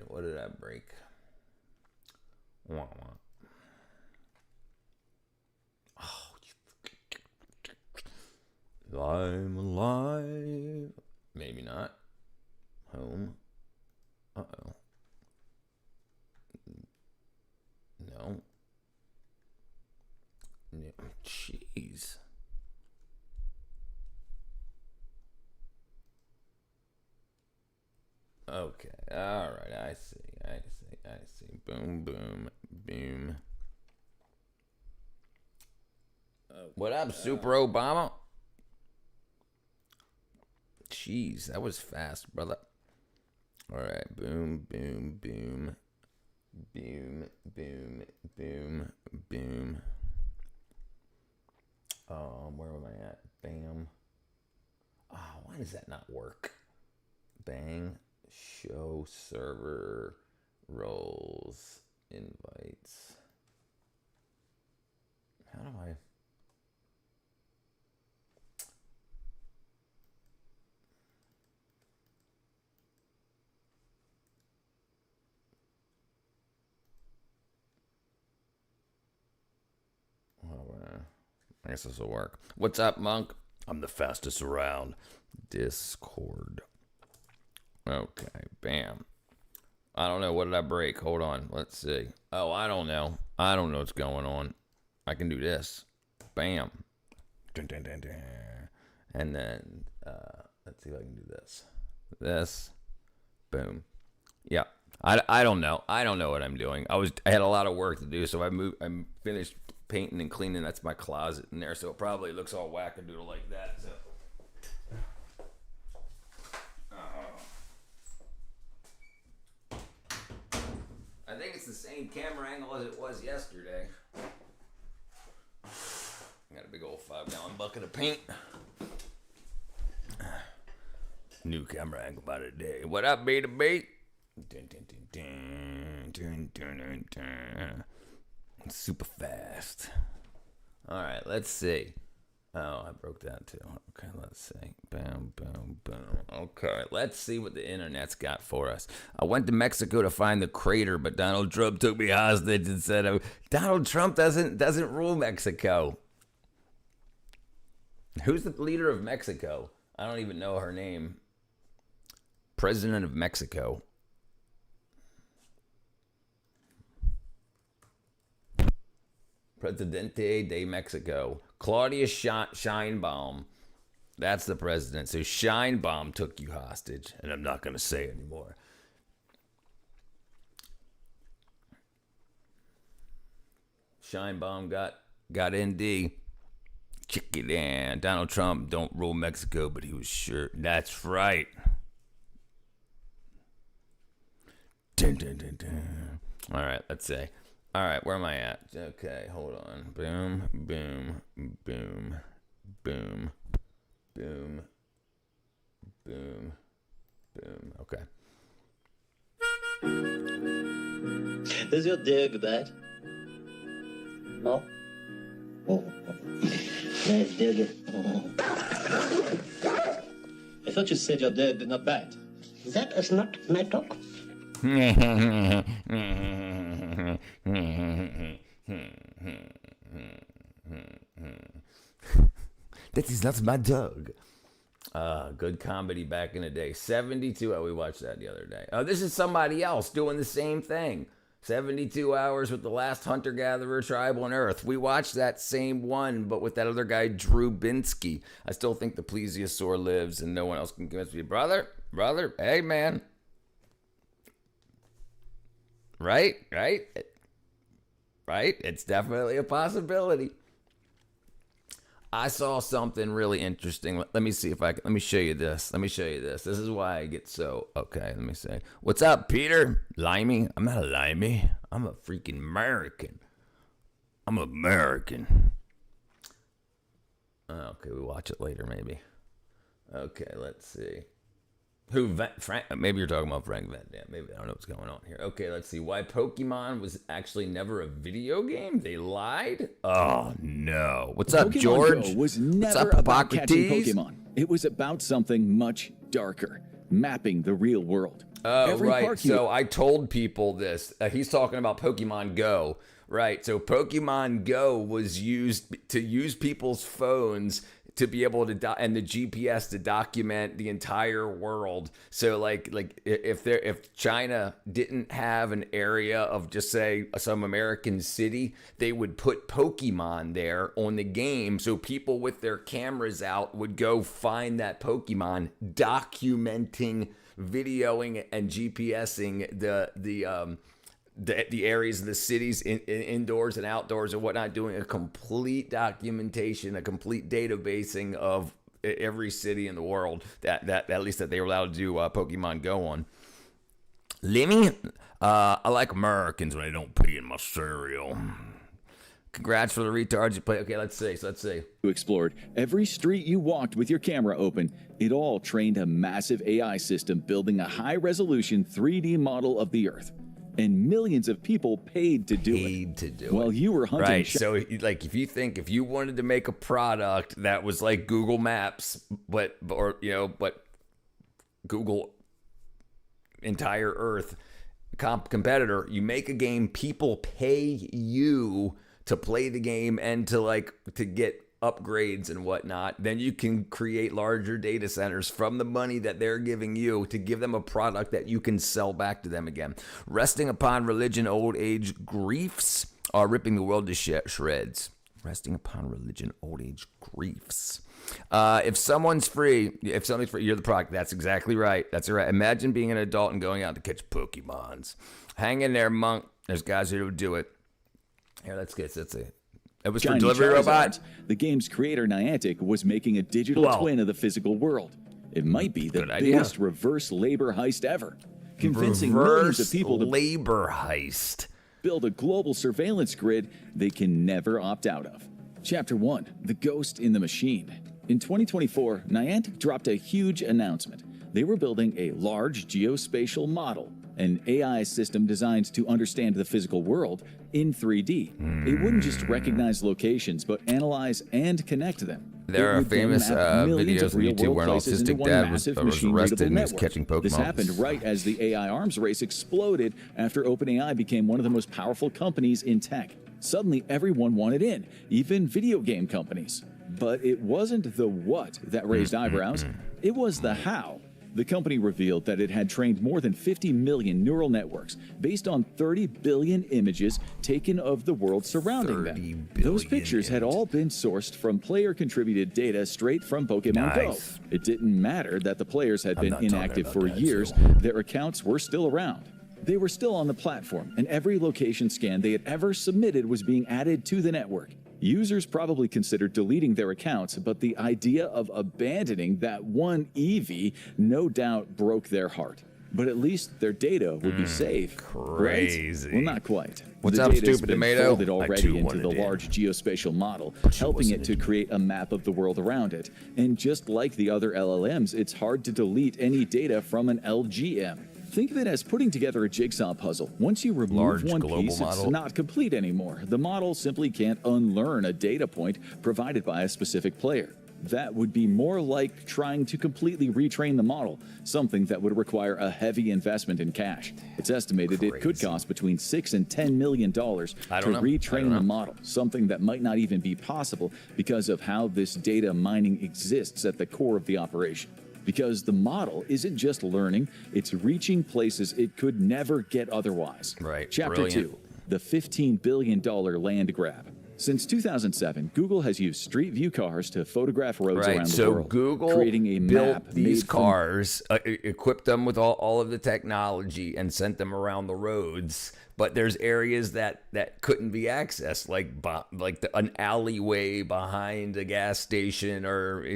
what did I break? Wah, wah. Oh, I'm alive. Maybe not. Home. Uh-oh. No. No. Jeez. Okay. All right. I see. Boom, boom, boom. What up, Super Obama? Jeez, that was fast, brother. All right. Boom, boom, boom. Boom, boom, boom, boom. Where am I at? Bam. Oh, why does that not work? Bang. Show server roles invites. How do I? I guess this will work. What's up, Monk? I'm the fastest around. Discord. Okay, bam. I don't know. What did I break? Hold on. Let's see. Oh, I don't know. I don't know what's going on. I can do this. Bam. Dun, dun, dun, dun. And then, let's see if I can do this. This. Boom. Yeah. I don't know. I don't know what I'm doing. I had a lot of work to do, so I finished painting and cleaning. That's my closet in there, so it probably looks all wackadoodle like that. So. I think it's the same camera angle as it was yesterday. Got a big old 5-gallon bucket of paint. New camera angle by the day. What up, beta bait? Dun, dun, dun, dun, dun, dun, dun. Super fast. All right, let's see. Oh, I broke that too. Okay, let's see. Boom, boom, boom. Okay, let's see what the internet's got for us. I went to Mexico to find the crater, but Donald Trump took me hostage and said, Donald Trump doesn't rule Mexico. Who's the leader of Mexico? I don't even know her name. President of Mexico. Presidente de Mexico. Claudia Sheinbaum. That's the president. So Sheinbaum took you hostage, and I'm not going to say anymore. Sheinbaum got ND. Check it in. Donald Trump don't rule Mexico, but he was sure. That's right. Dun, dun, dun, dun. All right, let's see. All right, where am I at? Okay, hold on. Boom, boom, boom, boom, boom, boom, boom. Okay. Does your dog bite? No. Oh. Nice dog. I thought you said your dog did not bite. That is not my dog. That is not my dog. Good comedy back in the day. 72. Oh, we watched that the other day. Oh, this is somebody else doing the same thing. 72 Hours with the Last Hunter-Gatherer Tribe on Earth. We watched that same one, but with that other guy, Drew Binsky. I still think the plesiosaur lives, and no one else can convince me. Brother, hey, man. Right? It's definitely a possibility. I saw something really interesting. Let me see if I can. Let me show you this. This is why I get so. Okay, let me say. What's up, Peter? Limey? I'm not a limey. I'm a freaking American. I'm American. Okay, we watch it later, maybe. Okay, let's see. Frank? Maybe you're talking about Frank Van Dam. Maybe I don't know what's going on here. Okay, let's see. Why Pokemon was actually never a video game? They lied? Oh, no. What's up, Pokemon George? Go was What's never up, about catching Hippocrates? Pokemon. It was about something much darker, mapping the real world. Oh, Every right. park you So I told people this. He's talking about Pokemon Go. Right. So Pokemon Go was used to use people's phones to be able to and the GPS to document the entire world. So like if China didn't have an area of just say some American city, they would put Pokemon there on the game, so people with their cameras out would go find that Pokemon, documenting, videoing, and GPSing the areas of the cities indoors and outdoors and whatnot, doing a complete documentation, a complete databasing of every city in the world that at least that they were allowed to do Pokemon Go on. Lemmy, I like Americans when they don't pee in my cereal. Congrats for the retards you play. Okay, let's see. You explored, every street you walked with your camera open, it all trained a massive AI system building a high-resolution 3D model of the Earth. And millions of people paid to do it. While you were hunting. Right. So, like, if you wanted to make a product that was like Google Maps, but Google entire Earth competitor, you make a game, people pay you to play the game and to get upgrades and whatnot, then you can create larger data centers from the money that they're giving you to give them a product that you can sell back to them again. Resting upon religion, old age griefs are ripping the world to shreds. Resting upon religion, old age griefs. If something's free, you're the product. That's exactly right. That's right. Imagine being an adult and going out to catch Pokemons. Hang in there, monk. There's guys who do it. Here, let's see. It was for Delivery Robot. The game's creator, Niantic, was making a digital twin of the physical world. It might be the biggest reverse labor heist ever, convincing millions of people to labor heist. Build a global surveillance grid they can never opt out of. Chapter 1, The Ghost in the Machine. In 2024, Niantic dropped a huge announcement. They were building a large geospatial model, an AI system designed to understand the physical world in 3D. It wouldn't just recognize locations, but analyze and connect them. There are famous videos on YouTube where an autistic dad was arrested and was catching Pokemon. This happened right as the AI arms race exploded after OpenAI became one of the most powerful companies in tech. Suddenly, everyone wanted in, even video game companies. But it wasn't the what that raised eyebrows, it was the how. The company revealed that it had trained more than 50 million neural networks based on 30 billion images taken of the world surrounding them. Those pictures had all been sourced from player-contributed data straight from Pokemon Go. It didn't matter that the players had been inactive for years, their accounts were still around. They were still on the platform, and every location scan they had ever submitted was being added to the network. Users probably considered deleting their accounts, but the idea of abandoning that one Eevee no doubt broke their heart. But at least their data would be safe. Crazy. Right? Well, not quite. What's the up, data's stupid been tomato? folded already into the large geospatial model, helping it to create a map of the world around it. And just like the other LLMs, it's hard to delete any data from an LGM. Think of it as putting together a jigsaw puzzle. Once you remove one piece, it's not complete anymore. The model simply can't unlearn a data point provided by a specific player. That would be more like trying to completely retrain the model, something that would require a heavy investment in cash. It's estimated it could cost between $6 and $10 million to retrain the model, something that might not even be possible because of how this data mining exists at the core of the operation. Because the model isn't just learning, it's reaching places it could never get otherwise. Right. Chapter 2, the $15 billion land grab. Since 2007, Google has used Street View cars to photograph roads around the world, Google creating a built map these cars, equipped them with all of the technology, and sent them around the roads. But there's areas that couldn't be accessed, like an alleyway behind a gas station, or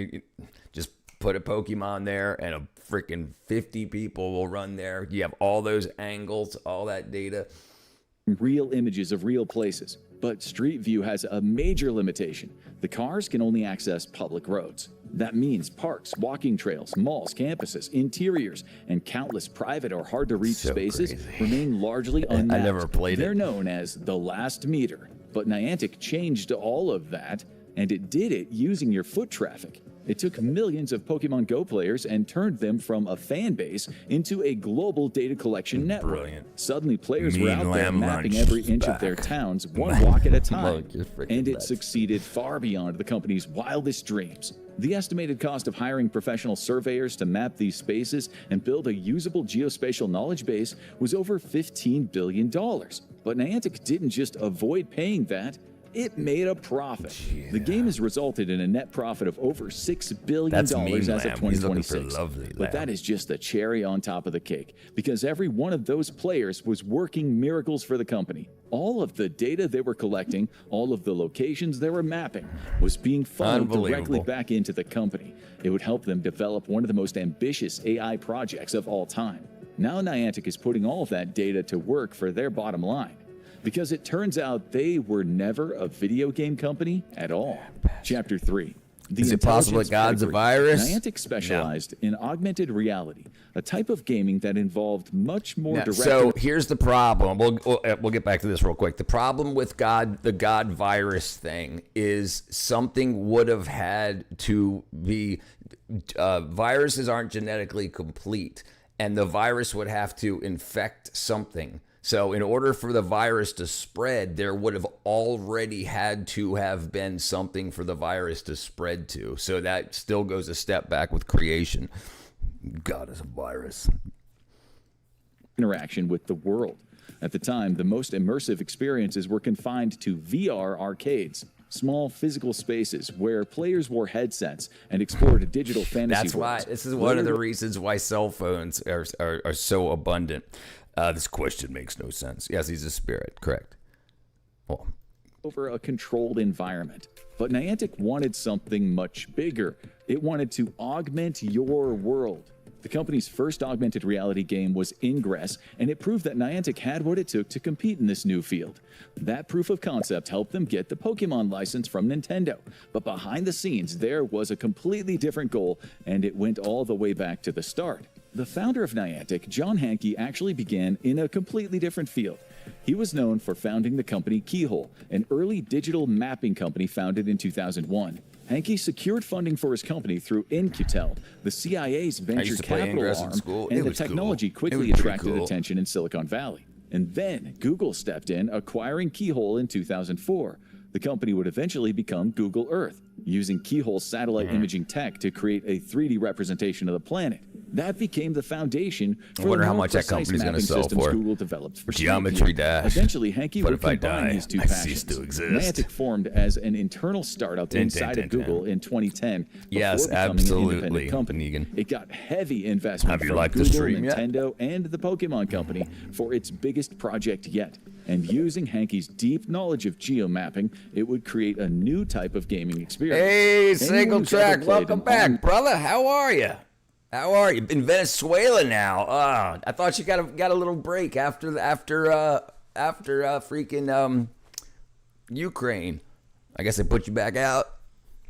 just put a Pokemon there and a freaking 50 people will run there. You have all those angles, all that data. Real images of real places. But Street View has a major limitation. The cars can only access public roads. That means parks, walking trails, malls, campuses, interiors, and countless private or hard-to-reach spaces remain largely unmapped. I never played it. They're known as the last meter. But Niantic changed all of that, and it did it using your foot traffic. It took millions of Pokemon Go players and turned them from a fan base into a global data collection network. Brilliant. Suddenly, players Mean were out there Lamb mapping Lunch every is inch of back. their towns one walk at a time, Monk, you're freaking and it nuts. succeeded far beyond the company's wildest dreams. The estimated cost of hiring professional surveyors to map these spaces and build a usable geospatial knowledge base was over $15 billion. But Niantic didn't just avoid paying that, it made a profit. The game has resulted in a net profit of over $6 billion That's Mean as of Lamb. He's looking for 2026. Lovely But Lamb. that is just the cherry on top of the cake, because every one of those players was working miracles for the company. All of the data they were collecting, all of the locations they were mapping, was being funneled directly Unbelievable. back into the company. It would help them develop one of the most ambitious AI projects of all time. Now Niantic is putting all of that data to work for their bottom line, because it turns out they were never a video game company at all. Chapter 3. The Is it possible that Intelligence God's a Pedigree. virus? Niantic specialized in augmented reality, a type of gaming that involved much more direct. So here's the problem. We'll get back to this real quick. The problem with the God virus thing is something would have had to be. Viruses aren't genetically complete, and the virus would have to infect something. So in order for the virus to spread, there would have already had to have been something for the virus to spread to. So that still goes a step back with creation. God is a virus. interaction with the world. At the time, the most immersive experiences were confined to VR arcades, small physical spaces where players wore headsets and explored digital fantasy That's why. worlds. This is one of the reasons why cell phones are so abundant. This question makes no sense. Yes, he's a spirit. Correct. Well, Over a controlled environment. But Niantic wanted something much bigger. It wanted to augment your world. The company's first augmented reality game was Ingress, and it proved that Niantic had what it took to compete in this new field. That proof of concept helped them get the Pokemon license from Nintendo. But behind the scenes, there was a completely different goal, and it went all the way back to the start. The founder of Niantic, John Hanke, actually began in a completely different field. He was known for founding the company Keyhole, an early digital mapping company founded in 2001. Hanke secured funding for his company through In-Q-Tel, the CIA's venture used to play capital Ingress in arm, school. It and the was cool. technology It quickly was pretty attracted cool. attention in Silicon Valley. And then Google stepped in, acquiring Keyhole in 2004. The company would eventually become Google Earth, using Keyhole's satellite imaging tech to create a 3D representation of the planet. That became the foundation for wonder the how more much that precise company's gonna mapping sell systems for. Google developed for Geometry Street View. Dash. Eventually, Hanke But would if I combine die, his two I cease passions. to exist. Niantic formed as an internal startup inside of Google in 2010. Yes, before becoming an absolutely, independent company. Negan. It got heavy investment Have you from liked the Google, stream yet? Nintendo, and the Pokemon Company for its biggest project yet. And using Hanke's deep knowledge of geomapping, it would create a new type of gaming experience. hey, Anyone single who's ever track, played welcome an back, brother. How are you? How are you? In Venezuela now. I thought you got a little break after freaking Ukraine. I guess they put you back out,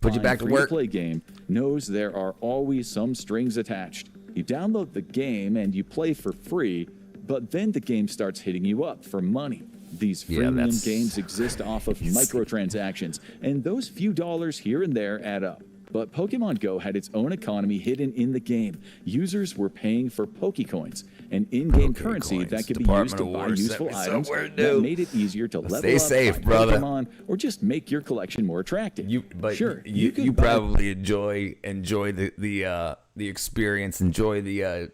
put you back to work. Free-to-play game knows there are always some strings attached. You download the game and you play for free, but then the game starts hitting you up for money. These freemium that's- games exist off of microtransactions, and those few dollars here and there add up. But Pokemon Go had its own economy hidden in the game. Users were paying for Pokecoins, an in-game currency Pokecoins. that could be Department used to of buy War sent useful me items somewhere that new. made it easier to level Stay up, safe, find brother. Pokemon, or just make your collection more attractive. Sure, you could buy probably enjoy the experience, enjoy the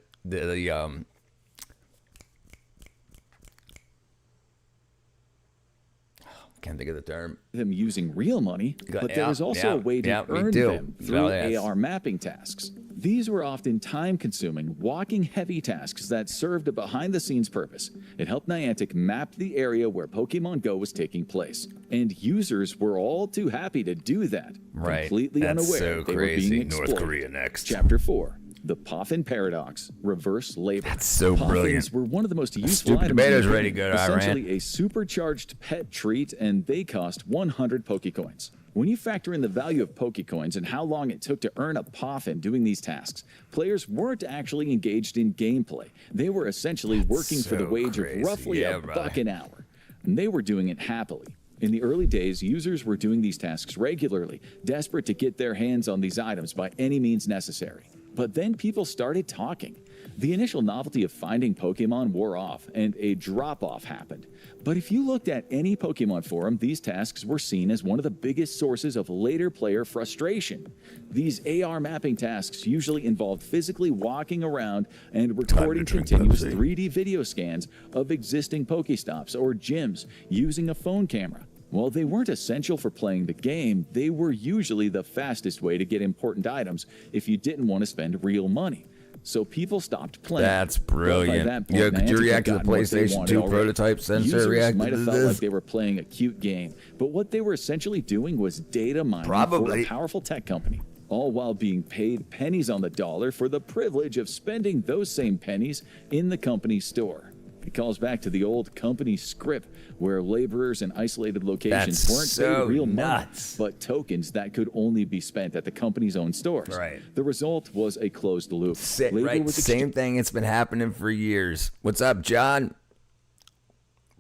can't think of the term. them using real money, but there was also a way to me earn too. them through Oh, yes. AR mapping tasks. These were often time-consuming, walking-heavy tasks that served a behind-the-scenes purpose. It helped Niantic map the area where Pokemon Go was taking place, and users were all too happy to do that, Right. completely That's unaware so they crazy. were being North exploited. Korea next. Chapter 4. The Poffin Paradox, Reverse Labor. That's so Poffins brilliant. were one of the most useful Stupid items. in tomatoes the ready game. good, Iran. Essentially a supercharged pet treat, and they cost 100 Pokecoins. When you factor in the value of Pokecoins and how long it took to earn a Poffin doing these tasks, players weren't actually engaged in gameplay. They were essentially working for the so wage crazy. of roughly Yeah, $1 brother. an hour. And they were doing it happily. In the early days, users were doing these tasks regularly, desperate to get their hands on these items by any means necessary. But then people started talking. The initial novelty of finding Pokemon wore off, and a drop-off happened. But if you looked at any Pokemon forum, these tasks were seen as one of the biggest sources of later player frustration. These AR mapping tasks usually involved physically walking around and recording continuous 3D video scans of existing Pokestops or gyms using a phone camera. While they weren't essential for playing the game, they were usually the fastest way to get important items if you didn't want to spend real money. So people stopped playing. That's brilliant. That point, Could you Niantic react to the had gotten what they PlayStation wanted 2 already. prototype sensor Users reacted might to have felt this? like they were playing a cute game, but what they were essentially doing was data mining for Probably. a powerful tech company, all while being paid pennies on the dollar for the privilege of spending those same pennies in the company's store. It calls back to the old company script where laborers in isolated locations That's weren't so paid real nuts. money, but tokens that could only be spent at the company's own stores. Right. The result was a closed loop. Labor Right, was same thing. It's been happening for years. What's up, John?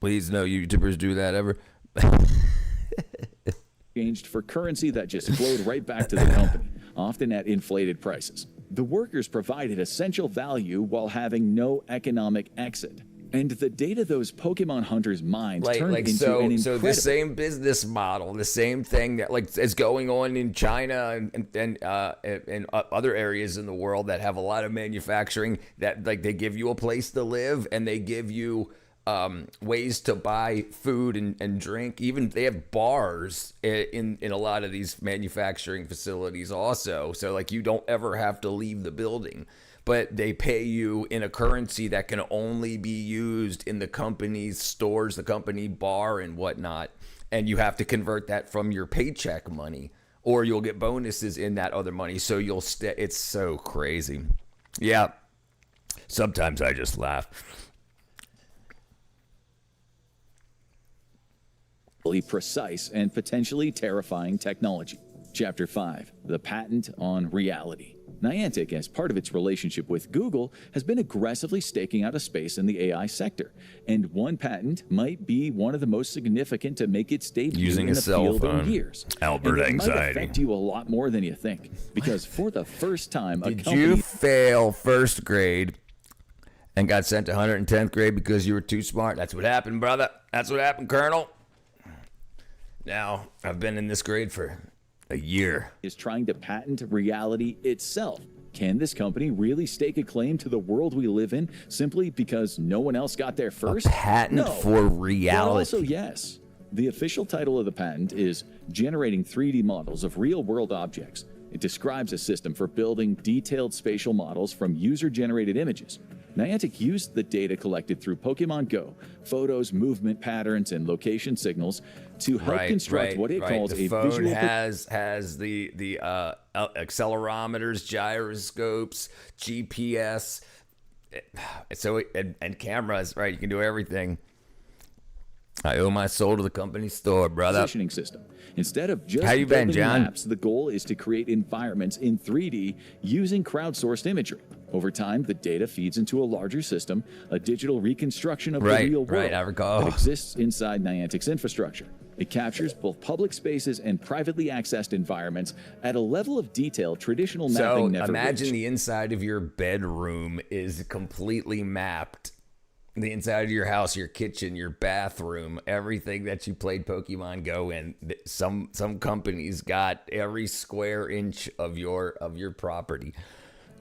Please, no YouTubers do that ever. exchanged for currency that just flowed right back to the company, often at inflated prices. The workers provided essential value while having no economic exit. And the data those Pokemon hunters mined turned into an incredible... So the same business model, the same thing that is going on in China and other areas in the world that have a lot of manufacturing, that they give you a place to live and they give you ways to buy food and drink. Even they have bars in a lot of these manufacturing facilities also. So you don't ever have to leave the building. But they pay you in a currency that can only be used in the company's stores, the company bar and whatnot. And you have to convert that from your paycheck money, or you'll get bonuses in that other money. So you'll stay. It's so crazy. Yeah. Sometimes I just laugh. Precise and potentially terrifying technology. Chapter 5, the patent on reality. Niantic, as part of its relationship with Google, has been aggressively staking out a space in the AI sector, and one patent might be one of the most significant to make its debut Using in a the cell field phone. in years. Albert and it anxiety. might affect you a lot more than you think, because for the first time, a Did company... you fail first grade and got sent to 110th grade because you were too smart? That's what happened, brother. That's what happened, Colonel. Now, I've been in this grade for a year. is trying to patent reality itself. Can this company really stake a claim to the world we live in simply because no one else got there first? Patent No. for But reality. also, yes. The official title of the patent is Generating 3D Models of Real-World Objects. It describes a system for building detailed spatial models from user-generated images. Niantic used the data collected through Pokemon Go, photos, movement patterns, and location signals to help construct what it calls the a phone visual... has the accelerometers, gyroscopes, GPS, and cameras. Right, you can do everything. I owe my soul to the company store, brother. Positioning system. Instead of just How you been, building John? maps, the goal is to create environments in 3D using crowdsourced imagery. Over time, the data feeds into a larger system, a digital reconstruction of the real world I recall. that exists inside Niantic's infrastructure. It captures both public spaces and privately accessed environments at a level of detail traditional So mapping never imagine reached. the inside of your bedroom is completely mapped. The inside of your house, your kitchen, your bathroom, everything that you played Pokemon Go in. Some companies got every square inch of your property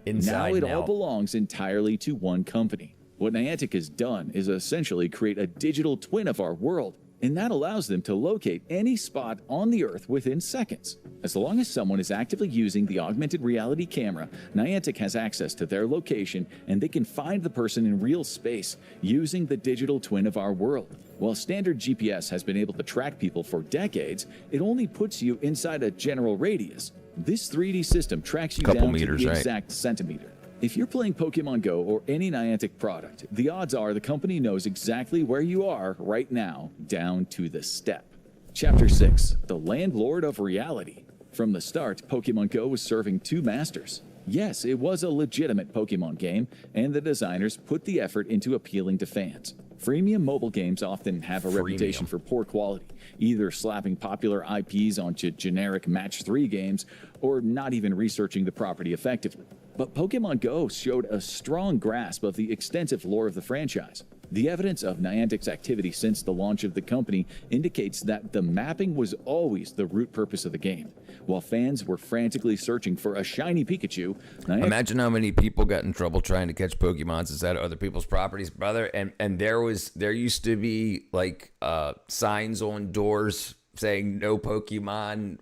inside. Now it all belongs entirely to one company. What Niantic has done is essentially create a digital twin of our world, and that allows them to locate any spot on the Earth within seconds. As long as someone is actively using the augmented reality camera, Niantic has access to their location, and they can find the person in real space using the digital twin of our world. While standard GPS has been able to track people for decades, it only puts you inside a general radius. This 3D system tracks you Couple down meters, to the right? exact centimeter. If you're playing Pokemon Go or any Niantic product, the odds are the company knows exactly where you are right now, down to the step. Chapter 6, the Landlord of Reality. From the start, Pokemon Go was serving two masters. Yes, it was a legitimate Pokemon game, and the designers put the effort into appealing to fans. Freemium mobile games often have a reputation for poor quality, either slapping popular IPs onto generic Match 3 games or not even researching the property effectively. But Pokemon Go showed a strong grasp of the extensive lore of the franchise. The evidence of Niantic's activity since the launch of the company indicates that the mapping was always the root purpose of the game. While fans were frantically searching for a shiny Pikachu, Imagine how many people got in trouble trying to catch Pokemons inside of other people's properties, brother. And there used to be like signs on doors saying no Pokemon,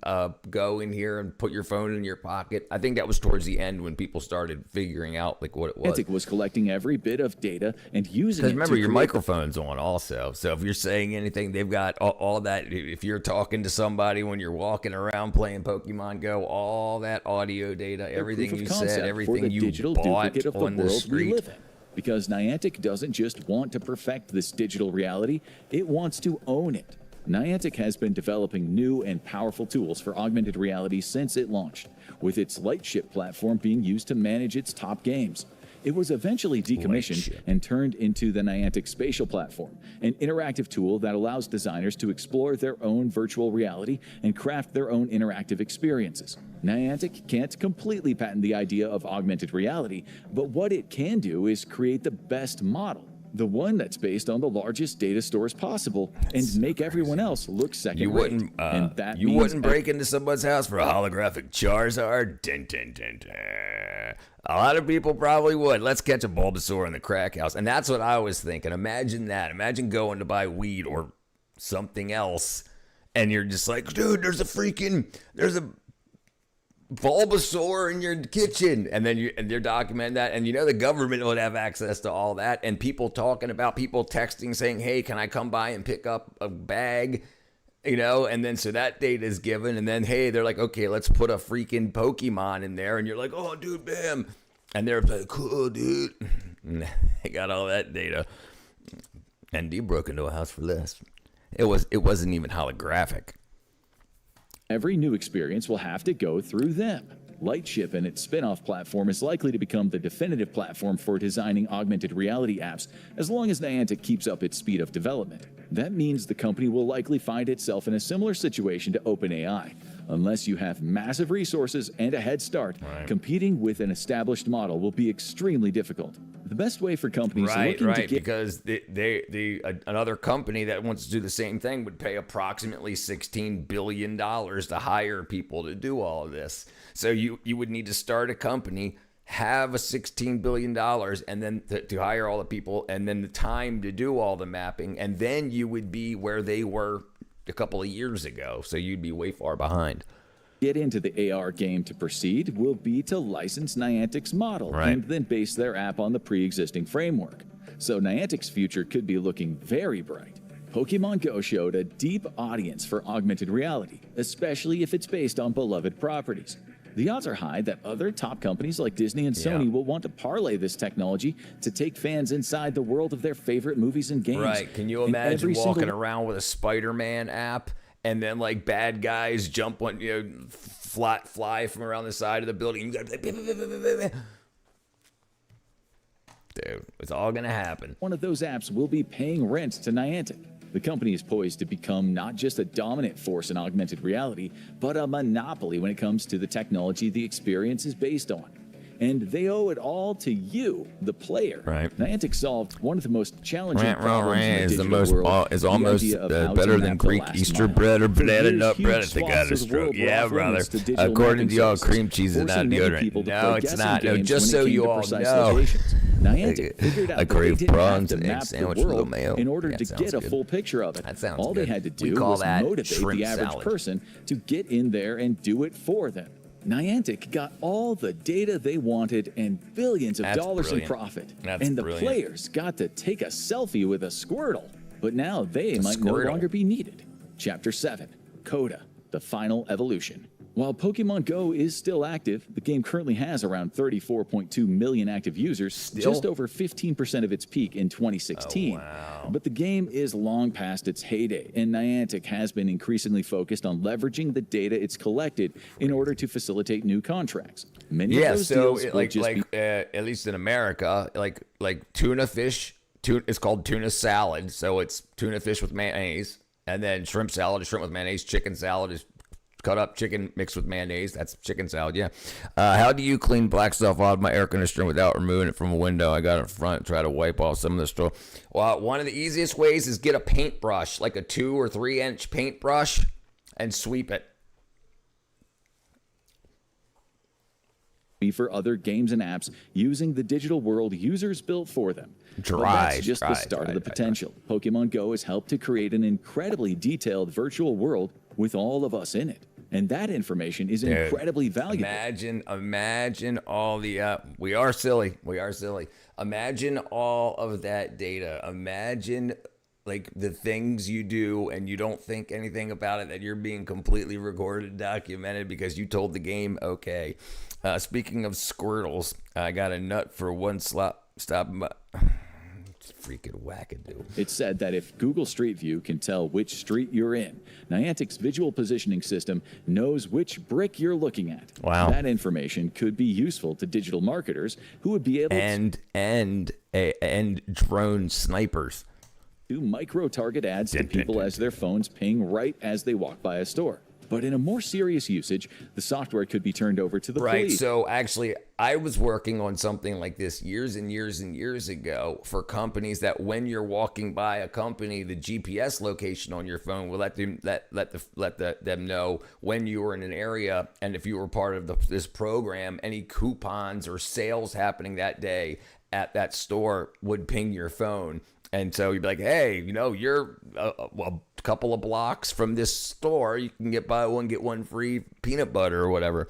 go in here and put your phone in your pocket. I think that was towards the end when people started figuring out like what it was. Niantic was collecting every bit of data and using it Because remember, to your create microphone's on also. So if you're saying anything, they've got all that. If you're talking to somebody when you're walking around playing Pokemon Go, all that audio data, everything proof you of concept said, for everything the you digital bought duplicate of the on the world we street. live in. Because Niantic doesn't just want to perfect this digital reality, it wants to own it. Niantic has been developing new and powerful tools for augmented reality since it launched, with its Lightship platform being used to manage its top games. It was eventually decommissioned Lightship. and turned into the Niantic Spatial Platform, an interactive tool that allows designers to explore their own virtual reality and craft their own interactive experiences. Niantic can't completely patent the idea of augmented reality, but what it can do is create the best model, the one that's based on the largest data stores possible, and make everyone else look second You rate. wouldn't, And that you means wouldn't break into someone's house for a holographic Charizard. Dun, dun, dun, dun. A lot of people probably would. Let's catch a Bulbasaur in the crack house, and that's what I was thinking. Imagine that. Imagine going to buy weed or something else, and you're just like, dude, there's a Bulbasaur in your kitchen, and then they're documenting that, and the government would have access to all that, and people talking about people texting saying, hey, can I come by and pick up a bag, and then so that data is given, and then hey, they're like, okay, let's put a freaking Pokemon in there, and you're like, oh dude, bam, and they're like, cool dude. They got all that data, and you broke into a house for less. It wasn't even holographic. every new experience will have to go through them. Lightship and its spin-off platform is likely to become the definitive platform for designing augmented reality apps as long as Niantic keeps up its speed of development. That means the company will likely find itself in a similar situation to OpenAI. Unless you have massive resources and a head start, competing with an established model will be extremely difficult. The best way for companies looking to get... because another company that wants to do the same thing would pay approximately $16 billion to hire people to do all of this. So you would need to start a company, have a $16 billion, and then to hire all the people, and then the time to do all the mapping, and then you would be where they were a couple of years ago. So you'd be way far behind. Get into the AR game to proceed will be to license Niantic's model and then base their app on the pre-existing framework. So Niantic's future could be looking very bright. Pokemon Go showed a deep audience for augmented reality, especially if it's based on beloved properties. The odds are high that other top companies like Disney and Sony will want to parlay this technology to take fans inside the world of their favorite movies and games. Right. Can you imagine walking around with a Spider-Man app and then like bad guys jump on, fly from around the side of the building? You gotta be like, dude, it's all gonna happen. One of those apps will be paying rent to Niantic. The company is poised to become not just a dominant force in augmented reality, but a monopoly when it comes to the technology the experience is based on. And they owe it all to you, the player. Right. Niantic solved one of the most challenging problems in the is digital world. is almost better than Greek Easter bread or banana nut bread. I think I had a stroke. Yeah, brother. According to y'all, cream cheese is not deodorant. No, it's not. No, just so you all know. Niantic figured out I that they crave didn't have prawns to and map egg the sandwich with a little world mayo. in order That to sounds get a good. full picture of it. That sounds All good. they had to We do call was that motivate shrimp the average salad. person to get in there and do it for them. Niantic got all the data they wanted and billions of dollars in profit. And the players got to take a selfie with a Squirtle. But now they might no longer be needed. Chapter 7, Coda, the Final Evolution. While Pokemon Go is still active, the game currently has around 34.2 million active users, just over 15% of its peak in 2016. Oh, wow. But the game is long past its heyday, and Niantic has been increasingly focused on leveraging the data it's collected in order to facilitate new contracts. Many of those deals will just be at least in America, like tuna fish, it's called tuna salad, so it's tuna fish with mayonnaise, and then shrimp salad is shrimp with mayonnaise, chicken salad is cut up chicken mixed with mayonnaise. That's chicken salad, yeah. How do you clean black stuff out of my air conditioner without removing it from a window? I got it in front, try to wipe off some of the straw. Well, one of the easiest ways is get a paintbrush, like a 2 or 3 inch paintbrush, and sweep it. for other games and apps using the digital world users built for them. But that's just the start of the potential. Pokemon Go has helped to create an incredibly detailed virtual world with all of us in it. And that information is incredibly valuable. Imagine all the, we are silly. Imagine all of that data. Imagine like the things you do and you don't think anything about it, that you're being completely recorded, documented because you told the game, okay. Speaking of Squirtles, I got a nut for one stop. Freaking wackadoo. It's said that if Google Street View can tell which street you're in, Niantic's visual positioning system knows which brick you're looking at. Wow. That information could be useful to digital marketers who would be able and drone snipers do micro-target ads to people as their phones ping right as they walk by a store. But in a more serious usage, the software could be turned over to the police. Right, so actually, I was working on something like this years and years and years ago for companies that when you're walking by a company, the GPS location on your phone will let them them know when you were in an area, and if you were part of this program, any coupons or sales happening that day at that store would ping your phone. And so you'd be like, hey, you know, you're a couple of blocks from this store. You can buy one, get one free peanut butter or whatever.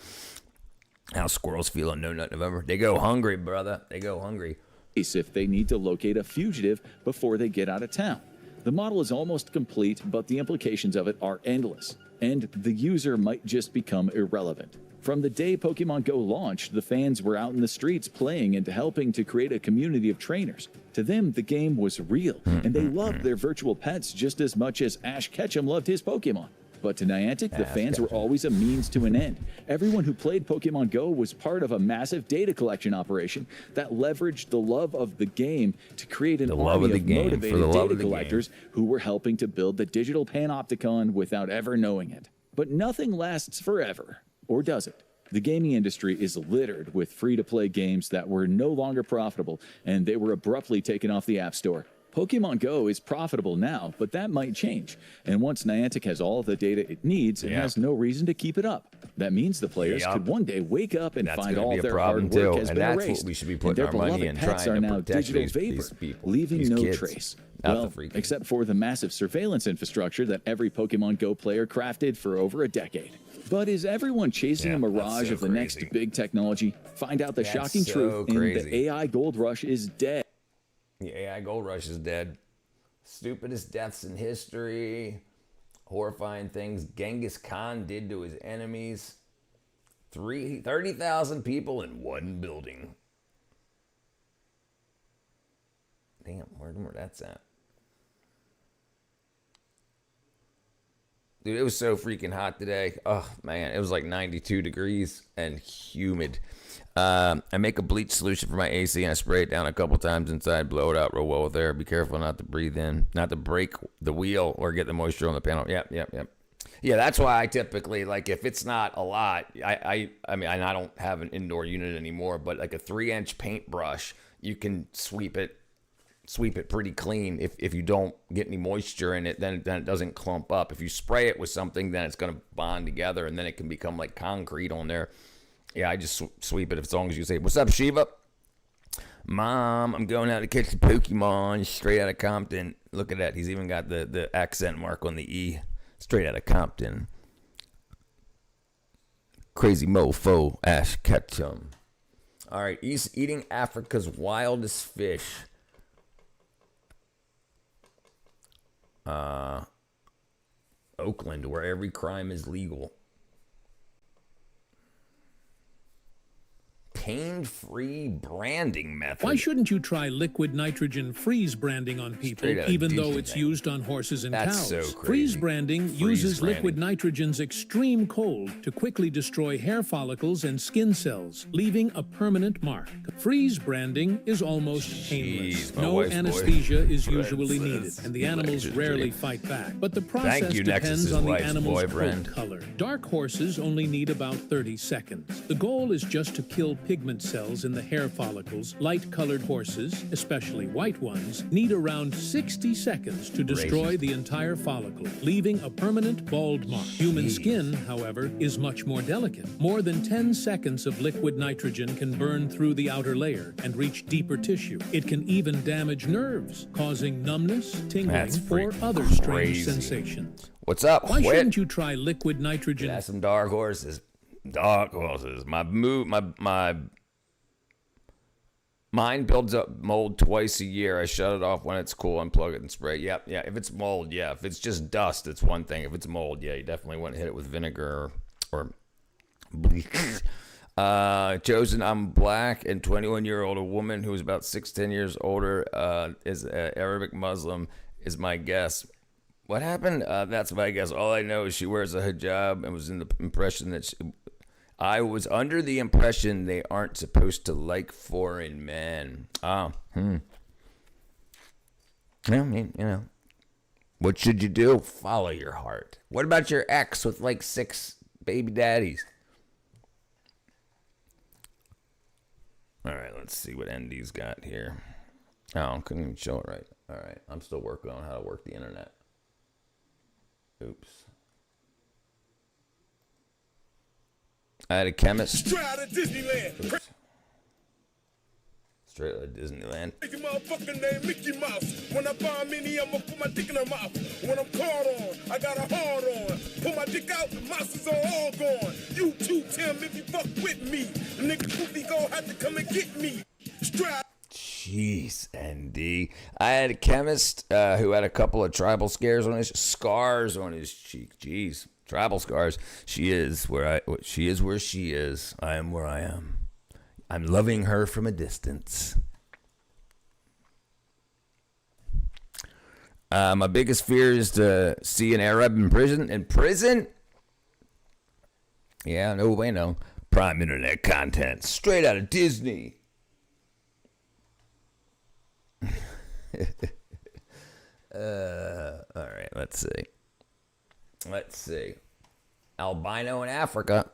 How squirrels feel on No Nut November. They go hungry, brother. They go hungry. If they need to locate a fugitive before they get out of town. The model is almost complete, but the implications of it are endless. And the user might just become irrelevant. From the day Pokemon Go launched, the fans were out in the streets playing and helping to create a community of trainers. To them, the game was real, and they loved their virtual pets just as much as Ash Ketchum loved his Pokemon. But to Niantic, the fans were always a means to an end. Everyone who played Pokemon Go was part of a massive data collection operation that leveraged the love of the game to create an army of motivated data collectors who were helping to build the digital panopticon without ever knowing it. But nothing lasts forever. Or does it? The gaming industry is littered with free-to-play games that were no longer profitable, and they were abruptly taken off the App Store. Pokemon Go is profitable now, but that might change. And once Niantic has all the data it needs, it has no reason to keep it up. That means the players could one day wake up and find all their hard work has been erased. What we should be putting our money in, pets trying are to now protect digital these vapor, people, leaving these no kids. trace. Not Well, the freaking- except for the massive surveillance infrastructure that every Pokemon Go player crafted for over a decade. But is everyone chasing a mirage of the next big technology? Find out the shocking truth, and the AI gold rush is dead. The AI gold rush is dead. Stupidest deaths in history. Horrifying things Genghis Khan did to his enemies. 30,000 people in one building. Damn, where that's at? Dude, it was so freaking hot today. Oh, man, it was like 92 degrees and humid. I make a bleach solution for my AC and I spray it down a couple times inside, blow it out real well with air. Be careful not to breathe in, not to break the wheel or get the moisture on the panel. Yep. Yeah, that's why I typically, like, if it's not a lot, I mean, I don't have an indoor unit anymore, but like a 3-inch paintbrush, you can sweep it pretty clean. If you don't get any moisture in it, then it doesn't clump up. If you spray it with something, then it's going to bond together, and then it can become like concrete on there. Yeah, I just sweep it as long as you say, "What's up, Shiva?" Mom, I'm going out to catch the Pokemon straight out of Compton. Look at that. He's even got the accent mark on the E. Straight out of Compton. Crazy mofo, Ash Ketchum. All right, he's eating Africa's wildest fish. Oakland, where every crime is legal. pain-free branding method. Why shouldn't you try liquid nitrogen freeze branding on people, Straight out even though Disney it's thing. used on horses and That's cows? so crazy. Freeze branding uses branding. liquid nitrogen's extreme cold to quickly destroy hair follicles and skin cells, leaving a permanent mark. Freeze branding is almost painless. my No wife's anesthesia is boyfriend usually says needed, and the animals electricity. rarely fight back. But the process you, depends Nexus's on the wife's animal's boyfriend. coat color. Dark horses only need about 30 seconds. The goal is just to kill pigment cells in the hair follicles. Light-colored horses, especially white ones, need around 60 seconds to destroy the entire follicle, leaving a permanent bald mark. Human skin, however, is much more delicate. More than 10 seconds of liquid nitrogen can burn through the outer layer and reach deeper tissue. It can even damage nerves, causing numbness, tingling, That's or freaking other strange crazy. sensations. What's up? Why Whit? shouldn't you try liquid nitrogen? That's some dark horses. Dark horses. My mine builds up mold twice a year. I shut it off when it's cool, unplug it and spray. Yep, yeah. If it's mold, yeah. If it's just dust, it's one thing. If it's mold, yeah, you definitely want to hit it with vinegar or bleach. Chosen, I'm black and 21-year-old. A woman who's about 10 years older is Arabic Muslim is my guess. What happened? That's my guess. All I know is she wears a hijab and was in the impression that I was under the impression they aren't supposed to like foreign men. I mean, you know, what should you do? Follow your heart. What about your ex with like 6 baby daddies? All right, let's see what Andy's got here. Oh, couldn't even show it right. All right, I'm still working on how to work the internet. Oops. I had a chemist. Straight out of Disneyland. Oops. Straight out of Disneyland. Make a motherfucker named Mickey Mouse. When I find Minnie, I'ma put my dick in her mouth. When I'm caught on, I got a hard on. Pull my dick out, the mouse is all gone. You too, Tim, if you fuck with me. The nigga Poopy gon' have to come and get me. Straight. Jeez, Andy. I had a chemist who had a couple of tribal scars on his cheek. Jeez, tribal scars. She is where she is. I am where I am. I'm loving her from a distance. My biggest fear is to see an Arab in prison. In prison? Yeah, no way, no. Prime internet content, straight out of Disney. All right, let's see. Albino in Africa.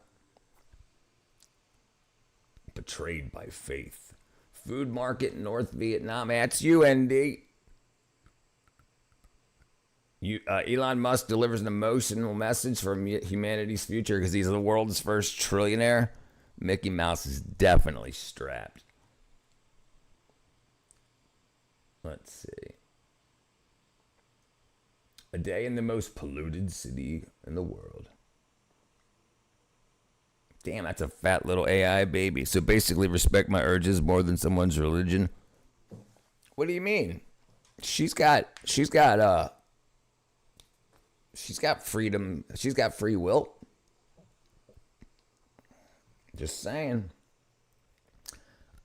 Betrayed by faith. Food market in North Vietnam. That's you, ND. Elon Musk delivers an emotional message for humanity's future because he's the world's first trillionaire. Mickey Mouse is definitely strapped. Let's see. A day in the most polluted city in the world. Damn, that's a fat little AI baby. So basically respect my urges more than someone's religion. What do you mean? She's got freedom. She's got free will. Just saying.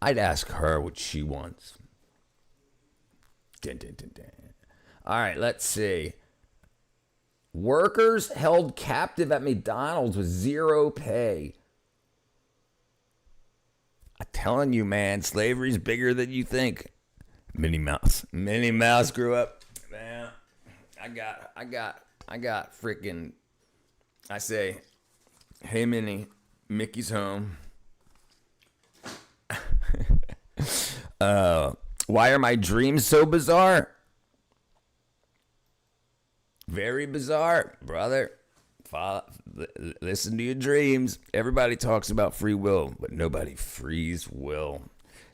I'd ask her what she wants. Dun, dun, dun, dun. All right, let's see. Workers held captive at McDonald's with zero pay. I'm telling you, man, slavery's bigger than you think. Minnie Mouse grew up. Man, I got freaking. I say, hey Minnie, Mickey's home. Why are my dreams so bizarre? Very bizarre, brother. Listen to your dreams. Everybody talks about free will, but nobody frees will.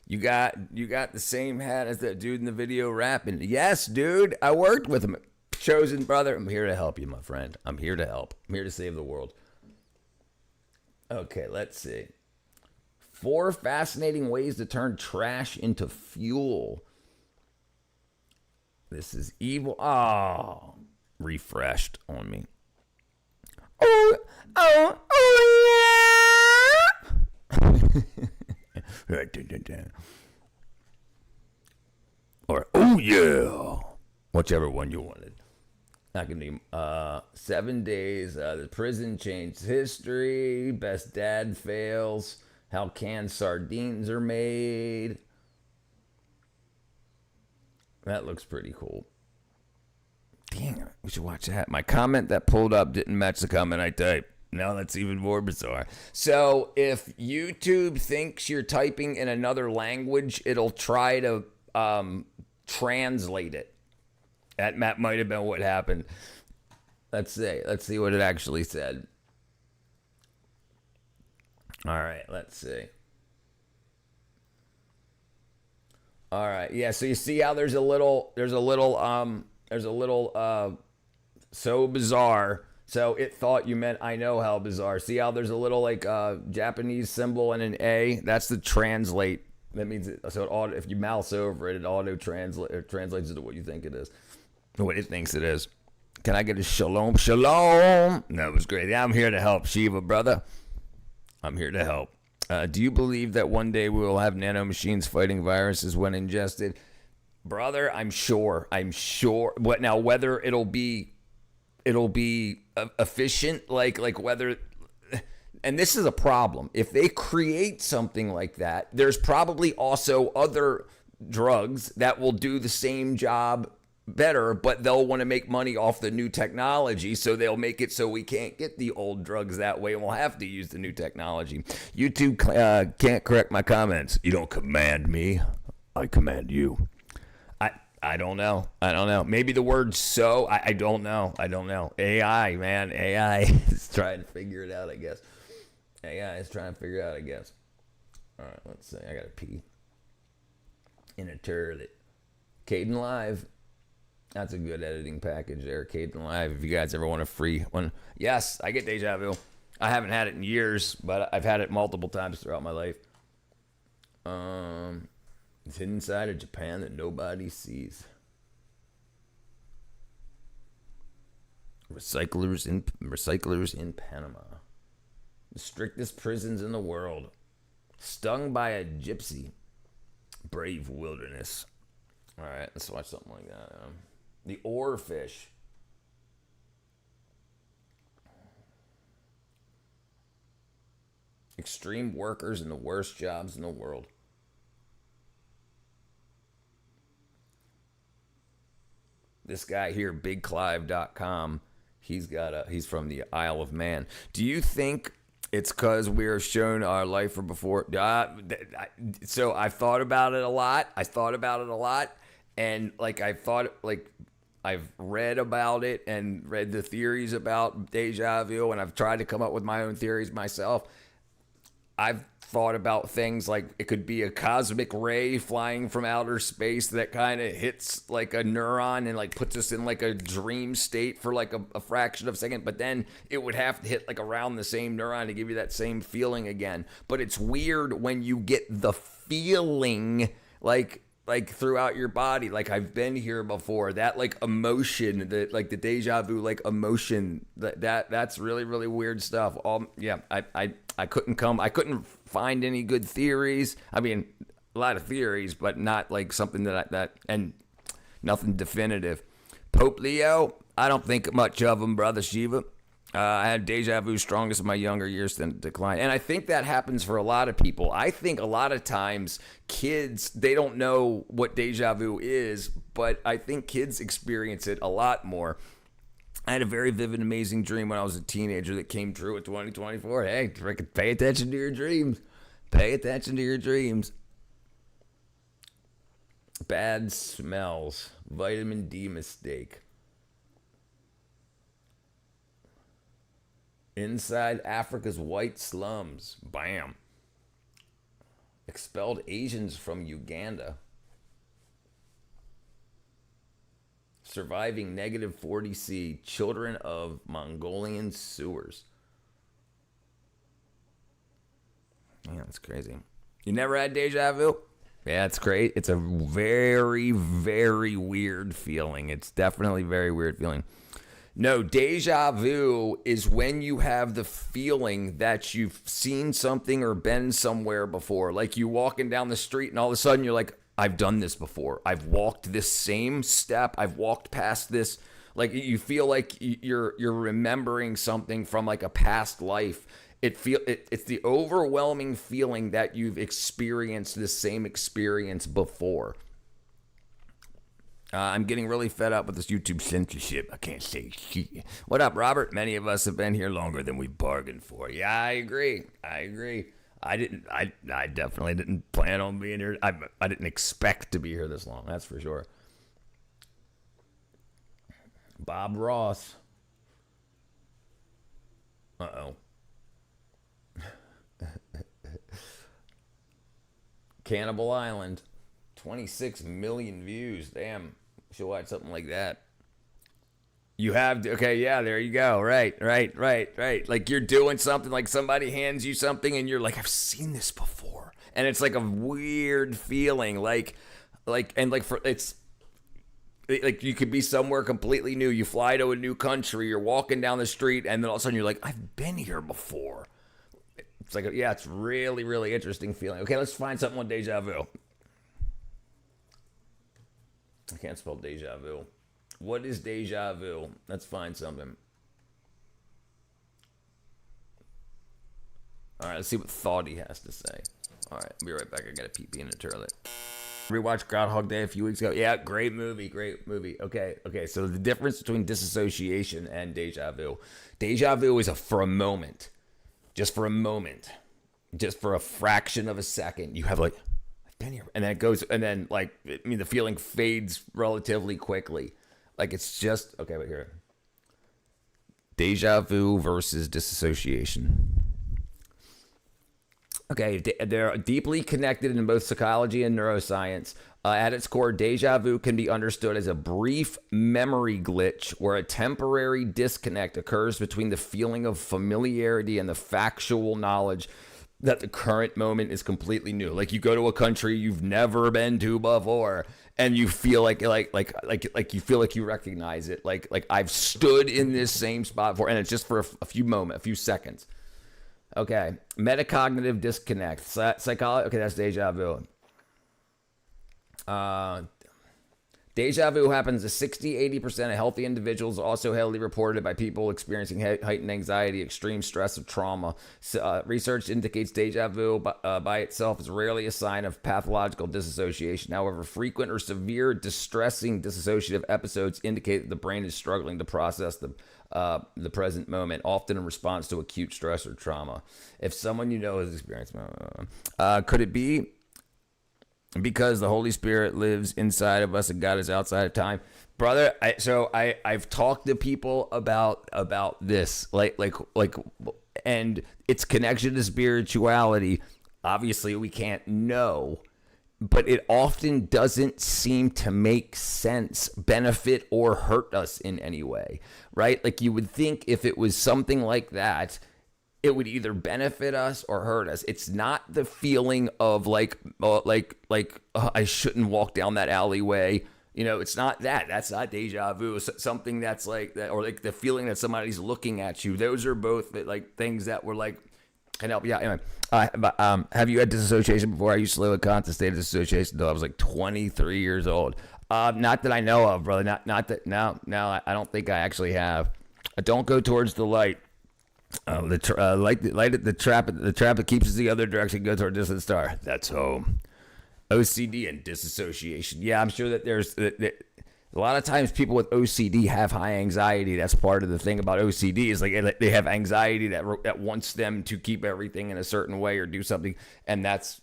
You got the same hat as that dude in the video rapping. Yes, dude, I worked with him. Chosen brother, I'm here to help you, my friend. I'm here to help. I'm here to save the world. Okay, let's see. 4 fascinating ways to turn trash into fuel. This is evil. Oh, refreshed on me. Oh, yeah. Or, oh yeah. Whichever one you wanted. I can name 7 days. The prison changed history. Best dad fails. How canned sardines are made. That looks pretty cool. Dang, we should watch that. My comment that pulled up didn't match the comment I typed. Now that's even more bizarre. So if YouTube thinks you're typing in another language, it'll try to translate it. That might have been what happened. Let's see what it actually said. All right, let's see. All right, yeah. So you see how there's a little so bizarre. So it thought you meant I know how bizarre. See how there's a little like Japanese symbol and an A? That's the translate. That means if you mouse over it, it auto translates into what you think it is. What it thinks it is. Can I get a shalom? Shalom. That was great. Yeah, I'm here to help, Shiva, brother. I'm here to help. Do you believe that one day we will have nanomachines fighting viruses when ingested? Brother, I'm sure. What now? Whether it'll be efficient, like whether. And this is a problem. If they create something like that, there's probably also other drugs that will do the same job better, but they'll want to make money off the new technology, so they'll make it so we can't get the old drugs that way, and we'll have to use the new technology. YouTube can't correct my comments. You don't command me, I command you. I don't know. Maybe the word so. I don't know. AI, man. AI is trying to figure it out, I guess. All right, let's see. I got to pee. In a turlet. Caden Live. That's a good editing package there. Caden Live. If you guys ever want a free one. Yes, I get Deja Vu. I haven't had it in years, but I've had it multiple times throughout my life. It's hidden inside of Japan that nobody sees. Recyclers in Panama. The strictest prisons in the world. Stung by a gypsy. Brave wilderness. All right, let's watch something like that. The oarfish. Extreme workers in the worst jobs in the world. This guy here, BigClive.com, he's from the Isle of Man. Do you think it's because we are shown our life from before? So I've thought about it a lot. And I've read about it and read the theories about deja vu, and I've tried to come up with my own theories myself. I've thought about things like it could be a cosmic ray flying from outer space that kind of hits like a neuron and like puts us in like a dream state for like a fraction of a second, but then it would have to hit like around the same neuron to give you that same feeling again. But it's weird when you get the feeling like throughout your body, like I've been here before, that like emotion, that like the deja vu like emotion, that's really, really weird stuff. I couldn't find any good theories. I mean, a lot of theories, but not like something and nothing definitive. Pope Leo, I don't think much of him, brother Shiva. I had deja vu strongest in my younger years, then decline. And I think that happens for a lot of people. I think a lot of times kids, they don't know what deja vu is, but I think kids experience it a lot more. I had a very vivid, amazing dream when I was a teenager that came true in 2024. Hey, pay attention to your dreams. Pay attention to your dreams. Bad smells. Vitamin D mistake. Inside Africa's white slums. Bam. Expelled Asians from Uganda. Surviving negative 40°C. Children of Mongolian sewers. Yeah, that's crazy. You never had deja vu? Yeah, it's great. It's a very, very weird feeling. It's definitely a very weird feeling. No, deja vu is when you have the feeling that you've seen something or been somewhere before. Like you walking down the street and all of a sudden you're like, I've done this before. I've walked this same step. I've walked past this. Like you feel like you're remembering something from like a past life. It's the overwhelming feeling that you've experienced this same experience before. I'm getting really fed up with this YouTube censorship. I can't say shit. What up, Robert? Many of us have been here longer than we bargained for. Yeah, I agree. I definitely didn't plan on being here. I didn't expect to be here this long. That's for sure. Bob Ross. Uh-oh. Cannibal Island. 26 million views. Damn. Should watch something like that. You have, okay, yeah, there you go. Right. Like you're doing something, like somebody hands you something and you're like, I've seen this before. And it's like a weird feeling. Like you could be somewhere completely new. You fly to a new country, you're walking down the street, and then all of a sudden you're like, I've been here before. It's like, yeah, it's really, really interesting feeling. Okay, let's find something with deja vu. I can't spell deja vu. What is deja vu? Let's find something. All right, let's see what Thoughty has to say. All right, I'll be right back. I got a pee in the toilet. Rewatched Groundhog Day a few weeks ago. Yeah, great movie. Okay. So the difference between disassociation and deja vu. Deja vu is for a moment. Just for a moment. Just for a fraction of a second. You have like, I've been here. And then it goes, and then like, I mean, the feeling fades relatively quickly. Like it's just, okay, wait here. Deja vu versus disassociation. Okay, they're deeply connected in both psychology and neuroscience. At its core, deja vu can be understood as a brief memory glitch where a temporary disconnect occurs between the feeling of familiarity and the factual knowledge that the current moment is completely new. Like you go to a country you've never been to before, and you feel like you feel like you recognize it. Like I've stood in this same spot before, and it's just for a few seconds. Okay, metacognitive disconnect. Psychology. Okay, that's deja vu. Deja vu happens to 60-80% of healthy individuals, also heavily reported by people experiencing heightened anxiety, extreme stress, or trauma. Research indicates deja vu by itself is rarely a sign of pathological disassociation. However, frequent or severe distressing dissociative episodes indicate that the brain is struggling to process the present moment, often in response to acute stress or trauma. If someone you know has experienced, could it be because the Holy Spirit lives inside of us and God is outside of time? Brother, I've talked to people about this, and its connection to spirituality. Obviously, we can't know, but it often doesn't seem to make sense, benefit, or hurt us in any way, right? Like you would think if it was something like that, it would either benefit us or hurt us. It's not the feeling of I shouldn't walk down that alleyway. You know, it's not that. That's not deja vu. It's something that's like that, or like the feeling that somebody's looking at you. Those are both like things that were like can help. Yeah. Anyway, have you had disassociation before? I used to live with constant state of dissociation until I was like 23 years old. Not that I know of, brother. Not that. No. I don't think I actually have. Don't go towards the light. The trap that keeps us the other direction. Go toward distant star. That's home. OCD and disassociation. Yeah, I'm sure that there's a lot of times people with OCD have high anxiety. That's part of the thing about OCD is like they have anxiety that wants them to keep everything in a certain way or do something, and that's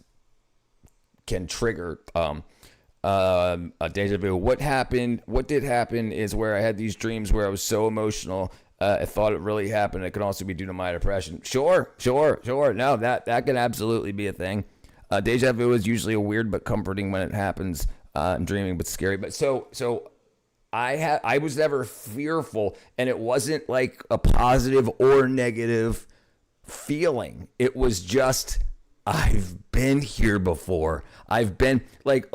can trigger a deja vu. What did happen is where I had these dreams where I was so emotional. I thought it really happened. It could also be due to my depression. Sure. No, that can absolutely be a thing. Deja vu is usually a weird but comforting when it happens. I'm dreaming, but scary. But so I was never fearful, and it wasn't like a positive or negative feeling. It was just I've been here before. I've been like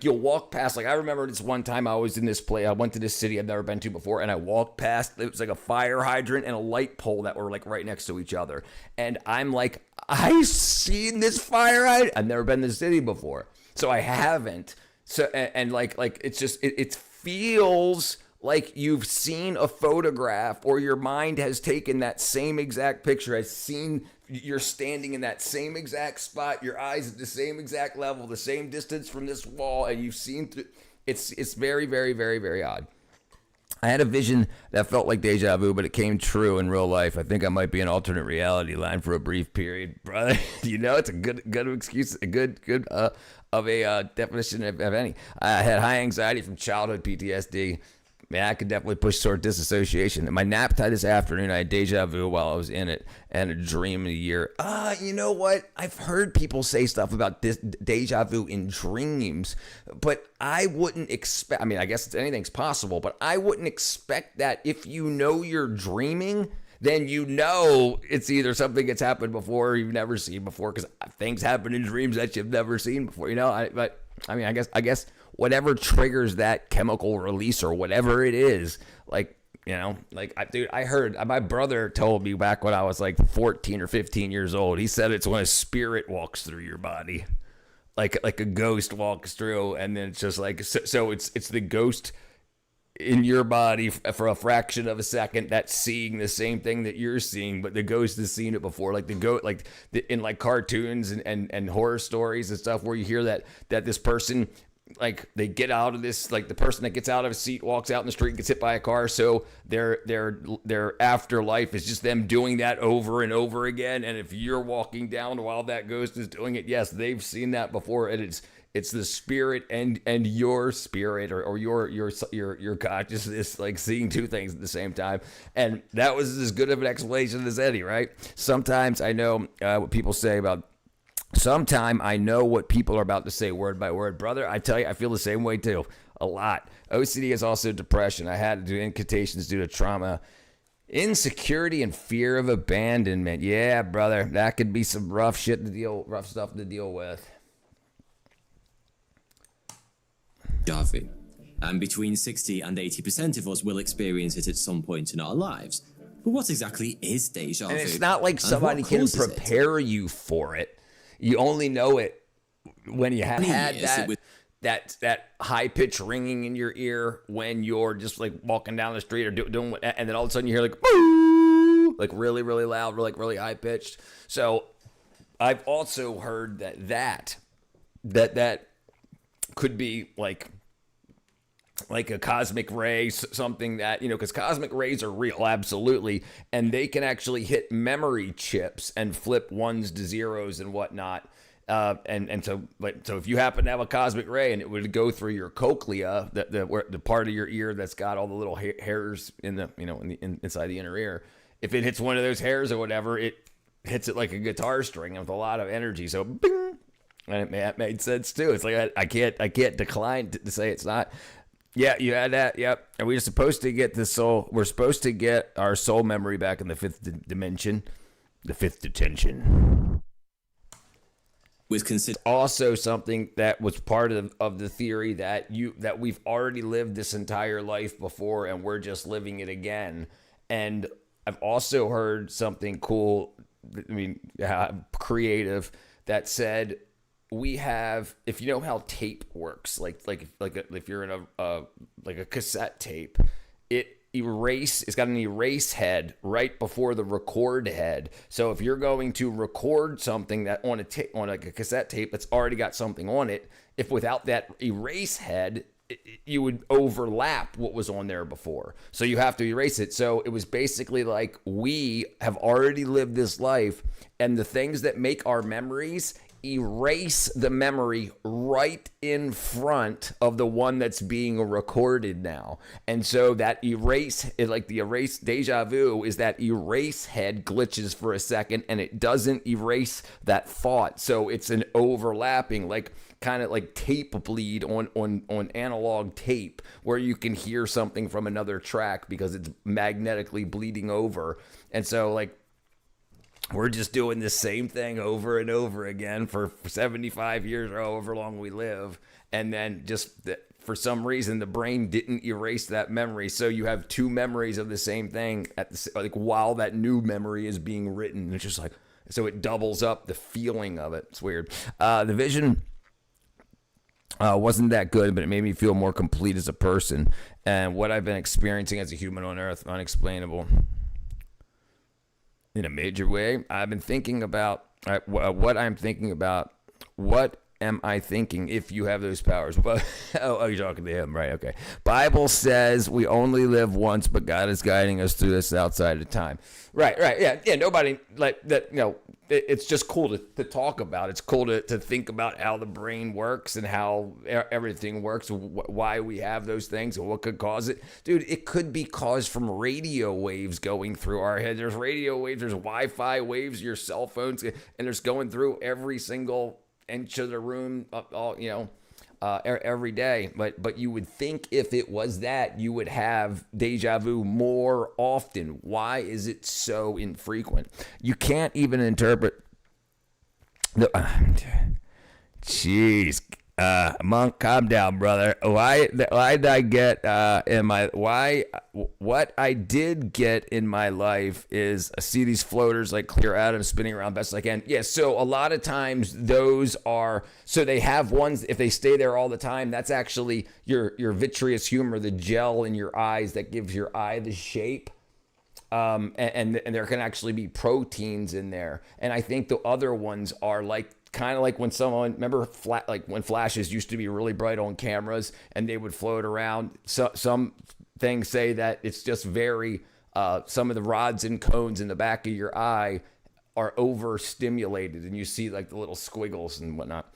you'll walk past. Like I remember this one time I was in this place. I went to this city I've never been to before, and I walked past. It was like a fire hydrant and a light pole that were like right next to each other. And I'm like, I've seen this fire hydrant. I've never been to the city before, so I haven't. So and like it's just it feels like you've seen a photograph, or your mind has taken that same exact picture, has seen you're standing in that same exact spot, your eyes at the same exact level, the same distance from this wall, and you've seen through. It's very, very, very, very odd. I had a vision that felt like deja vu, but it came true in real life. I think I might be an alternate reality line for a brief period, brother. It's a good excuse, a good of a definition of any. I had high anxiety from childhood PTSD. Man, I could definitely push toward disassociation. In my nap time this afternoon, I had deja vu while I was in it, and a dream of the year. You know what? I've heard people say stuff about this deja vu in dreams, but I wouldn't expect. I mean, I guess anything's possible, but I wouldn't expect that. If you know you're dreaming, then you know it's either something that's happened before or you've never seen before, because things happen in dreams that you've never seen before. I guess whatever triggers that chemical release or whatever it is, I heard my brother told me back when I was like 14 or 15 years old. He said it's when a spirit walks through your body, like a ghost walks through, and then it's just like so it's the ghost in your body for a fraction of a second that's seeing the same thing that you're seeing, but the ghost has seen it before. Like the ghost, in like cartoons and horror stories and stuff, where you hear that this person, like they get out of this, like the person that gets out of a seat walks out in the street and gets hit by a car. So their afterlife is just them doing that over and over again. And if you're walking down while that ghost is doing it, yes, they've seen that before. And it's the spirit and your spirit or your consciousness, like seeing two things at the same time. And that was as good of an explanation as any, right? Sometimes I know what people say about. Sometime I know what people are about to say word by word. Brother, I tell you, I feel the same way too. A lot. OCD is also depression. I had to do incantations due to trauma, insecurity, and fear of abandonment. Yeah, brother, that could be some rough stuff to deal with. Deja vu. And between 60 and 80% of us will experience it at some point in our lives. But what exactly is deja vu? And it's not like somebody can prepare you for it. You only know it when you have had that high-pitched ringing in your ear when you're just like walking down the street or doing what, and then all of a sudden you hear like boo, like really, really loud, like really high-pitched. So I've also heard that could be like a cosmic ray, something that, because cosmic rays are real, absolutely, and they can actually hit memory chips and flip ones to zeros and whatnot. So if you happen to have a cosmic ray and it would go through your cochlea, the part of your ear that's got all the little hairs in the inside the inner ear, if it hits one of those hairs or whatever, it hits it like a guitar string with a lot of energy. So bing, and it made sense too. It's like I can't decline to say it's not. Yeah, you had that. Yep. And we're supposed to get the soul. We're supposed to get our soul memory back in the fifth dimension, the fifth detention. Was considered also something that was part of the theory that we've already lived this entire life before and we're just living it again. And I've also heard something cool. Creative that said. We have, if you know how tape works, like if you're in a cassette tape, it's got an erase head right before the record head. So if you're going to record something that on a cassette tape that's already got something on it, if without that erase head, you would overlap what was on there before. So you have to erase it. So it was basically like we have already lived this life, and the things that make our memories erase the memory right in front of the one that's being recorded now. And so that deja vu is that erase head glitches for a second and it doesn't erase that thought. So it's an overlapping, like kind of like tape bleed on analog tape, where you can hear something from another track because it's magnetically bleeding over. And so like we're just doing the same thing over and over again for 75 years or however long we live. And then for some reason, the brain didn't erase that memory. So you have two memories of the same thing while that new memory is being written. It's just like, so it doubles up the feeling of it. It's weird. The vision wasn't that good, but it made me feel more complete as a person. And what I've been experiencing as a human on Earth, unexplainable. In a major way, I've been thinking about what I'm thinking about. What am I thinking if you have those powers? Oh, you're talking to him, right? Okay. Bible says we only live once, but God is guiding us through this outside of time. Right. Yeah. Nobody like that. It's just cool to talk about. It's cool to think about how the brain works and how everything works, why we have those things and what could cause it. Dude, it could be caused from radio waves going through our head. There's radio waves, there's Wi-Fi waves, your cell phones, and there's going through every single inch of the room, every day. But you would think if it was that, you would have deja vu more often. Why is it so infrequent? You can't even interpret the jeez. Monk, calm down, brother. Why did I get what I did get in my life is I see these floaters like clear out and spinning around best I can. Yeah, so a lot of times those are, so they have ones, if they stay there all the time, that's actually your vitreous humor, the gel in your eyes that gives your eye the shape. And there can actually be proteins in there. And I think the other ones are like, kind of like when someone, remember like when flashes used to be really bright on cameras and they would float around. So some things say that it's just very, some of the rods and cones in the back of your eye are overstimulated and you see like the little squiggles and whatnot.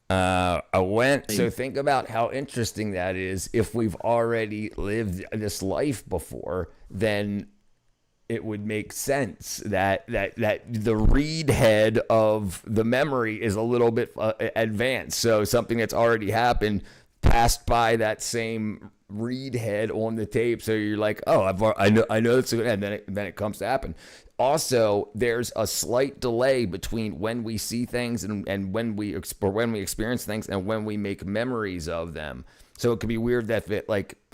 So think about how interesting that is. If we've already lived this life before, then it would make sense that the read head of the memory is a little bit advanced. So something that's already happened passed by that same read head on the tape. So you're like, oh, I know it's, and then it comes to happen. Also, there's a slight delay between when we see things and when we experience things and when we make memories of them. So it could be weird that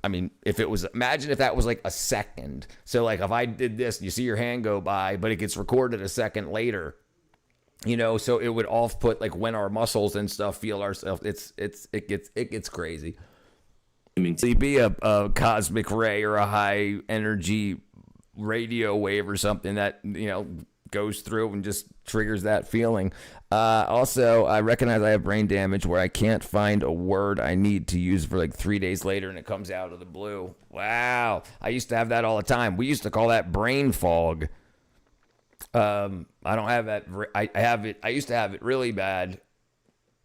imagine if that was like a second. So like if I did this, you see your hand go by, but it gets recorded a second later, so it would off-put like when our muscles and stuff feel ourselves. It gets crazy. It'd be a cosmic ray or a high energy radio wave or something that, goes through and just triggers that feeling. Also, I recognize I have brain damage where I can't find a word I need to use for like 3 days later and it comes out of the blue. Wow. I used to have that all the time. We used to call that brain fog. I don't have that. I used to have it really bad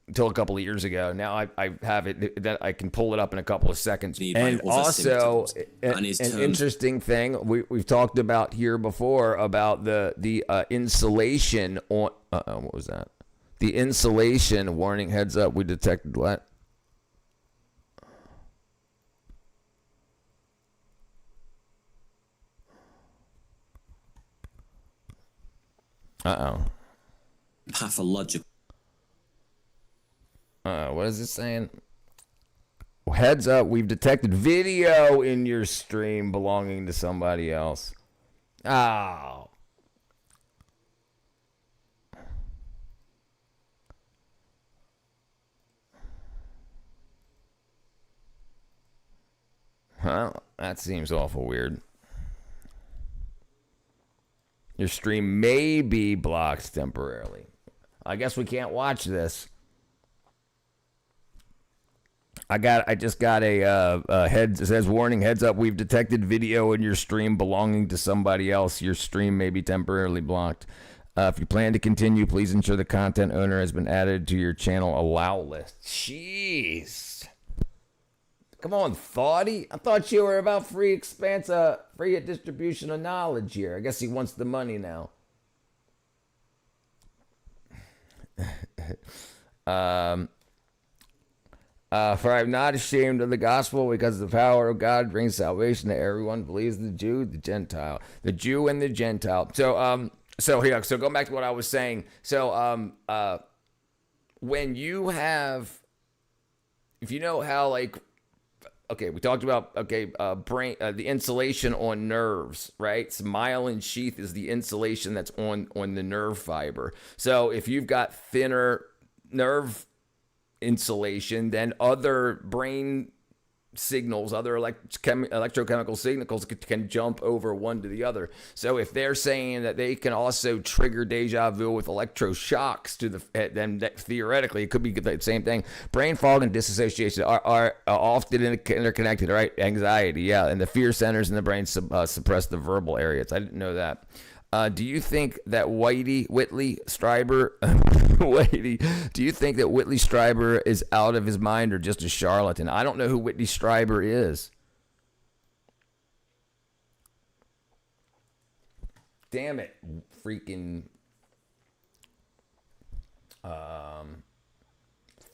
until a couple of years ago. Now I have it that I can pull it up in a couple of seconds. And also, an interesting thing we've talked about here before about the insulation on. What was that? The insulation warning. Heads up, we detected what? Pathological. What is it saying? Heads up, we've detected video in your stream belonging to somebody else. Oh. Well, that seems awful weird. Your stream may be blocked temporarily. I guess we can't watch this. I just got a head. It says warning, heads up, we've detected video in your stream belonging to somebody else. Your stream may be temporarily blocked. If you plan to continue, please ensure the content owner has been added to your channel allow list. Jeez. Come on, Thoughty. I thought you were about free distribution of knowledge here. I guess he wants the money now. For I am not ashamed of the gospel, because the power of God brings salvation to everyone who believes, the Jew, the Gentile, the Jew and the Gentile. So going back to what I was saying. When you have, if you know how, like, okay, we talked about, brain, the insulation on nerves, right? So myelin sheath is the insulation that's on the nerve fiber. So if you've got thinner nerve insulation, then other brain signals, other electrochemical signals can jump over one to the other. So if they're saying that they can also trigger deja vu with electroshocks to the head, then theoretically it could be the same thing. Brain fog and disassociation are often interconnected, right? Anxiety, yeah, and the fear centers in the brain suppress the verbal areas. I didn't know that. Do you think that Whitley Strieber, do you think that Whitley Strieber is out of his mind or just a charlatan? I don't know who Whitley Strieber is. Damn it, freaking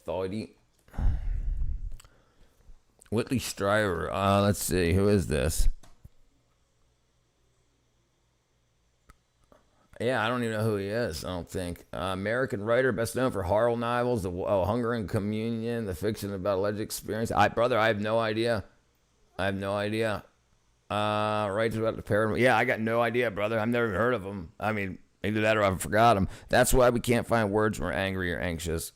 Thoughty. Whitley Strieber. Let's see, who is this? Yeah, I don't even know who he is, I don't think. American writer, best known for horror novels, The Hunger and Communion, the fiction about alleged experience. I have no idea. Writes about the paranormal. Yeah, I got no idea, brother. I've never heard of him. I mean, either that or I forgot him. That's why we can't find words when we're angry or anxious.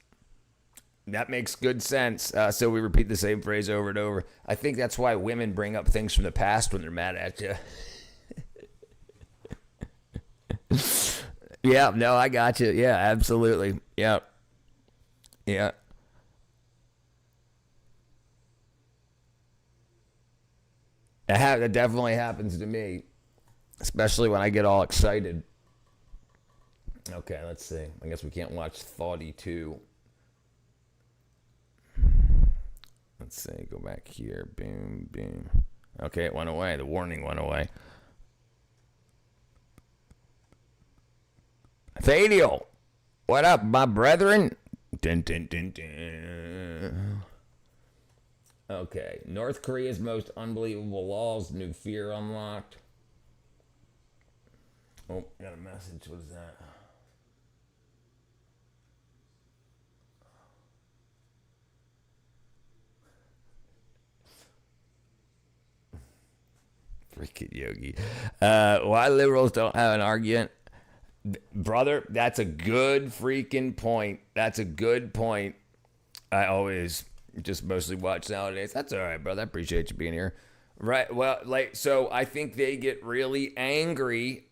That makes good sense. So we repeat the same phrase over and over. I think that's why women bring up things from the past when they're mad at you. Yeah, no, I got you. Yeah, absolutely. Yeah. That definitely happens to me, especially when I get all excited. Okay, let's see. I guess we can't watch Thoughty 2. Let's see. Go back here. Boom, boom. Okay, it went away. The warning went away. Thadiel, what up, my brethren? Dun, dun, dun, dun. Okay, North Korea's most unbelievable laws, new fear unlocked. Oh, got a message. What is that? Freaking Yogi. Why liberals don't have an argument? Brother, that's a good freaking point. That's a good point. I always just mostly watch nowadays. That's all right, brother. I appreciate you being here. Right. Well, so I think they get really angry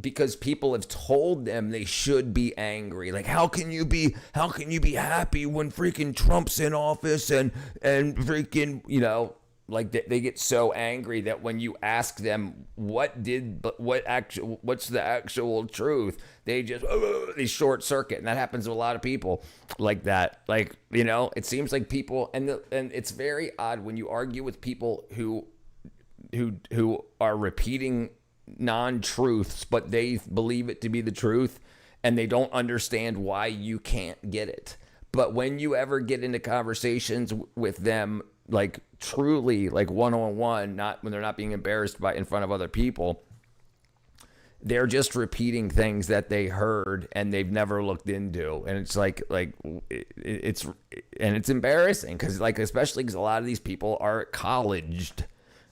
because people have told them they should be angry. Like, how can you be happy when freaking Trump's in office and freaking, like they get so angry that when you ask them what's the actual truth, they just they short circuit, and that happens to a lot of people like that. Like, it seems like people, and it's very odd when you argue with people who are repeating non-truths, but they believe it to be the truth, and they don't understand why you can't get it. But when you ever get into conversations with them, like truly, like one-on-one, not when they're not being embarrassed in front of other people, they're just repeating things that they heard and they've never looked into, and it's it's embarrassing because, especially because a lot of these people are colleged,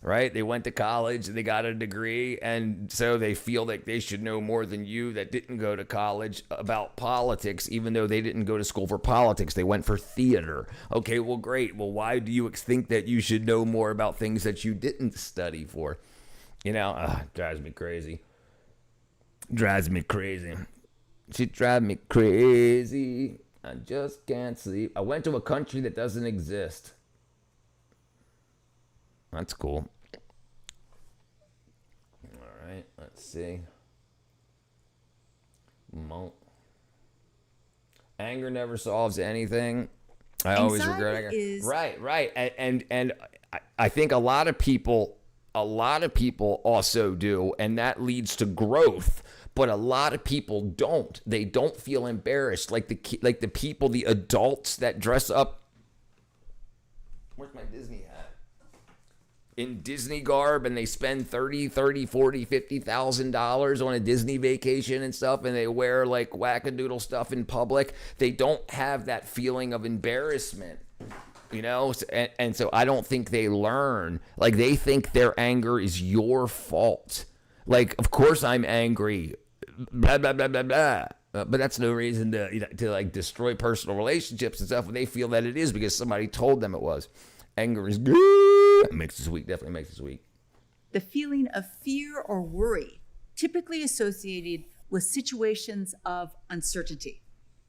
right? They went to college, they got a degree, and so they feel like they should know more than you that didn't go to college about politics, even though they didn't go to school for politics. They went for theater. Okay, well, great. Well, why do you think that you should know more about things that you didn't study for? Drives me crazy. She drives me crazy. I just can't sleep. I went to a country that doesn't exist. That's cool. All right, let's see. Anger never solves anything. I always regret anger. Right. And I think a lot of people also do, and that leads to growth. But a lot of people don't. They don't feel embarrassed, like the people, the adults that dress up Where's my Disney hat? In Disney garb, and they spend $30, $40, $50,000 on a Disney vacation and stuff, and they wear like wackadoodle stuff in public. They don't have that feeling of embarrassment, you know? And so I don't think they learn. Like, they think their anger is your fault. Like, of course I'm angry, blah, blah, blah, blah, blah. But that's no reason to like destroy personal relationships and stuff when they feel that it is because somebody told them it was. Anger is good. It makes us weak. Definitely makes us weak. The feeling of fear or worry, typically associated with situations of uncertainty.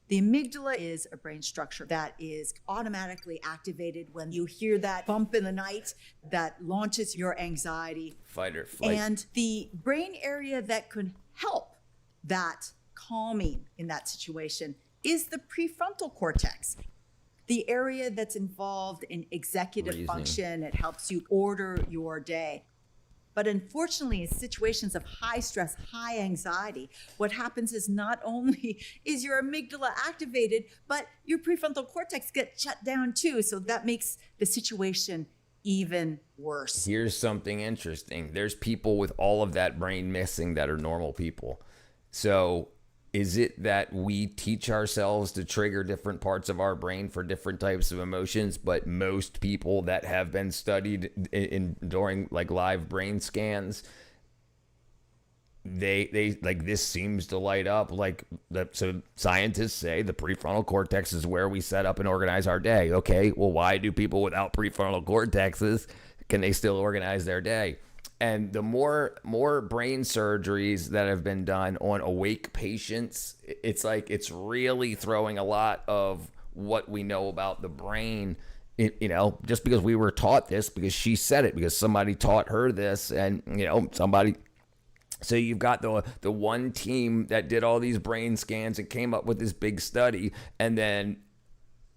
The amygdala is a brain structure that is automatically activated when you hear that bump in the night that launches your anxiety. Fight or flight. And the brain area that could help that calming in that situation is the prefrontal cortex, the area that's involved in executive Reasoning. function. It helps you order your day. But unfortunately, in situations of high stress, high anxiety, what happens is not only is your amygdala activated, but your prefrontal cortex gets shut down too. So that makes the situation even worse. Here's something interesting. There's people with all of that brain missing that are normal people. So is it that we teach ourselves to trigger different parts of our brain for different types of emotions, but most people that have been studied during like live brain scans, they like this seems to light up like so scientists say the prefrontal cortex is where we set up and organize our day. Okay, well, why do people without prefrontal cortexes can they still organize their day? And the more brain surgeries that have been done on awake patients, it's like it's really throwing a lot of what we know about the brain, you know, just because we were taught this, because she said it, because somebody taught her this, and, you know, somebody. So you've got the one team that did all these brain scans and came up with this big study, and then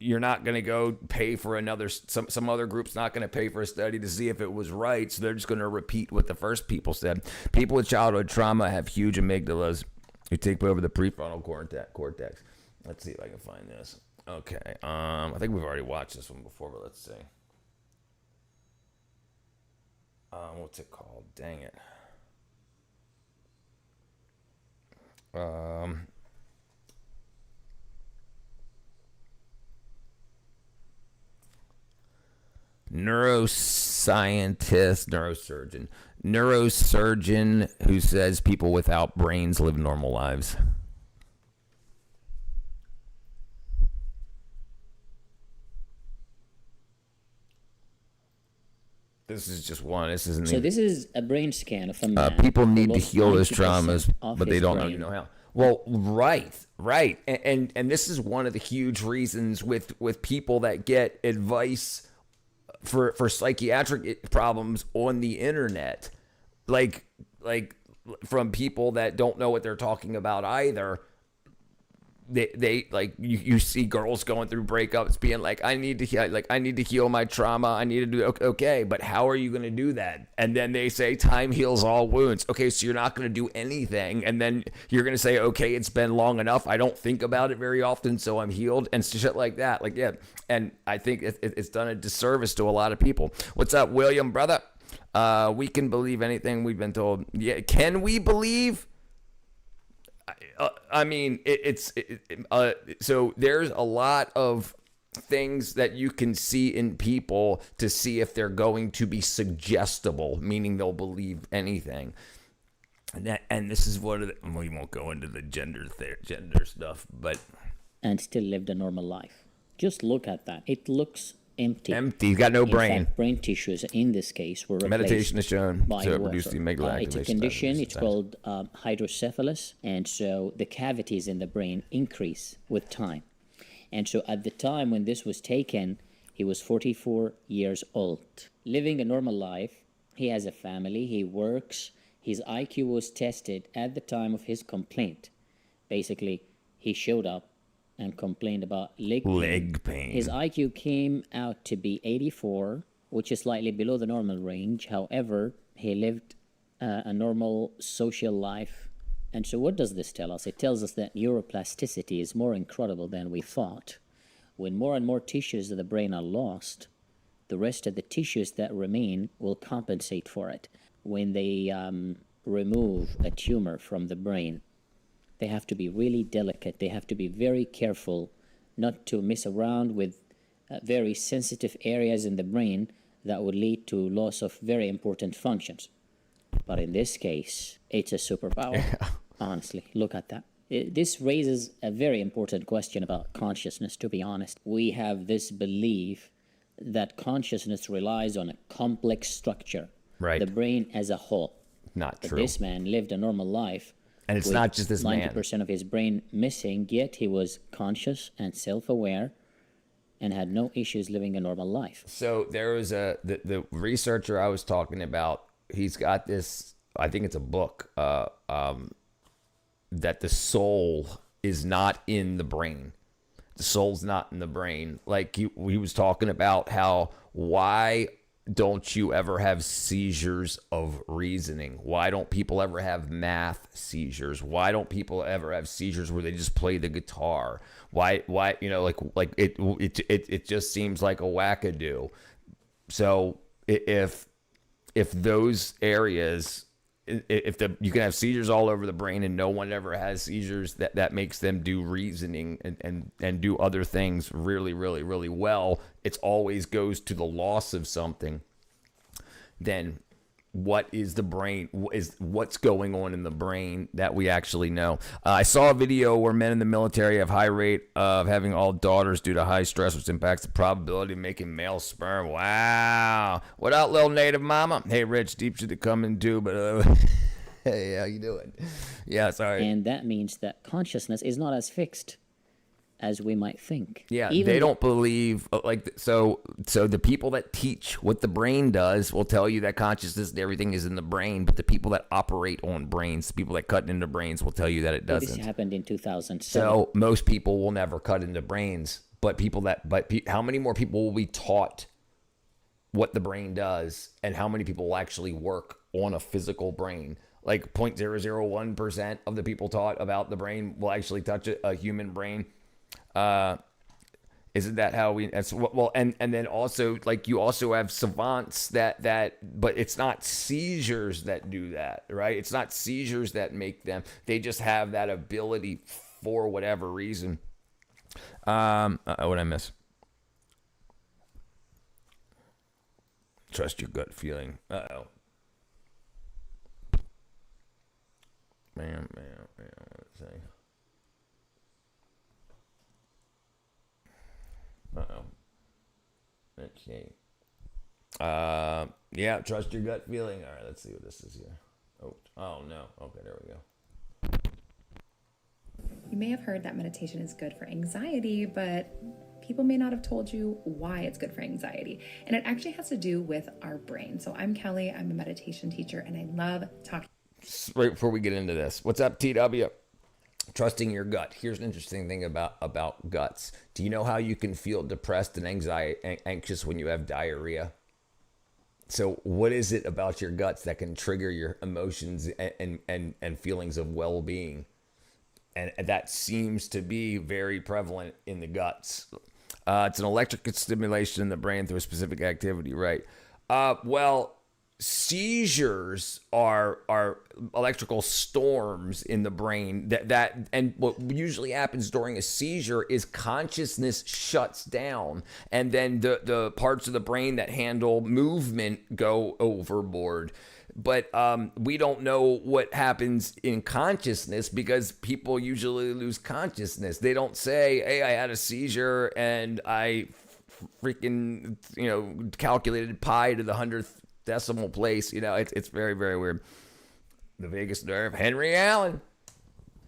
you're not going to go pay for another, some other group's not going to pay for a study to see if it was right. So they're just going to repeat what the first people said. People with childhood trauma have huge amygdalas who take over the prefrontal cortex. Let's see if I can find this. Okay. I think we've already watched this one before, but let's see. What's it called? Dang it. Neurosurgeon who says people without brains live normal lives. This is just one. This isn't. So this is a brain scan of a man. People need to lost heal those 90% traumas, of but they his don't brain. know how. Well, right, and this is one of the huge reasons with people that get advice for psychiatric problems on the internet, like from people that don't know what they're talking about either. They like you see girls going through breakups being like, I need to heal my trauma. I need to do okay, but how are you going to do that? And then they say time heals all wounds. Okay, so you're not going to do anything, and then you're going to say, okay, it's been long enough. I don't think about it very often, so I'm healed and shit like that. Like, yeah, and I think it's done a disservice to a lot of people. What's up, William, brother? We can believe anything we've been told. Yeah, can we believe? I mean, so there's a lot of things that you can see in people to see if they're going to be suggestible, meaning they'll believe anything. And this is what we won't go into the gender stuff, but And still lived a normal life. Just look at that. It looks empty. He's got no In brain. fact, brain tissues in this case were replaced Meditation has shown by to water. reduce the amygdala It's a activation. condition. It's called hydrocephalus, and so the cavities in the brain increase with time. And so at the time when this was taken, he was 44 years old, living a normal life. He has a family. He works. His IQ was tested at the time of his complaint. Basically, he showed up and complained about leg pain. His IQ came out to be 84, which is slightly below the normal range. However, he lived a normal social life. And so what does this tell us? It tells us that neuroplasticity is more incredible than we thought. When more and more tissues of the brain are lost, the rest of the tissues that remain will compensate for it. When they remove a tumor from the brain, they have to be really delicate. They have to be very careful not to mess around with very sensitive areas in the brain that would lead to loss of very important functions. But in this case, it's a superpower. Yeah. Honestly, look at that. This raises a very important question about consciousness, to be honest. We have this belief that consciousness relies on a complex structure, right? The brain as a whole. Not but true. This man lived a normal life. And it's not just this 90% of his brain missing, yet he was conscious and self-aware and had no issues living a normal life. So there was the researcher I was talking about, he's got this, I think it's a book, that the soul is not in the brain. The soul's not in the brain. Like he was talking about how, why don't you ever have seizures of reasoning? Why don't people ever have math seizures? Why don't people ever have seizures where they just play the guitar? Why, you know, like it just seems like a wackadoo. So if those areas, you can have seizures all over the brain and no one ever has seizures, that makes them do reasoning and do other things really, really, really well. It always goes to the loss of something. Then what is the brain? What's going on in the brain that we actually know? I saw a video where men in the military have high rate of having all daughters due to high stress, which impacts the probability of making male sperm. Wow. What up, little native mama? Hey, Rich, deep shit to come in too, but hey, how you doing? Yeah, sorry. And that means that consciousness is not as fixed as we might think. Yeah, they don't believe, like, so the people that teach what the brain does will tell you that consciousness and everything is in the brain, but the people that operate on brains, the people that cut into brains, will tell you that it doesn't. This happened in 2007. So most people will never cut into brains, but how many more people will be taught what the brain does, and how many people will actually work on a physical brain? Like 0.001% of the people taught about the brain will actually touch a human brain. Isn't that how and then also, like, you also have savants that but it's not seizures that do that, right? It's not seizures that make them, they just have that ability for whatever reason. What'd I miss? Trust your gut feeling. Let's see. Okay. Yeah, trust your gut feeling. All right, let's see what this is here. Oh no. Okay, there we go. You may have heard that meditation is good for anxiety, but people may not have told you why it's good for anxiety. And it actually has to do with our brain. So I'm Kelly, I'm a meditation teacher, and I love talking. Right before we get into this, what's up, TW? Trusting your gut. Here's an interesting thing about guts. Do you know how you can feel depressed and anxious when you have diarrhea? So what is it about your guts that can trigger your emotions and feelings of well-being? And that seems to be very prevalent in the guts. It's an electric stimulation in the brain through a specific activity, right? Well, seizures are electrical storms in the brain and what usually happens during a seizure is consciousness shuts down, and then the parts of the brain that handle movement go overboard. But we don't know what happens in consciousness because people usually lose consciousness. They don't say, hey, I had a seizure and I freaking, calculated pi to the 100th decimal place. It's very, very weird. The vagus nerve, Henry Allen.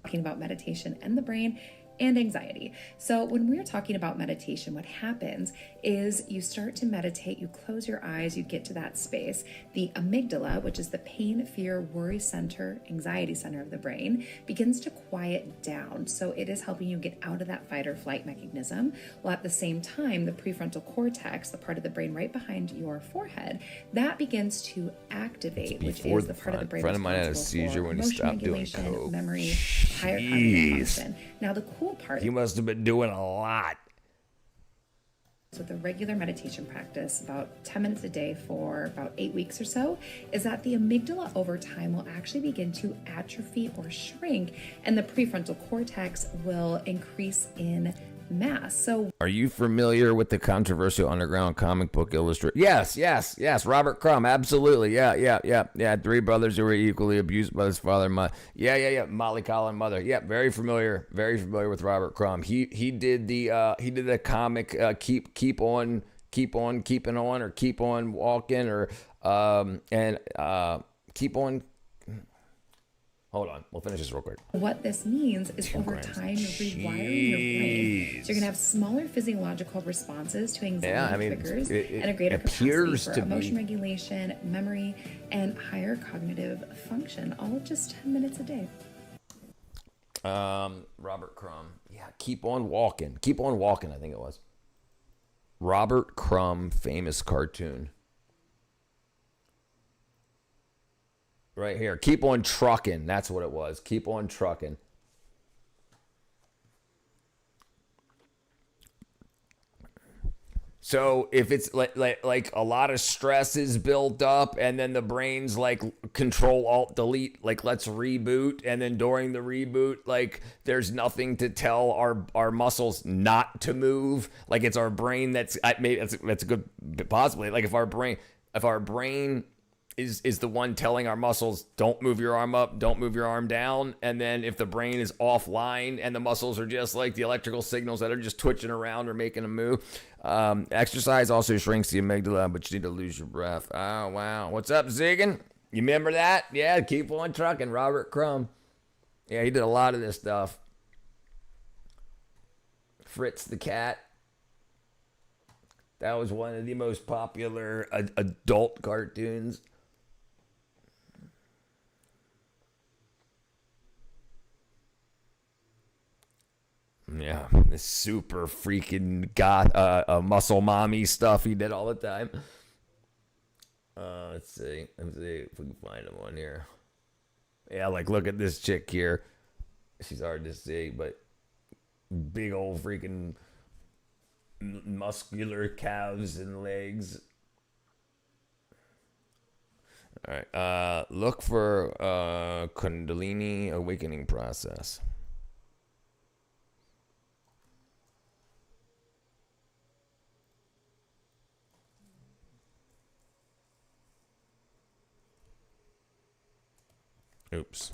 Talking about meditation and the brain and anxiety. So when we're talking about meditation, what happens is you start to meditate, you close your eyes, you get to that space. The amygdala, which is the pain, fear, worry center, anxiety center of the brain, begins to quiet down. So it is helping you get out of that fight or flight mechanism. While at the same time, the prefrontal cortex, the part of the brain right behind your forehead, that begins to activate, which is the part of the brain friend of mine had a seizure when he stopped doing coke. Memory, higher cognitive function. Now the cool part. He must have been doing a lot. with a regular meditation practice, about 10 minutes a day for about 8 weeks or so, is that the amygdala over time will actually begin to atrophy or shrink, and the prefrontal cortex will increase in mass. So, are you familiar with the controversial underground comic book illustrator? Yes. Robert Crumb, absolutely. Yeah. 3 brothers who were equally abused by his father and mother. Yeah. Molly Collin mother. Yeah, very familiar with Robert Crumb. He did the comic keep on keeping on, or keep on walking, or keep on. Hold on, we'll finish this real quick. What this means is over time, you're rewiring your brain. So you're going to have smaller physiological responses to anxiety triggers and a greater capacity for emotion regulation, memory, and higher cognitive function, all of just 10 minutes a day. Robert Crumb. Yeah, keep on walking, I think it was. Robert Crumb, famous cartoon. Right here. Keep on trucking. That's what it was. Keep on trucking. So if it's like a lot of stress is built up, and then the brain's like Control Alt Delete, like let's reboot, and then during the reboot, like there's nothing to tell our muscles not to move. Like it's our brain that's maybe that's a good possibly, like if our brain is the one telling our muscles, don't move your arm up, don't move your arm down. And then if the brain is offline and the muscles are just like the electrical signals that are just twitching around or making a move. Exercise also shrinks the amygdala, but you need to lose your breath. Oh, wow. What's up, Ziggin? You remember that? Yeah, keep on trucking. Robert Crumb. Yeah, he did a lot of this stuff. Fritz the Cat. That was one of the most popular adult cartoons. Yeah, this super freaking goth, muscle mommy stuff he did all the time. Let's see if we can find him on here. Yeah, like look at this chick here. She's hard to see, but big old freaking muscular calves and legs. All right, look for Kundalini awakening process. Oops.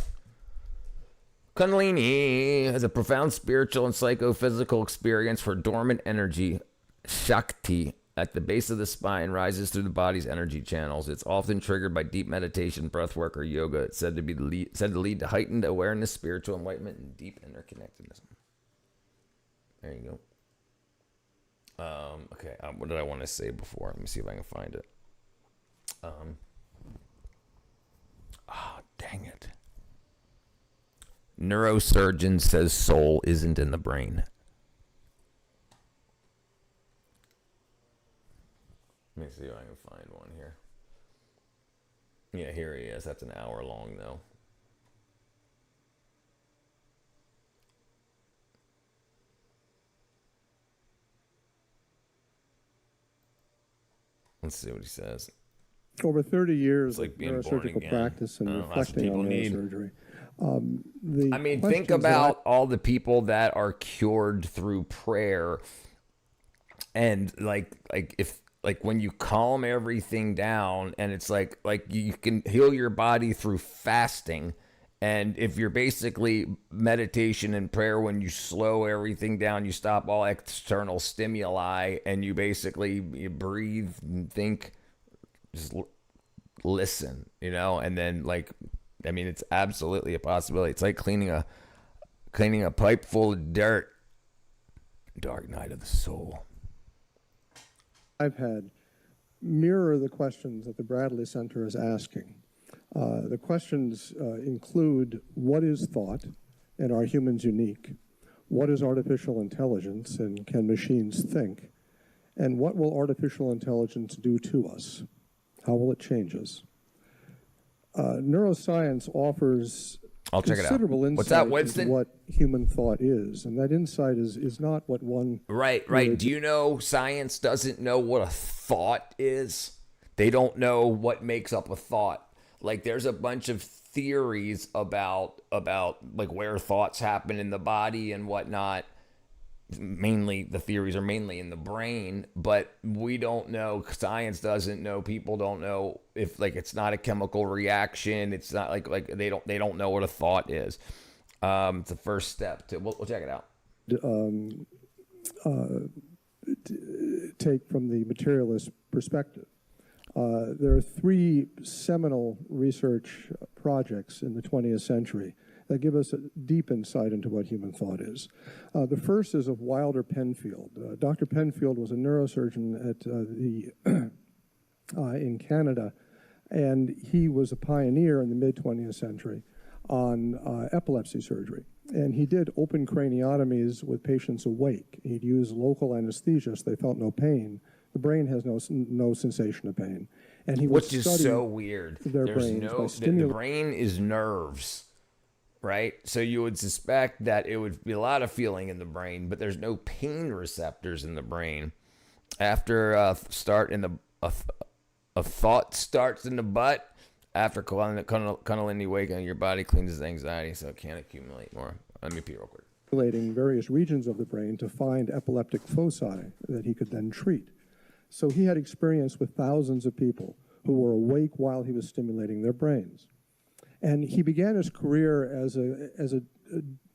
Kundalini is a profound spiritual and psychophysical experience for dormant energy, Shakti, at the base of the spine, rises through the body's energy channels. It's often triggered by deep meditation, breathwork, or yoga. It's said to lead to heightened awareness, spiritual enlightenment, and deep interconnectedness. There you go. Okay, what did I want to say before? Let me see if I can find it. Dang it. Neurosurgeon says soul isn't in the brain. Let me see if I can find one here. Yeah, here he is. That's an hour long, though. Let's see what he says. Over 30 years like of neurosurgical practice and reflecting on neurosurgery. I mean, think about all the people that are cured through prayer, and like when you calm everything down, and it's like you can heal your body through fasting. And if you're basically meditation and prayer, when you slow everything down, you stop all external stimuli, and you breathe and think, just listen, and then it's absolutely a possibility. It's like cleaning a pipe full of dirt. Dark night of the soul. I've had mirror the questions that the Bradley Center is asking. The questions include, what is thought, and are humans unique? What is artificial intelligence, and can machines think? And what will artificial intelligence do to us? How will it change us? Neuroscience offers I'll check it out. considerable insight What's that, into Winston? what human thought is, and that insight is not what one. Right. would- Do you know science doesn't know what a thought is? They don't know what makes up a thought. Like there's a bunch of theories about like where thoughts happen in the body and whatnot. Mainly the theories are mainly in the brain, but we don't know. Science doesn't know. People don't know if like it's not a chemical reaction. It's not like they don't know what a thought is. It's the first step to. We'll check it out. Take from the materialist perspective. There are three seminal research projects in the 20th century that give us a deep insight into what human thought is. The first is of Wilder Penfield. Dr. Penfield was a neurosurgeon at in Canada, and he was a pioneer in the mid-20th century on epilepsy surgery. And he did open craniotomies with patients awake. He'd use local anesthesia so they felt no pain. The brain has no sensation of pain. And he Which would is study so weird. their There's brains no by the stimulating. brain is nerves, right? So you would suspect that it would be a lot of feeling in the brain, but there's no pain receptors in the brain. After a thought starts in the butt, after Kundalini waking, your body cleans its anxiety so it can't accumulate more. Let me pee real quick. Stimulating various regions of the brain to find epileptic foci that he could then treat. So he had experience with thousands of people who were awake while he was stimulating their brains. And he began his career as a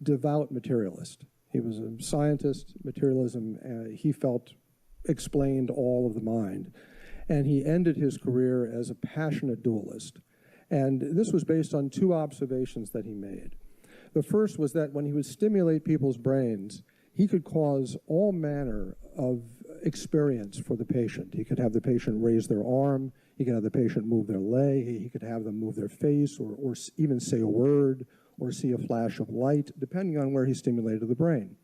devout materialist. He was a scientist. Materialism, he felt, explained all of the mind. And he ended his career as a passionate dualist. And this was based on two observations that he made. The first was that when he would stimulate people's brains, he could cause all manner of experience for the patient. He could have the patient raise their arm, he could have the patient move their leg, he could have them move their face, or even say a word, or see a flash of light, depending on where he stimulated the brain.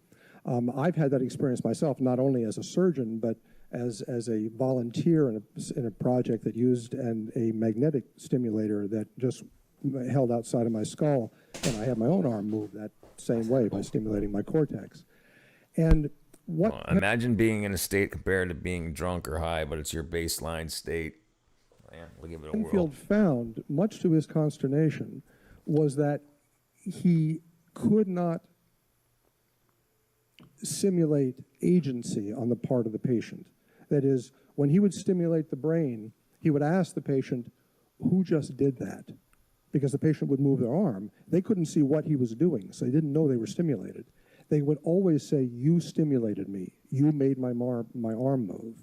I've had that experience myself, not only as a surgeon, but as a volunteer in a project that used a magnetic stimulator that just held outside of my skull, and I had my own arm move that same way by stimulating my cortex. And imagine being in a state compared to being drunk or high, but it's your baseline state. Man, we'll give it a whirl. Penfield found, much to his consternation, was that he could not simulate agency on the part of the patient. That is, when he would stimulate the brain, he would ask the patient, who just did that? Because the patient would move their arm. They couldn't see what he was doing, so they didn't know they were stimulated. They would always say, you stimulated me. You made my arm move.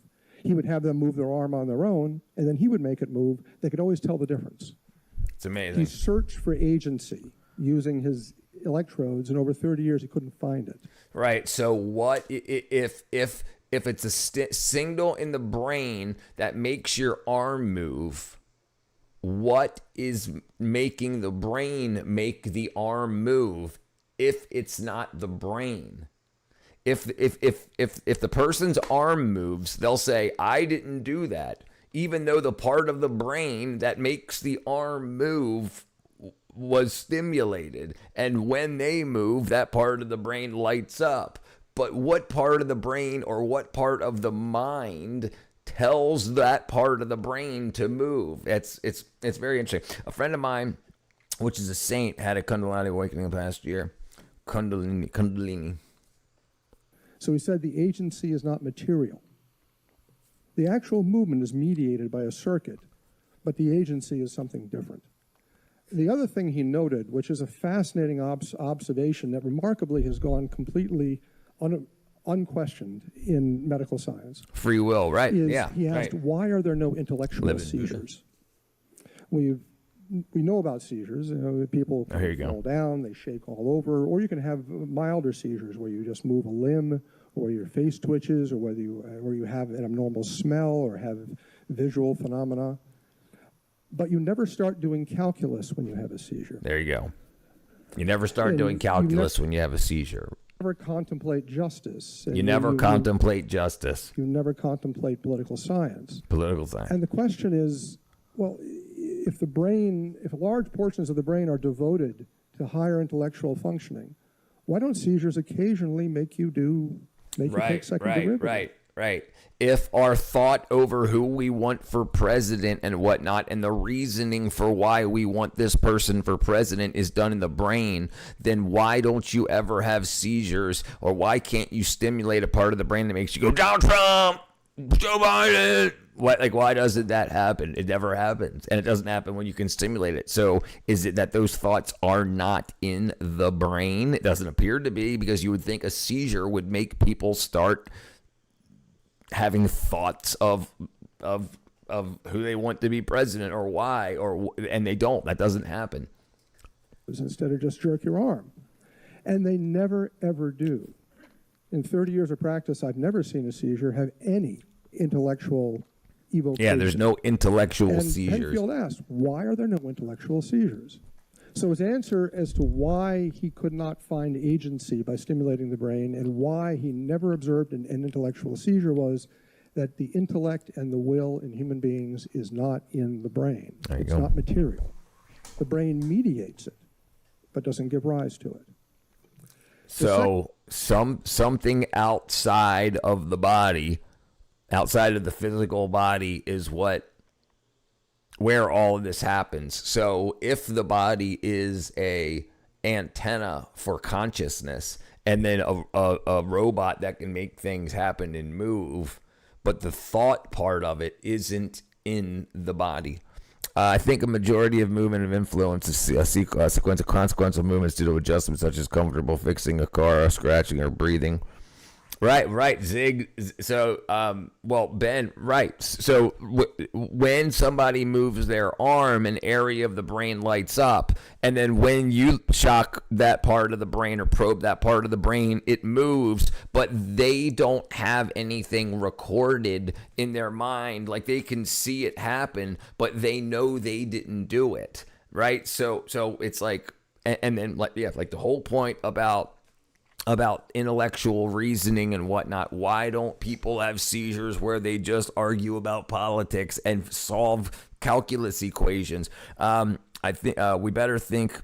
He would have them move their arm on their own, and then he would make it move. They could always tell the difference. It's amazing. He searched for agency using his electrodes, and over 30 years he couldn't find it. Right. So what if it's a signal in the brain that makes your arm move? What is making the brain make the arm move if it's not the brain? If the person's arm moves, they'll say, I didn't do that, even though the part of the brain that makes the arm move was stimulated. And when they move, that part of the brain lights up. But what part of the brain or what part of the mind tells that part of the brain to move? It's very interesting. A friend of mine, which is a saint, had a Kundalini awakening the past year. Kundalini. So he said the agency is not material. The actual movement is mediated by a circuit, but the agency is something different. The other thing he noted, which is a fascinating observation that remarkably has gone completely unquestioned in medical science. Free will, right? Yeah. He asked, why are there no intellectual seizures? We know about seizures. People fall down, they shake all over, or you can have milder seizures where you just move a limb, or your face twitches, or where you have an abnormal smell or have visual phenomena. But you never start doing calculus when you have a seizure. There you go. You never start doing calculus when you have a seizure. You never contemplate justice. You never contemplate justice. You never contemplate political science. Political science. And the question is, well, if large portions of the brain are devoted to higher intellectual functioning, why don't seizures occasionally make you take second derivative? Right. If our thought over who we want for president and whatnot, and the reasoning for why we want this person for president is done in the brain, then why don't you ever have seizures, or why can't you stimulate a part of the brain that makes you go, Donald Trump, Joe Biden? Why doesn't that happen? It never happens, and it doesn't happen when you can stimulate it. So is it that those thoughts are not in the brain? It doesn't appear to be, because you would think a seizure would make people start having thoughts of who they want to be president or why, and they don't. That doesn't happen. Instead of just jerk your arm. And they never, ever do. In 30 years of practice, I've never seen a seizure have any intellectual evocation. Yeah, there's no intellectual and seizures. Penfield asked, why are there no intellectual seizures? So his answer as to why he could not find agency by stimulating the brain and why he never observed an intellectual seizure was that the intellect and the will in human beings is not in the brain. It's not material. The brain mediates it, but doesn't give rise to it. So something outside of the body, outside of the physical body, is where all of this happens. So if the body is a antenna for consciousness, and then a robot that can make things happen and move, but the thought part of it isn't in the body. I think a majority of movement of influence is a sequence of consequential movements due to adjustments such as comfortable fixing a car, or scratching, or breathing. Right, Zig. So, Ben, right. So when somebody moves their arm, an area of the brain lights up. And then when you shock that part of the brain or probe that part of the brain, it moves. But they don't have anything recorded in their mind. Like, they can see it happen, but they know they didn't do it. Right? So it's like, and then like the whole point about intellectual reasoning and whatnot. Why don't people have seizures where they just argue about politics and solve calculus equations? I think we better think.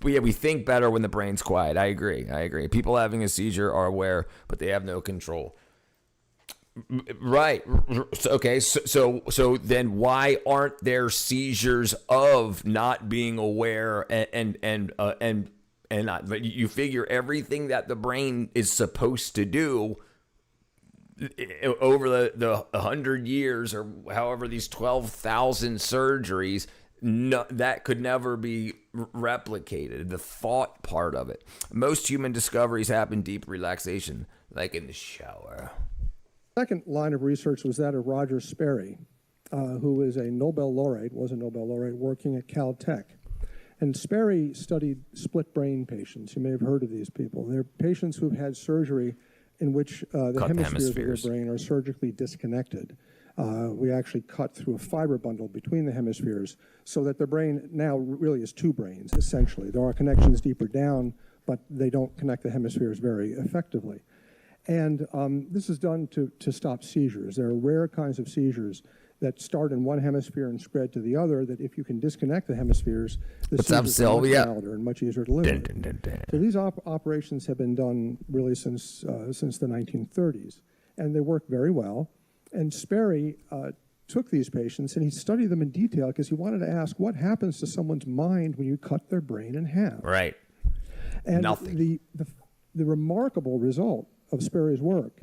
We think better when the brain's quiet. I agree. People having a seizure are aware, but they have no control. Right. Okay. So then why aren't there seizures of not being aware and not, but you figure everything that the brain is supposed to do over the 100 years or however these 12,000 surgeries, that could never be replicated. The thought part of it. Most human discoveries happen deep relaxation, like in the shower. Second line of research was that of Roger Sperry, who was a Nobel laureate, working at Caltech. And Sperry studied split brain patients. You may have heard of these people. They're patients who've had surgery in which the hemispheres of their brain are surgically disconnected. We actually cut through a fiber bundle between the hemispheres so that their brain now really is two brains, essentially. There are connections deeper down, but they don't connect the hemispheres very effectively. And this is done to stop seizures. There are rare kinds of seizures that start in one hemisphere and spread to the other, that if you can disconnect the hemispheres, the seizures are much milder and much easier to live with. So these operations have been done really since the 1930s, and they work very well. And Sperry took these patients and he studied them in detail because he wanted to ask what happens to someone's mind when you cut their brain in half. Right. And Nothing. The remarkable result of Sperry's work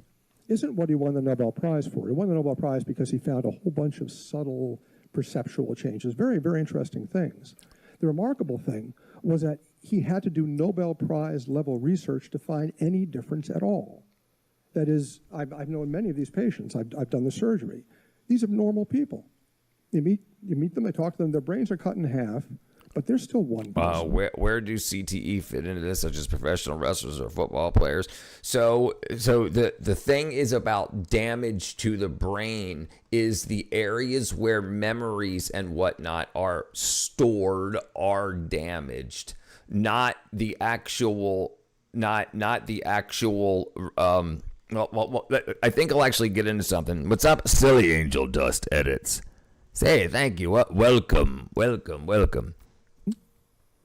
isn't what he won the Nobel Prize for. He won the Nobel Prize because he found a whole bunch of subtle perceptual changes, very, very interesting things. The remarkable thing was that he had to do Nobel Prize level research to find any difference at all. That is, I've known many of these patients. I've done the surgery. These are normal people. You meet them, I talk to them, their brains are cut in half, but they're still one person. Where do CTE fit into this, such as professional wrestlers or football players? So the thing is about damage to the brain is the areas where memories and whatnot are stored are damaged, not the actual. Well, I think I'll actually get into something. What's up, Silly Angel Dust Edits? Say thank you. Welcome.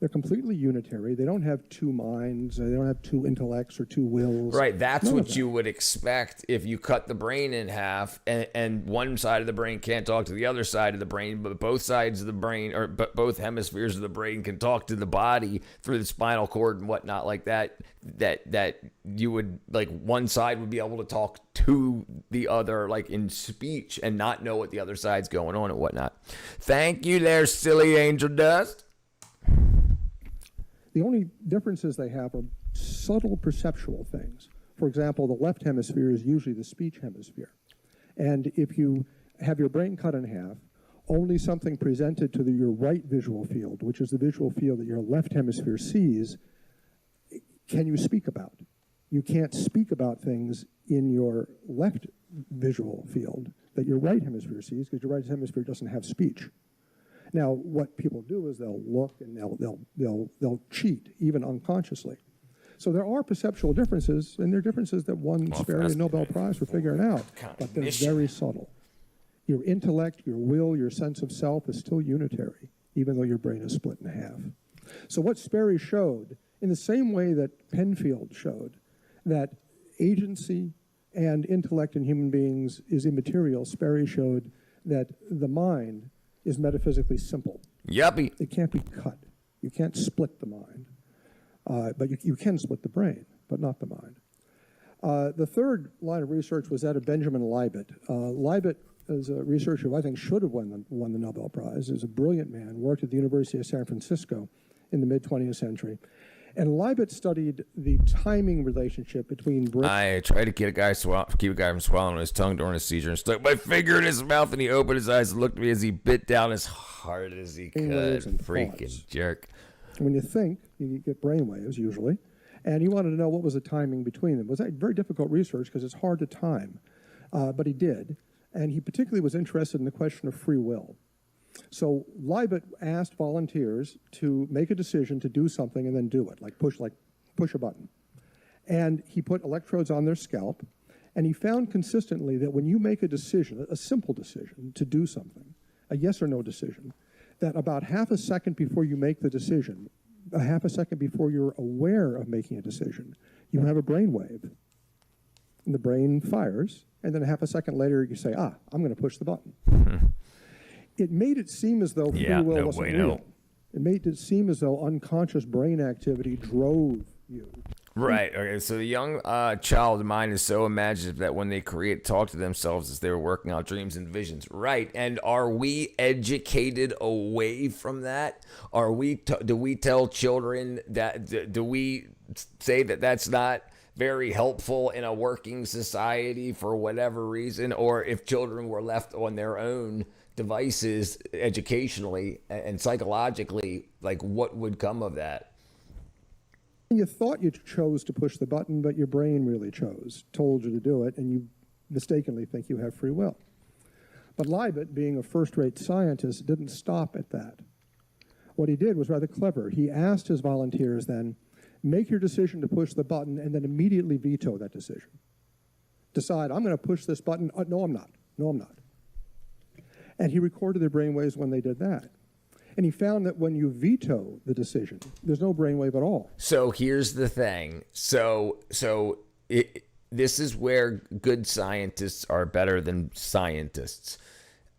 They're completely unitary. They don't have two minds. They don't have two intellects or two wills. Right, that's None of what that. you would expect if you cut the brain in half and one side of the brain can't talk to the other side of the brain, but both sides of the brain, or both hemispheres of the brain can talk to the body through the spinal cord and whatnot like that, that you would, like, one side would be able to talk to the other, like in speech, and not know what the other side's going on and whatnot. Thank you there, silly angel dust. The only differences they have are subtle perceptual things. For example, the left hemisphere is usually the speech hemisphere. And if you have your brain cut in half, only something presented to your right visual field, which is the visual field that your left hemisphere sees, can you speak about. You can't speak about things in your left visual field that your right hemisphere sees, because your right hemisphere doesn't have speech. Now, what people do is they'll look and they'll cheat, even unconsciously. So there are perceptual differences, and they're differences that won Sperry a Nobel Prize for figuring out, but they're very subtle. Your intellect, your will, your sense of self is still unitary, even though your brain is split in half. So what Sperry showed, in the same way that Penfield showed, that agency and intellect in human beings is immaterial, Sperry showed that the mind is metaphysically simple. Yuppie. It can't be cut. You can't split the mind. But you can split the brain, but not the mind. The third line of research was that of Benjamin Libet. Libet is a researcher who I think should have won the Nobel Prize. He's a brilliant man, worked at the University of San Francisco in the mid-20th century. And Libet studied the timing relationship between brain... I tried to keep a guy from swallowing his tongue during a seizure and stuck my finger in his mouth, and he opened his eyes and looked at me as he bit down as hard as he could. Freaking jerk. When you think, you get brain waves usually, and he wanted to know what was the timing between them. It was very difficult research because it's hard to time, but he did. And he particularly was interested in the question of free will. So Libet asked volunteers to make a decision to do something and then do it, like push a button. And he put electrodes on their scalp, and he found consistently that when you make a decision, a simple decision to do something, a yes or no decision, that about half a second before you make the decision, a half a second before you're aware of making a decision, you have a brain wave. And the brain fires, and then a half a second later you say, I'm going to push the button. It made it seem as though free will wasn't real. It made it seem as though unconscious brain activity drove you. Right. Okay. So the young child mind is so imaginative that when they talk to themselves as they were working out dreams and visions. Right. And are we educated away from that? Do we tell children that? Do we say that that's not very helpful in a working society for whatever reason? Or if children were left on their own devices educationally and psychologically, like, what would come of that? You thought you chose to push the button, but your brain really told you to do it, and you mistakenly think you have free will. But Libet, being a first-rate scientist, didn't stop at that. What he did was rather clever. He asked his volunteers then, make your decision to push the button and then immediately veto that decision. Decide, I'm going to push this button. No, I'm not. No, I'm not. And he recorded their brainwaves when they did that. And he found that when you veto the decision, there's no brainwave at all. So here's the thing. This is where good scientists are better than scientists.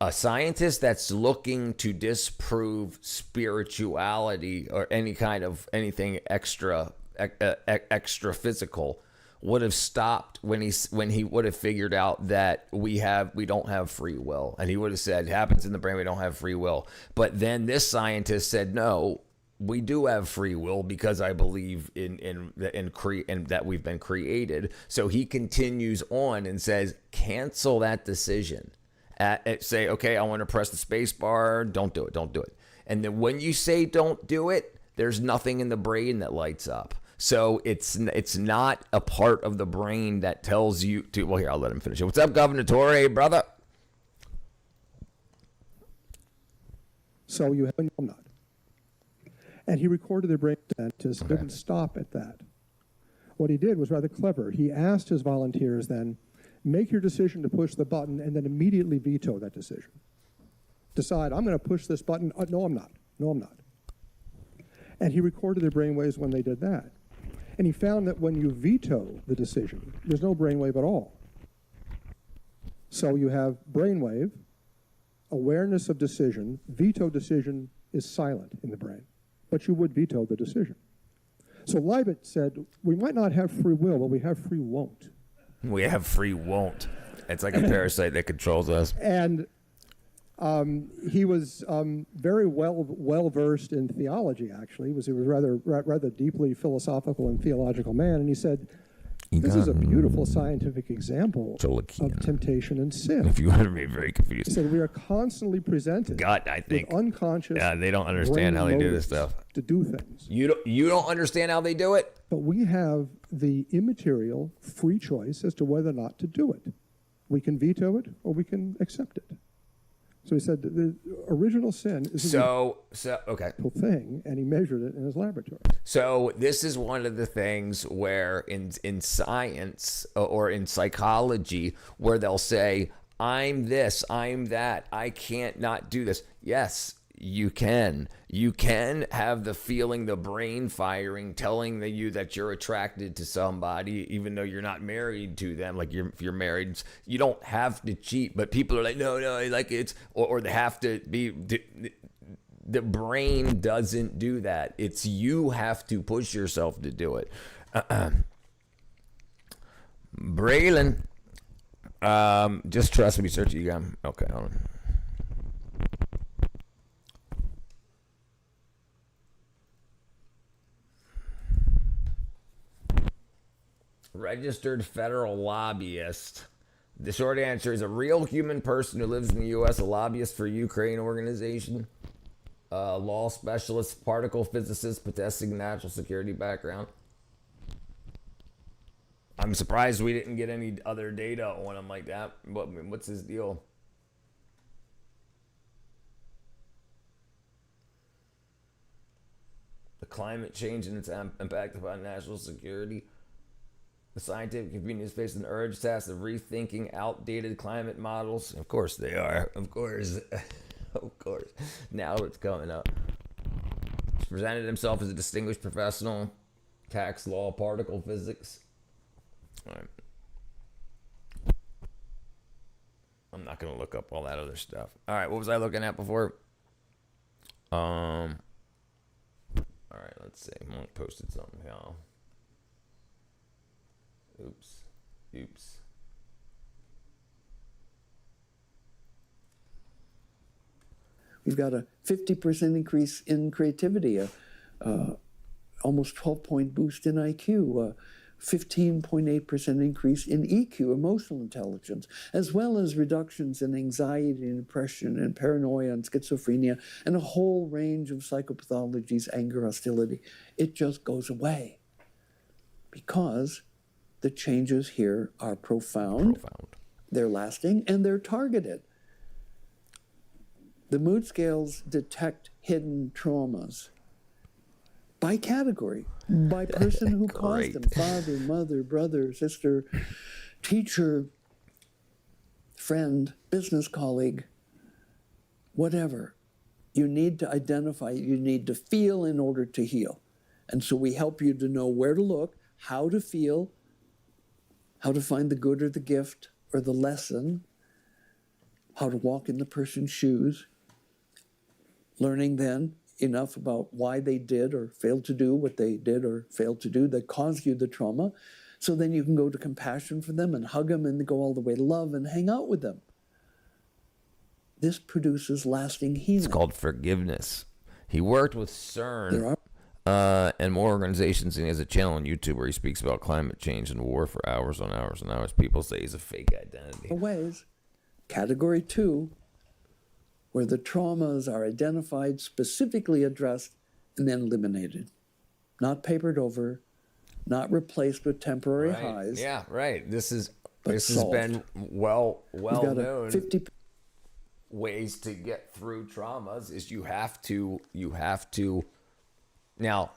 A scientist that's looking to disprove spirituality or anything extra physical would have stopped when he would have figured out that we don't have free will, and he would have said, it happens in the brain, we don't have free will. But then this scientist said, no, we do have free will because I believe in that we've been created. So he continues on and says, cancel that decision. Say, okay, I want to press the space bar. Don't do it. And then when you say don't do it, there's nothing in the brain that lights up. So it's not a part of the brain that tells you to. Well, here, I'll let him finish it. What's up, Governor Torre, brother? So you have, I'm not. And he recorded their brain scientists, didn't stop at that. What he did was rather clever. He asked his volunteers then, make your decision to push the button and then immediately veto that decision. Decide, I'm going to push this button. No, I'm not. No, I'm not. And he recorded their brainwaves when they did that. And he found that when you veto the decision, there's no brainwave at all. So you have brainwave, awareness of decision, veto decision is silent in the brain, but you would veto the decision. So Leibniz said, we might not have free will, but we have free won't. We have free won't. It's like a parasite that controls us. And he was very well versed in theology. Actually, he was rather deeply philosophical and theological man. And he said, "This is a beautiful scientific example of temptation and sin." If you want to be very confused, he said, "We are constantly presented I think with unconscious. Yeah, they don't understand how they do this stuff. To do things. You don't understand how they do it. But we have the immaterial free choice as to whether or not to do it. We can veto it or we can accept it." So he said the original sin is okay thing, and he measured it in his laboratory. So this is one of the things where in science or in psychology where they'll say, I'm this, I'm that, I can't not do this. Yes, you can. You can have the feeling, the brain firing, telling you that you're attracted to somebody, even though you're not married to them. Like if you're married, you don't have to cheat. But people are like, no, like it's, or they have to be. The brain doesn't do that. It's you have to push yourself to do it. Braylon, just trust me. Search you again. Okay, hold on. Registered federal lobbyist. The short answer is a real human person who lives in the U.S., a lobbyist for Ukraine organization, law specialist, particle physicist, possessing national security background. I'm surprised we didn't get any other data on him like that. What's his deal? The climate change and its impact upon national security. The scientific community is facing the urge task of rethinking outdated climate models. Of course they are. Of course. Of course. Now it's coming up. He's presented himself as a distinguished professional, tax law, particle physics. All right. I'm not going to look up all that other stuff. All right, what was I looking at before? All right, let's see. Monk posted something, y'all. Oops. We've got a 50% increase in creativity, almost 12-point boost in IQ, 15.8% increase in EQ, emotional intelligence, as well as reductions in anxiety and depression and paranoia and schizophrenia and a whole range of psychopathologies, anger, hostility. It just goes away because the changes here are profound, they're lasting, and they're targeted. The mood scales detect hidden traumas by category, by person who caused them, father, mother, brother, sister, teacher, friend, business colleague, whatever. You need to identify, you need to feel in order to heal. And so we help you to know where to look, how to feel, how to find the good or the gift or the lesson, how to walk in the person's shoes, learning then enough about why they did or failed to do what they did or failed to do that caused you the trauma, so then you can go to compassion for them and hug them and go all the way to love and hang out with them. This produces lasting healing. It's called forgiveness. He worked with CERN and more organizations, and he has a channel on YouTube where he speaks about climate change and war for hours on hours and hours. People say he's a fake identity. Ways. Category 2, where the traumas are identified, specifically addressed, and then eliminated. Not papered over, not replaced with temporary highs. Yeah, right. This has been well known. 50 ways to get through traumas is you have to. Now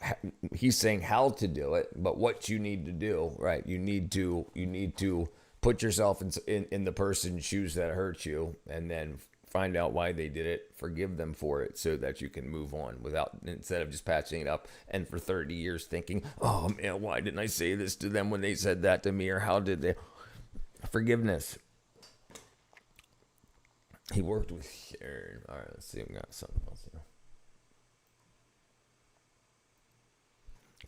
he's saying how to do it, but what you need to do, right? You need to put yourself in the person's shoes that hurt you, and then find out why they did it, forgive them for it, so that you can move on instead of just patching it up and for 30 years thinking, oh man, why didn't I say this to them when they said that to me, or how did they? Forgiveness. He worked with Sharon. All right, let's see. We got something else here.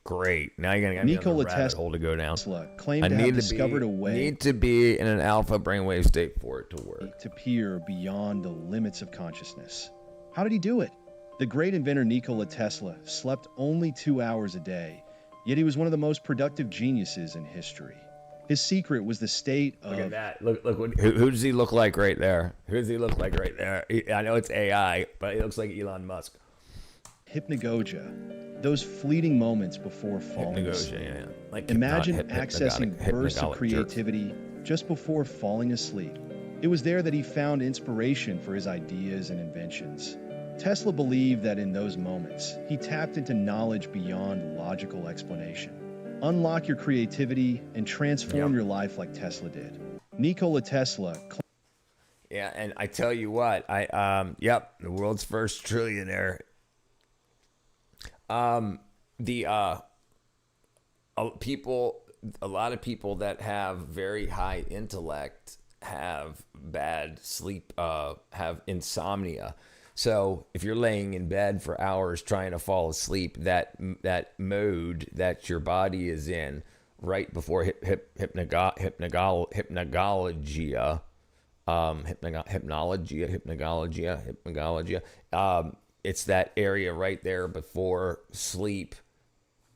Great. Now you're gonna get me a rabbit hole to go down. Tesla claimed to have discovered a way. Need to be in an alpha brainwave state for it to work. To peer beyond the limits of consciousness. How did he do it? The great inventor Nikola Tesla slept only 2 hours a day, yet he was one of the most productive geniuses in history. His secret was the state of... Look at that. Look who does he look like right there? Who does he look like right there? I know it's AI, but he looks like Elon Musk. Hypnagogia. Those fleeting moments before falling asleep. Yeah. Like imagine accessing bursts of creativity just before falling asleep. It was there that he found inspiration for his ideas and inventions. Tesla believed that in those moments, he tapped into knowledge beyond logical explanation. Unlock your creativity and transform your life like Tesla did. Nikola Tesla. Yeah, and I tell you what, the world's first trillionaire. A lot of people that have very high intellect have bad sleep, have insomnia. So if you're laying in bed for hours trying to fall asleep, that mode that your body is in right before hypnagogia, it's that area right there before sleep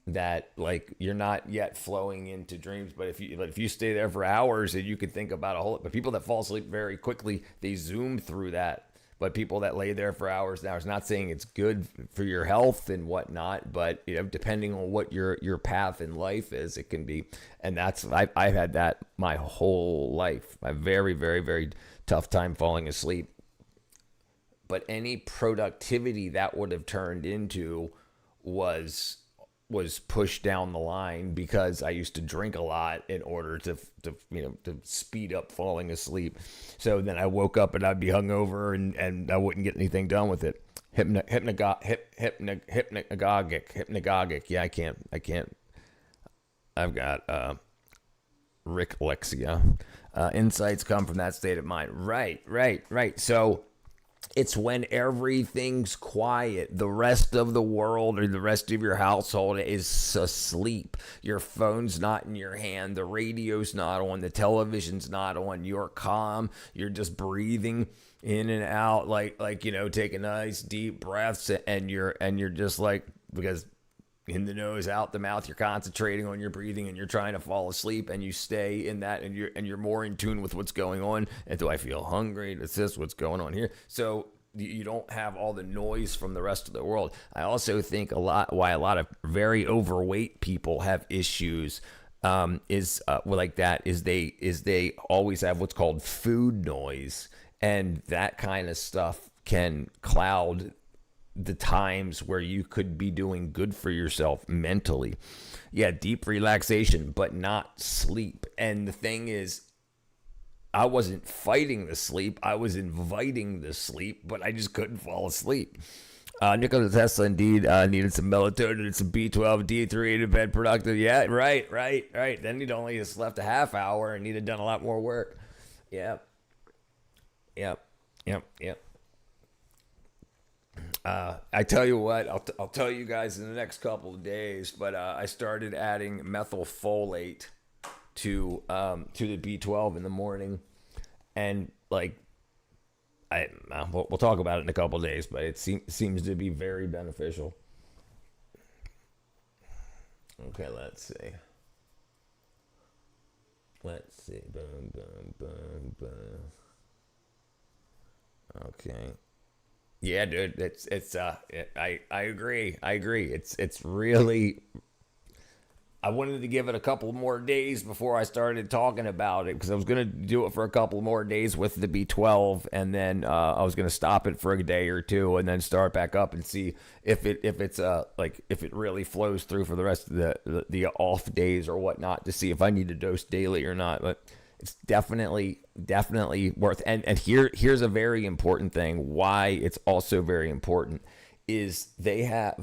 that like you're not yet flowing into dreams. But if you stay there for hours, and you could think about a whole. But people that fall asleep very quickly, they zoom through that. But people that lay there for hours and hours, not saying it's good for your health and whatnot, but depending on what your path in life is, it can be. And that's I've had that my whole life. A very, very, very tough time falling asleep. But any productivity that would have turned into was pushed down the line because I used to drink a lot in order to speed up falling asleep. So then I woke up and I'd be hungover and I wouldn't get anything done with it. Hypnagogic. Yeah, I can't. I've got Ricklexia. Insights come from that state of mind. Right. So it's when everything's quiet. The rest of the world or the rest of your household is asleep. Your phone's not in your hand. The radio's not on. The television's not on. You're calm. You're just breathing in and out, like taking nice deep breaths, and you're just like, because in the nose, out the mouth, you're concentrating on your breathing and you're trying to fall asleep, and you stay in that, and you're more in tune with what's going on. And do I feel hungry? Is this what's going on here? So you don't have all the noise from the rest of the world. I also think why a lot of very overweight people have issues is they always have what's called food noise, and that kind of stuff can cloud the times where you could be doing good for yourself mentally. Yeah, deep relaxation, but not sleep. And the thing is, I wasn't fighting the sleep. I was inviting the sleep, but I just couldn't fall asleep. Nikola Tesla indeed needed some melatonin and some B12, D3 to bed productive. Yeah, right. Then he'd only slept a half hour and he'd have done a lot more work. Yep. I tell you what, I'll tell you guys in the next couple of days, but I started adding methylfolate to the B12 in the morning, and like we'll talk about it in a couple of days, but it seems to be very beneficial. Okay, let's see. Boom. Okay. Yeah, dude, I agree. It's really, I wanted to give it a couple more days before I started talking about it, because I was going to do it for a couple more days with the B12, and then I was going to stop it for a day or two and then start back up and see if it really flows through for the rest of the off days or whatnot, to see if I need to dose daily or not. But It's definitely worth. And here's a very important thing. Why it's also very important is they have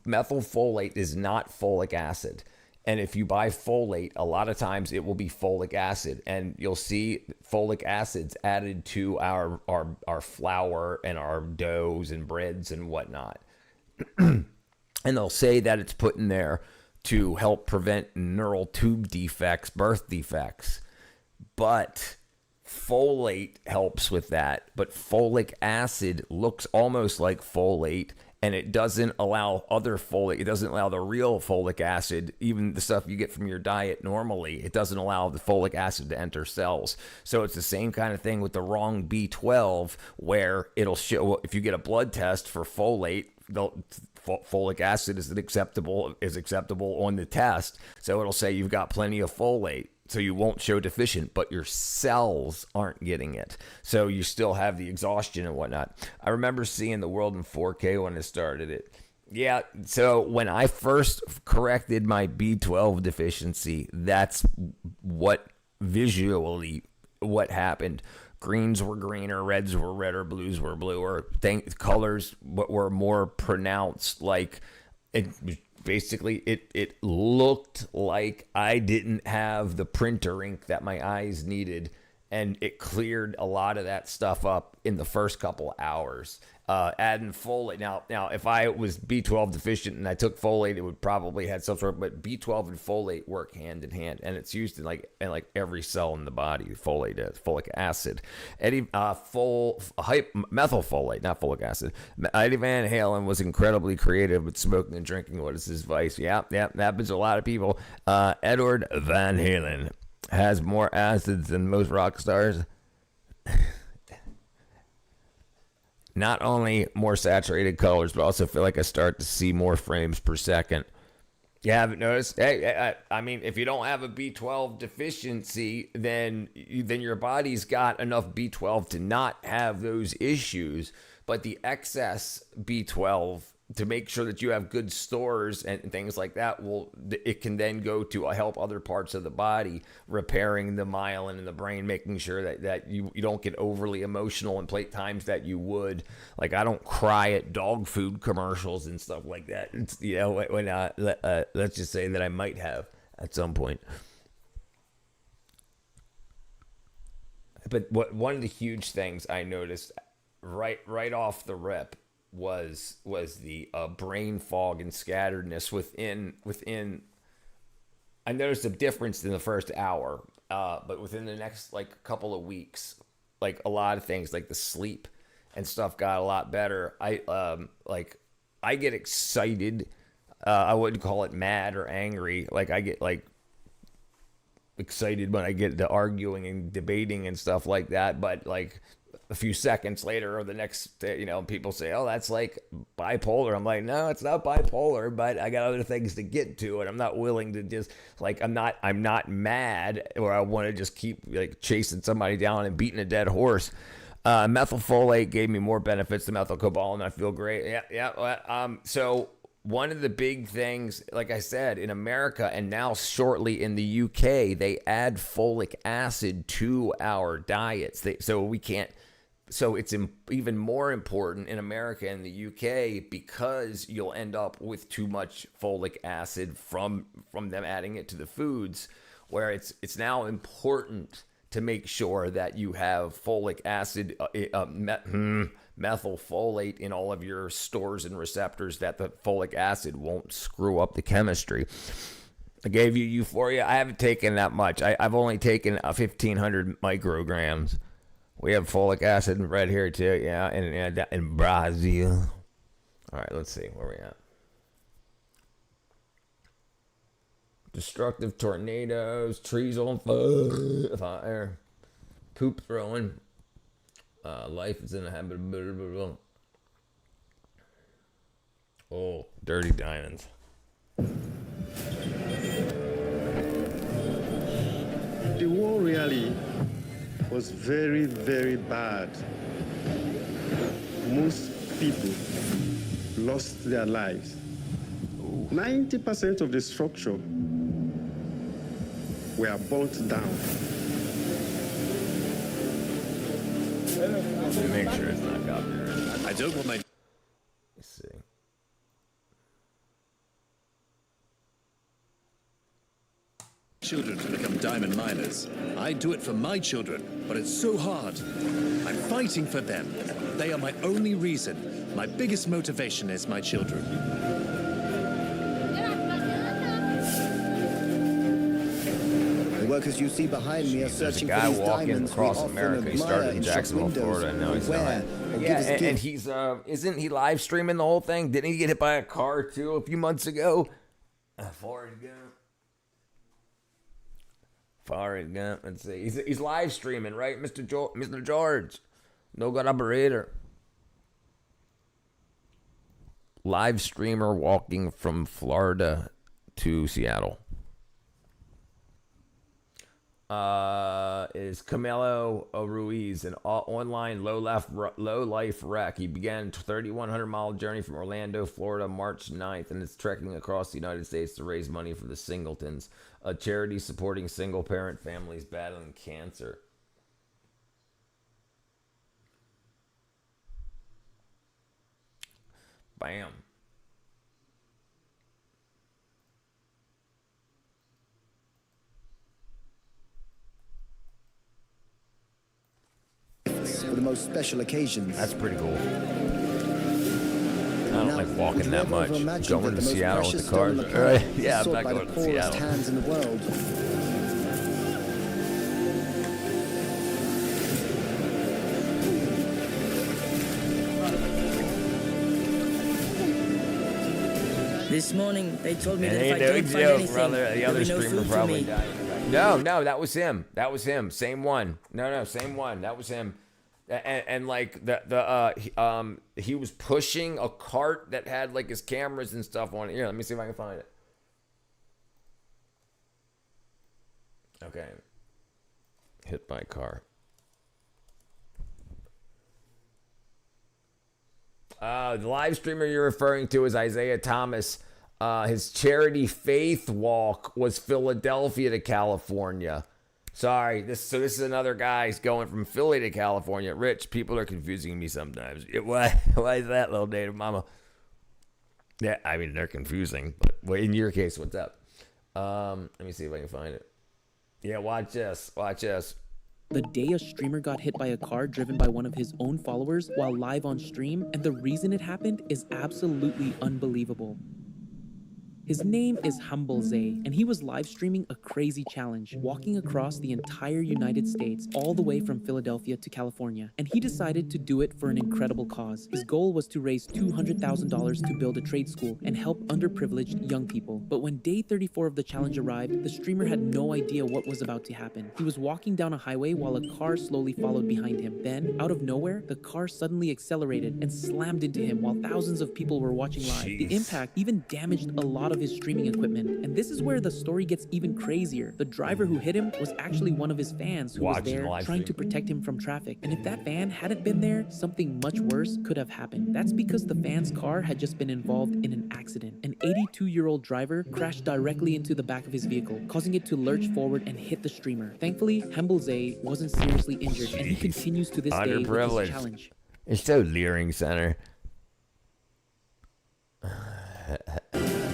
methylfolate is not folic acid. And if you buy folate, a lot of times it will be folic acid, and you'll see folic acids added to our flour and our doughs and breads and whatnot. And they'll say that it's put in there to help prevent neural tube defects, birth defects. But folate helps with that. But folic acid looks almost like folate, and it doesn't allow other folate. It doesn't allow the real folic acid, even the stuff you get from your diet normally. It doesn't allow the folic acid to enter cells. So it's the same kind of thing with the wrong B12, where it'll show if you get a blood test for folate, folic acid is acceptable on the test. So it'll say you've got plenty of folate. So you won't show deficient, but your cells aren't getting it. So you still have the exhaustion and whatnot. I remember seeing The World in 4K when I started it. Yeah, so when I first corrected my B12 deficiency, that's what happened. Greens were greener, reds were redder, blues were bluer. Colors were more pronounced, like it basically it looked like I didn't have the printer ink that my eyes needed, and it cleared a lot of that stuff up in the first couple hours. Adding folate. Now, if I was B12 deficient and I took folate, it would probably have some sort. But B12 and folate work hand in hand, and it's used in like every cell in the body. Folate is folic acid. Methylfolate, not folic acid. Eddie Van Halen was incredibly creative with smoking and drinking. What is his vice? Yeah, that happens to a lot of people. Edward Van Halen has more acids than most rock stars. Not only more saturated colors, but also feel like I start to see more frames per second. You haven't noticed? Hey, I mean, if you don't have a B12 deficiency, then your body's got enough B12 to not have those issues. But the excess B12, to make sure that you have good stores and things like that, it can then go to help other parts of the body, repairing the myelin in the brain, making sure that you don't get overly emotional and play times that you would. Like, I don't cry at dog food commercials and stuff like that. It's, when let's just say that I might have at some point. But one of the huge things I noticed right off the rip was the brain fog and scatteredness within. I noticed a difference in the first hour, but within the next couple of weeks, a lot of things like the sleep and stuff got a lot better. I get excited. I wouldn't call it mad or angry. I get excited when I get to arguing and debating and stuff like that. But a few seconds later or the next day, people say, oh, that's bipolar. I'm like, no, it's not bipolar, but I got other things to get to, and I'm not willing to just I'm not mad, or I want to just keep chasing somebody down and beating a dead horse. Methylfolate gave me more benefits than methylcobalamin. I feel great. Yeah. So one of the big things, like I said, in America and now shortly in the UK, they add folic acid to our diets. So it's even more important in America and the UK, because you'll end up with too much folic acid from them adding it to the foods, where it's now important to make sure that you have folic acid, methylfolate in all of your stores and receptors, that the folic acid won't screw up the chemistry. I gave you Euphoria. I haven't taken that much. I've only taken 1,500 micrograms. We have folic acid right here too, yeah, in Brazil. All right, let's see where we at. Destructive tornadoes, trees on fire, poop throwing. Life is inhabitable. Oh, dirty diamonds. The war really was very, very bad. Most people lost their lives. 90% of the structure were burnt down. Make sure it's not copyrighted. I don't want my... Let's see. children to become diamond miners. I do it for my children, but it's so hard. I'm fighting for them. They are my only reason. My biggest motivation is my children. The workers you see behind me are searching for these diamonds. Across America. He started in Jacksonville, Florida, and now he's not. Yeah, and he's isn't he live streaming the whole thing? Didn't he get hit by a car too a few months ago? Forrest Gump. Let's see. He's live streaming, right, Mr. George? No good operator. Live streamer walking from Florida to Seattle. Is Camilo Ruiz, an online low life wreck. He began a 3,100-mile journey from Orlando, Florida, March 9th, and is trekking across the United States to raise money for the Singletons, a charity supporting single-parent families battling cancer. Bam. For the most special occasions. That's pretty cool. I don't like walking that much. Going to Seattle with the cars. Yeah, I'm not going to Seattle. Hands in the world. This morning, they told me It that ain't if I no don't find joke, anything, brother. The other there'll be no streamer food for probably me. died. No, that was him. That was him. Same one. No, same one. That was him. And like he was pushing a cart that had like his cameras and stuff on it. Here, let me see if I can find it. Okay. Hit by car. The live streamer you're referring to is Isaiah Thomas. His charity Faith Walk was Philadelphia to California. Sorry, this is another guy who's going from Philly to California. Rich, people are confusing me sometimes. Why is that, little Native Mama? Yeah, I mean, they're confusing. But in your case, what's up? Let me see if I can find it. Yeah, watch this. The day a streamer got hit by a car driven by one of his own followers while live on stream, and the reason it happened is absolutely unbelievable. His name is Humble Zay, and he was live streaming a crazy challenge, walking across the entire United States, all the way from Philadelphia to California. And he decided to do it for an incredible cause. His goal was to raise $200,000 to build a trade school and help underprivileged young people. But when day 34 of the challenge arrived, the streamer had no idea what was about to happen. He was walking down a highway while a car slowly followed behind him. Then, out of nowhere, the car suddenly accelerated and slammed into him while thousands of people were watching live. The impact even damaged a lot of his streaming equipment. And this is where the story gets even crazier. The driver who hit him was actually one of his fans who was there trying to protect him from traffic. And if that fan hadn't been there, something much worse could have happened. That's because the fan's car had just been involved in an accident. An 82-year-old driver crashed directly into the back of his vehicle, causing it to lurch forward and hit the streamer. Thankfully, Humble Zay wasn't seriously injured, and he continues to this day with his challenge. It's so Leering Center.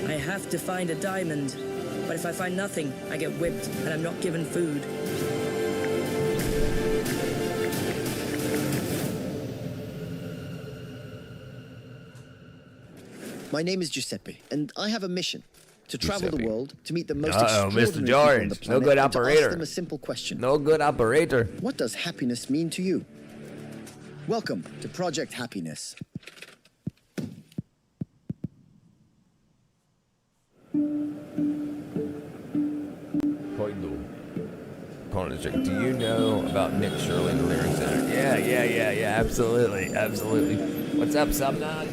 I have to find a diamond, but if I find nothing, I get whipped and I'm not given food. My name is Giuseppe, and I have a mission. To travel the world, to meet the most Mr. extraordinary people on the George. planet, No good and to ask operator. them a simple question. No good operator. What does happiness mean to you? Welcome to Project Happiness. Do you know about Nick Shirley, the Leering Center? Yeah, absolutely. What's up, Subnog?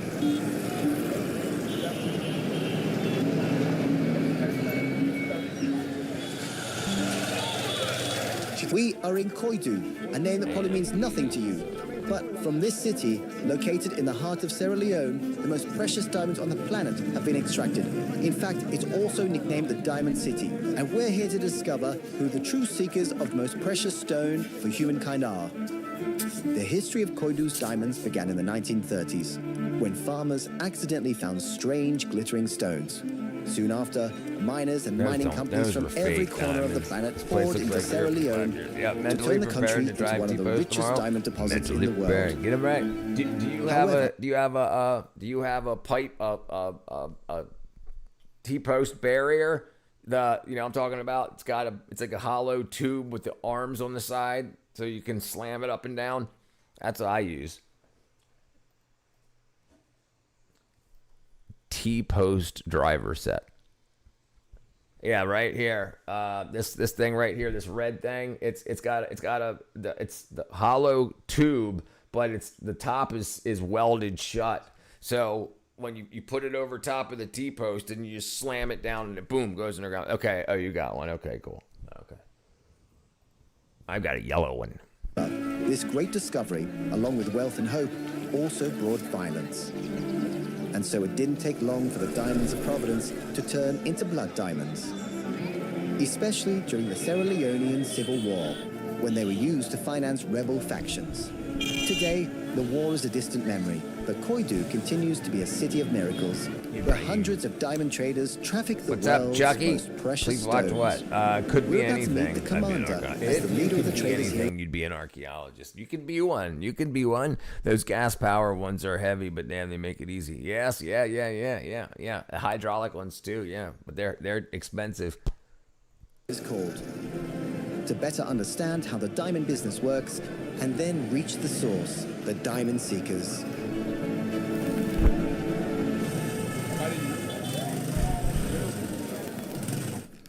We are in Koidu, a name that probably means nothing to you. But from this city, located in the heart of Sierra Leone, the most precious diamonds on the planet have been extracted. In fact, it's also nicknamed the Diamond City. And we're here to discover who the true seekers of the most precious stone for humankind are. The history of Koidu's diamonds began in the 1930s, when farmers accidentally found strange glittering stones. Soon after, miners and mining companies from every corner of the planet poured into Sierra Leone to turn the country into one of the richest diamond deposits in the world. Get it right. Do you have a pipe, a T-post barrier? I'm talking about. It's like a hollow tube with the arms on the side, so you can slam it up and down. That's what I use. T-post driver set. Yeah, right here. This thing right here, this red thing. It's the hollow tube, but the top is welded shut. So when you put it over top of the T-post and you just slam it down and it boom goes in the ground. Okay, oh, you got one. Okay, cool. Okay, I've got a yellow one. This great discovery, along with wealth and hope, also brought violence. And so it didn't take long for the diamonds of Providence to turn into blood diamonds, especially during the Sierra Leonean Civil War, when they were used to finance rebel factions. Today, the war is a distant memory, but Koidu continues to be a city of miracles, where hundreds of diamond traders traffic the world's most precious Please watch stones. what? Could be We're about to anything. meet the commander as the If leader you of the could be traders here. anything, you'd be an archaeologist. You can be one. You can be one. Those gas power ones are heavy, but damn, they make it easy. Yes, yeah. The hydraulic ones too, yeah. But they're expensive. Is called to better understand how the diamond business works and then reach the source, the diamond seekers.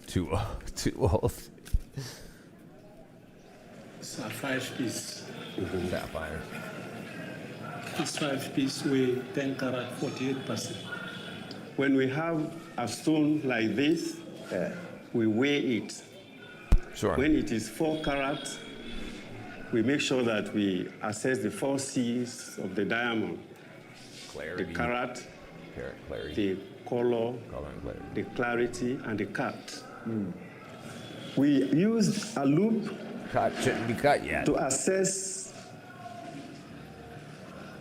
Too old. Sapphire piece. Sapphire. This 5-piece weigh 10 karat 48%. When we have a stone like this, we weigh it. Sure. When it is 4 carat, we make sure that we assess the 4 C's of the diamond. Clarity. The carat, clarity. the color, the clarity, and the cut. We used a loop shouldn't be cut yet. to assess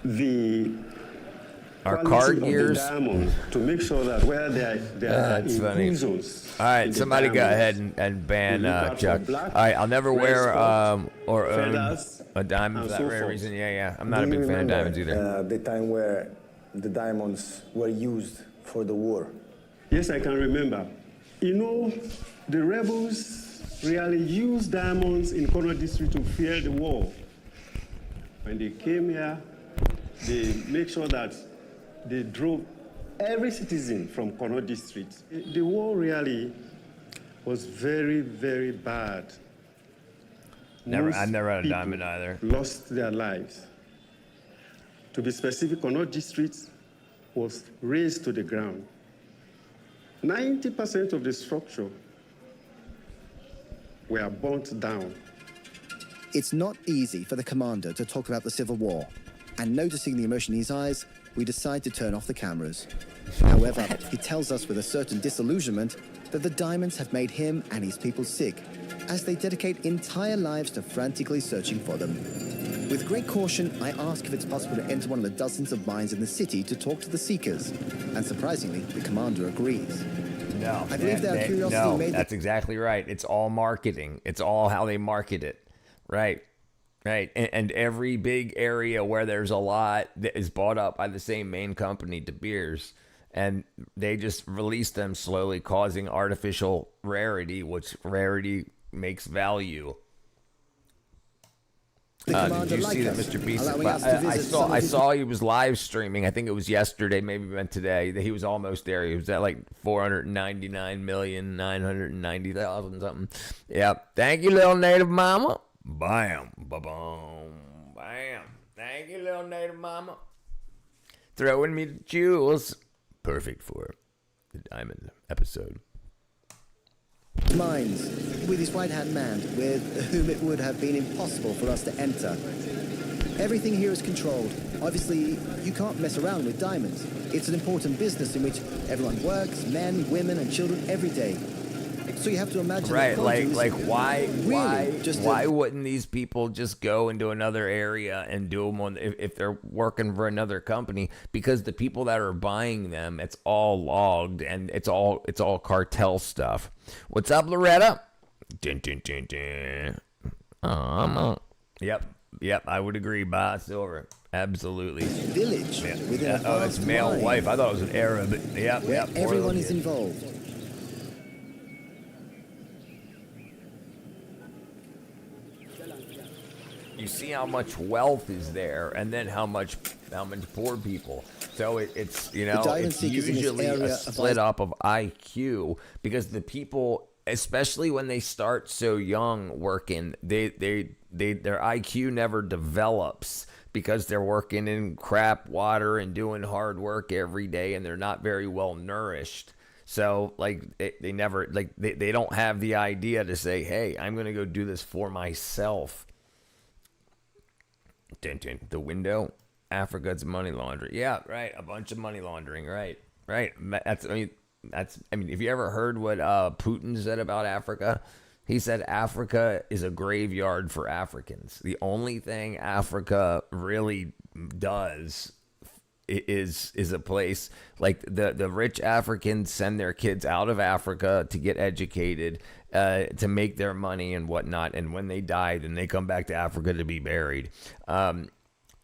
the Our quality card of gears. the diamond to make sure that where there are That's funny. inclusions. All right, in the somebody go diamonds, ahead and ban we look out for Chuck. black, All right, I'll never red wear spot, or own feathers, a diamond for and that so rare forth. reason. Yeah. I'm not a big fan of diamonds either. The time where the diamonds were used for the war. Yes, I can remember. You know, the rebels really used diamonds in Kono district to fear the war. When they came here, they make sure that they drove every citizen from Kono district. The war really was very, very bad. I never had a people diamond either. Lost their lives. To be specific, Kono district was razed to the ground. 90% of the structure were burnt down. It's not easy for the commander to talk about the Civil War, and noticing the emotion in his eyes, we decide to turn off the cameras. However, he tells us with a certain disillusionment that the diamonds have made him and his people sick, as they dedicate entire lives to frantically searching for them. With great caution, I ask if it's possible to enter one of the dozens of mines in the city to talk to the seekers, and surprisingly, the commander agrees. No, I believe their curiosity no, made that's exactly right. It's all marketing. It's all how they market it. Right. And every big area where there's a lot that is bought up by the same main company, De Beers, and they just release them slowly, causing artificial rarity, which rarity makes value. Did you see that Mr. Beast? I saw he was live streaming. I think it was yesterday, maybe even today. That he was almost there. He was at like 499,990,000 something. Yeah. Thank you, little native mama. Bam, ba-boom, bam. Thank you, little native mama. Throwing me the jewels. Perfect for the diamond episode. Mines, with his right-hand man, with whom it would have been impossible for us to enter. Everything here is controlled. Obviously, you can't mess around with diamonds. It's an important business in which everyone works, men, women, and children every day. So you have to imagine Right, that like Koidu is why really just why wouldn't these people just go into another area and do them if they're working for another company? Because the people that are buying them, it's all logged and it's all cartel stuff. What's up, Loretta? Dun, dun, dun, dun. Yep, I would agree. Ba Silver, absolutely. Village within a oh, it's vast male mine, wife. I thought it was an Arab. Yep, where yep. everyone is involved. You see how much wealth is there, and then how much poor people. So it's it's usually a split up of IQ, because the people, especially when they start so young working, their IQ never develops because they're working in crap water and doing hard work every day, and they're not very well nourished. So like they never they don't have the idea to say, hey, I'm gonna go do this for myself. The window, Africa's money laundering. Yeah, right. A bunch of money laundering. Right. That's if you ever heard what Putin said about Africa, he said Africa is a graveyard for Africans. The only thing Africa really does is a place like the rich Africans send their kids out of Africa to get educated, to make their money and whatnot, and when they die, then they come back to Africa to be buried.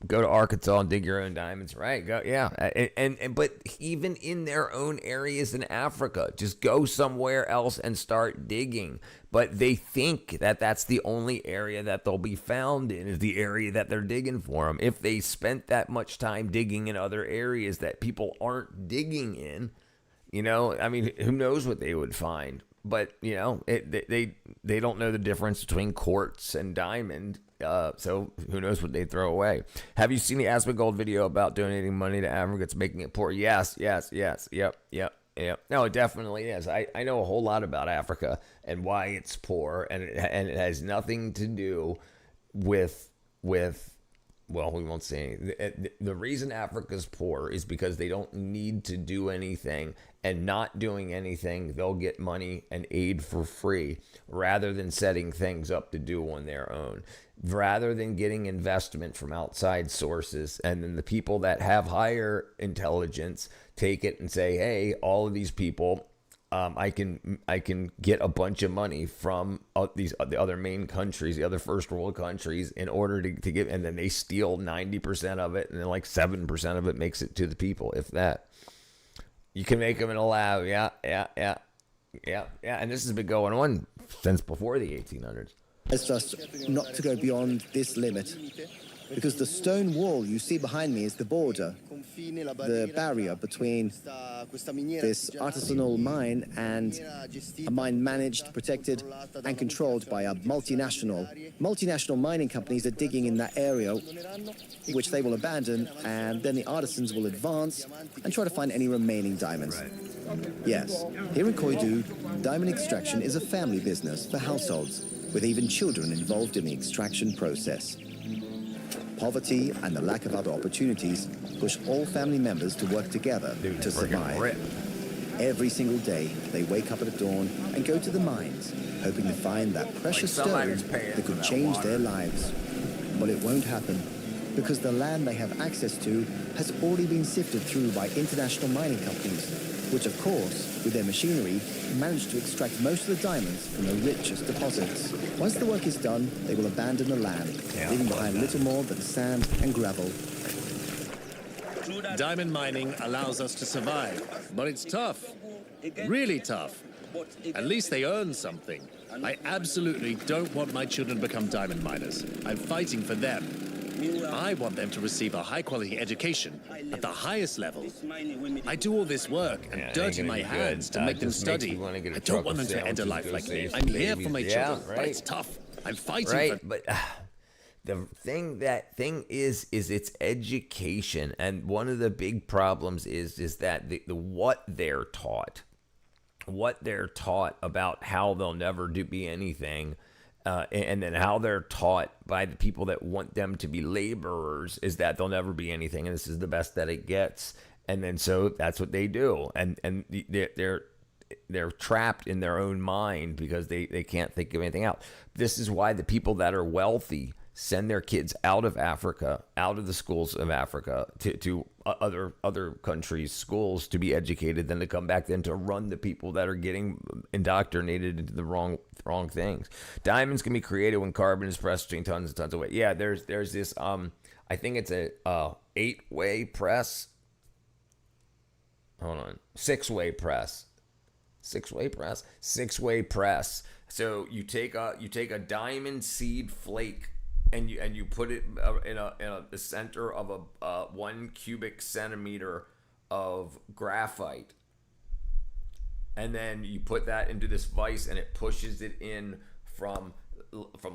Go to Arkansas and dig your own diamonds, right? Go, yeah, but even in their own areas in Africa, just go somewhere else and start digging. But they think that that's the only area that they'll be found in, is the area that they're digging for them. If they spent that much time digging in other areas that people aren't digging in, who knows what they would find? But they don't know the difference between quartz and diamond. So who knows what they throw away? Have you seen the Asmongold video about donating money to Africa? It's making it poor. Yes. Yep. No, it definitely is. I know a whole lot about Africa and why it's poor, and it has nothing to do with well, we won't say anything. The reason Africa's poor is because they don't need to do anything, and not doing anything, they'll get money and aid for free rather than setting things up to do on their own, rather than getting investment from outside sources. And then the people that have higher intelligence take it and say, hey, all of these people, I can get a bunch of money from the other main countries, the other first world countries, in order to give, and then they steal 90% of it, and then like 7% of it makes it to the people, if that. You can make them in a lab, yeah. And this has been going on since before the 1800s. It's just not to go beyond this limit, because the stone wall you see behind me is the border, the barrier between this artisanal mine and a mine managed, protected, and controlled by a multinational. Multinational mining companies are digging in that area, which they will abandon, and then the artisans will advance and try to find any remaining diamonds. Yes, here in Koidu, diamond extraction is a family business for households, with even children involved in the extraction process. Poverty and the lack of other opportunities push all family members to work together to survive. Every single day, they wake up at dawn and go to the mines, hoping to find that precious stone that could change their lives. But it won't happen, because the land they have access to has already been sifted through by international mining companies, which of course, with their machinery, manage to extract most of the diamonds from the richest deposits. Once the work is done, they will abandon the land, leaving behind little more than sand and gravel. Diamond mining allows us to survive, but it's tough. Really tough. At least they earn something. I absolutely don't want my children to become diamond miners. I'm fighting for them. I want them to receive a high-quality education at the highest level. I do all this work and dirty my hands to make them study. I don't want them to end a life like me. I'm here for my children, but it's tough. I'm fighting for... But the thing is it's education, and one of the big problems is that the what they're taught about how they'll never be anything. And then how they're taught by the people that want them to be laborers is that they'll never be anything, and this is the best that it gets. And then so that's what they do. And they're they're trapped in their own mind because they can't think of anything else. This is why the people that are wealthy send their kids out of Africa, out of the schools of Africa to other countries' schools to be educated, than to come back then to run the people that are getting indoctrinated into the wrong things. Diamonds can be created when carbon is pressed between tons and tons of weight. Yeah, there's this I think it's a 8-way press. Hold on, 6-way press. 6-way press. So you take a diamond seed flake and you put it in the center of a 1 cubic centimeter of graphite, and then you put that into this vise and it pushes it in from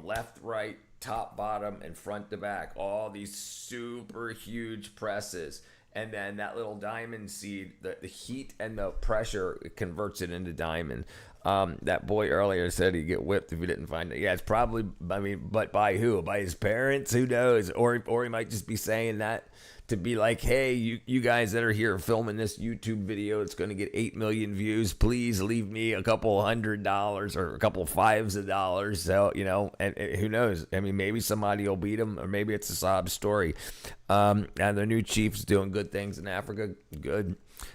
left, right, top, bottom, and front to back. All these super huge presses. And then that little diamond seed, the heat and the pressure, it converts it into diamond. That boy earlier said he'd get whipped if he didn't find it. Yeah, it's probably, but by who? By his parents? Who knows? Or he might just be saying that to be like, hey, you guys that are here filming this YouTube video, it's going to get 8 million views. Please leave me a couple $100 or a couple fives of dollars. So, and who knows? I mean, maybe somebody will beat him, or maybe it's a sob story. And the new chief's doing good things in Africa. Good.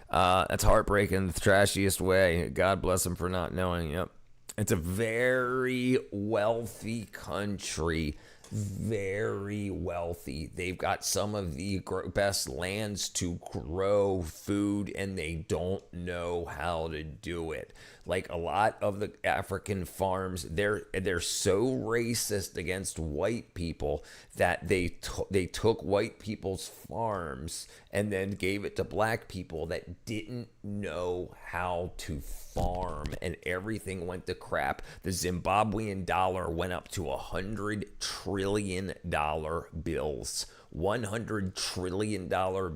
That's heartbreaking, the trashiest way. God bless him for not knowing. Yep. It's a very wealthy country. Very wealthy. They've got some of the best lands to grow food, and they don't know how to do it. Like a lot of the African farms, they're so racist against white people that they took white people's farms and then gave it to black people that didn't know how to farm, and everything went to crap. The Zimbabwean dollar went up to $100 trillion bills. $100 trillion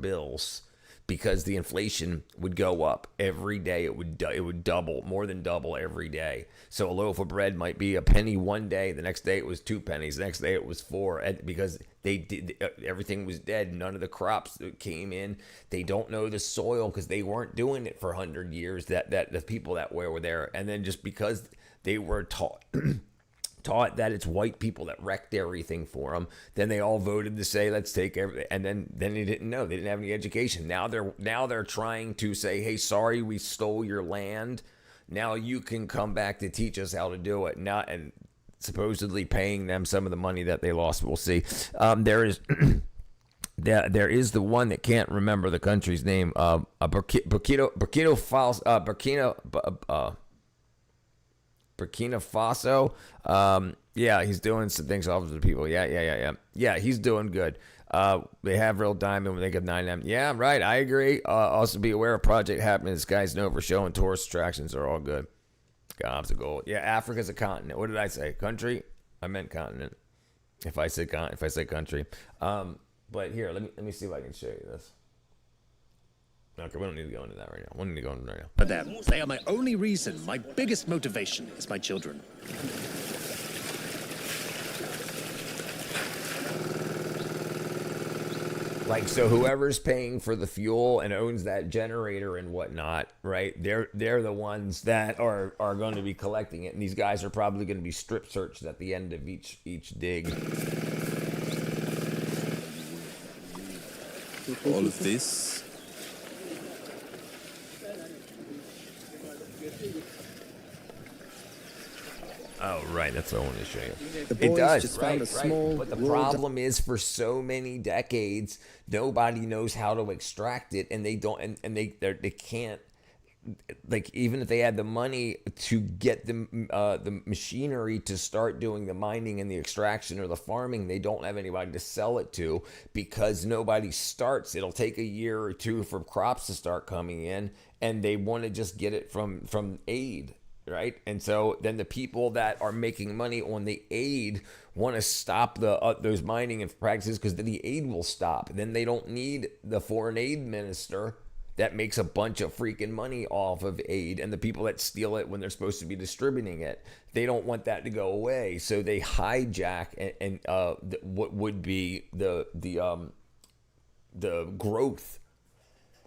bills. Because the inflation would go up every day. It would double, more than double every day. So a loaf of bread might be a penny one day. The next day it was 2 pennies. The next day it was 4. Because everything was dead. None of the crops that came in. They don't know the soil because they weren't doing it for 100 years. That the people that were there, and then just because they were taught that it's white people that wrecked everything for them, then they all voted to say let's take everything, and then they didn't know, they didn't have any education. Now they're trying to say, hey, sorry, we stole your land, now you can come back to teach us how to do it. And supposedly paying them some of the money that they lost. We'll see. There is the one that can't remember the country's name, Burkina Faso. Yeah, he's doing some things off of the people. Yeah, he's doing good. They have real diamond when they get 9M. Yeah, right, I agree. Also be aware of Project Happening. This guy's known for showing tourist attractions are all good. Gobs of gold. Yeah, Africa's a continent. What did I say? Country? I meant continent. If I say country. But here, let me see if I can show you this. Okay, we don't need to go into that right now. We don't need to go into that right now. For them, they are my only reason. My biggest motivation is my children. Like, so whoever's paying for the fuel and owns that generator and whatnot, right? They're the ones that are going to be collecting it, and these guys are probably going to be strip searched at the end of each dig. All of this. Oh, right. That's what I wanted to show you. The boys it does, just right? found a small But the problem is, for so many decades, nobody knows how to extract it, and they don't, and they can't. Like, even if they had the money to get the machinery to start doing the mining and the extraction or the farming, they don't have anybody to sell it to because nobody starts. It'll take a year or two for crops to start coming in, and they want to just get it from aid. Right. And so then the people that are making money on the aid want to stop those mining and practices because then the aid will stop. Then they don't need the foreign aid minister that makes a bunch of freaking money off of aid, and the people that steal it when they're supposed to be distributing it. They don't want that to go away. So they hijack and what would be the growth,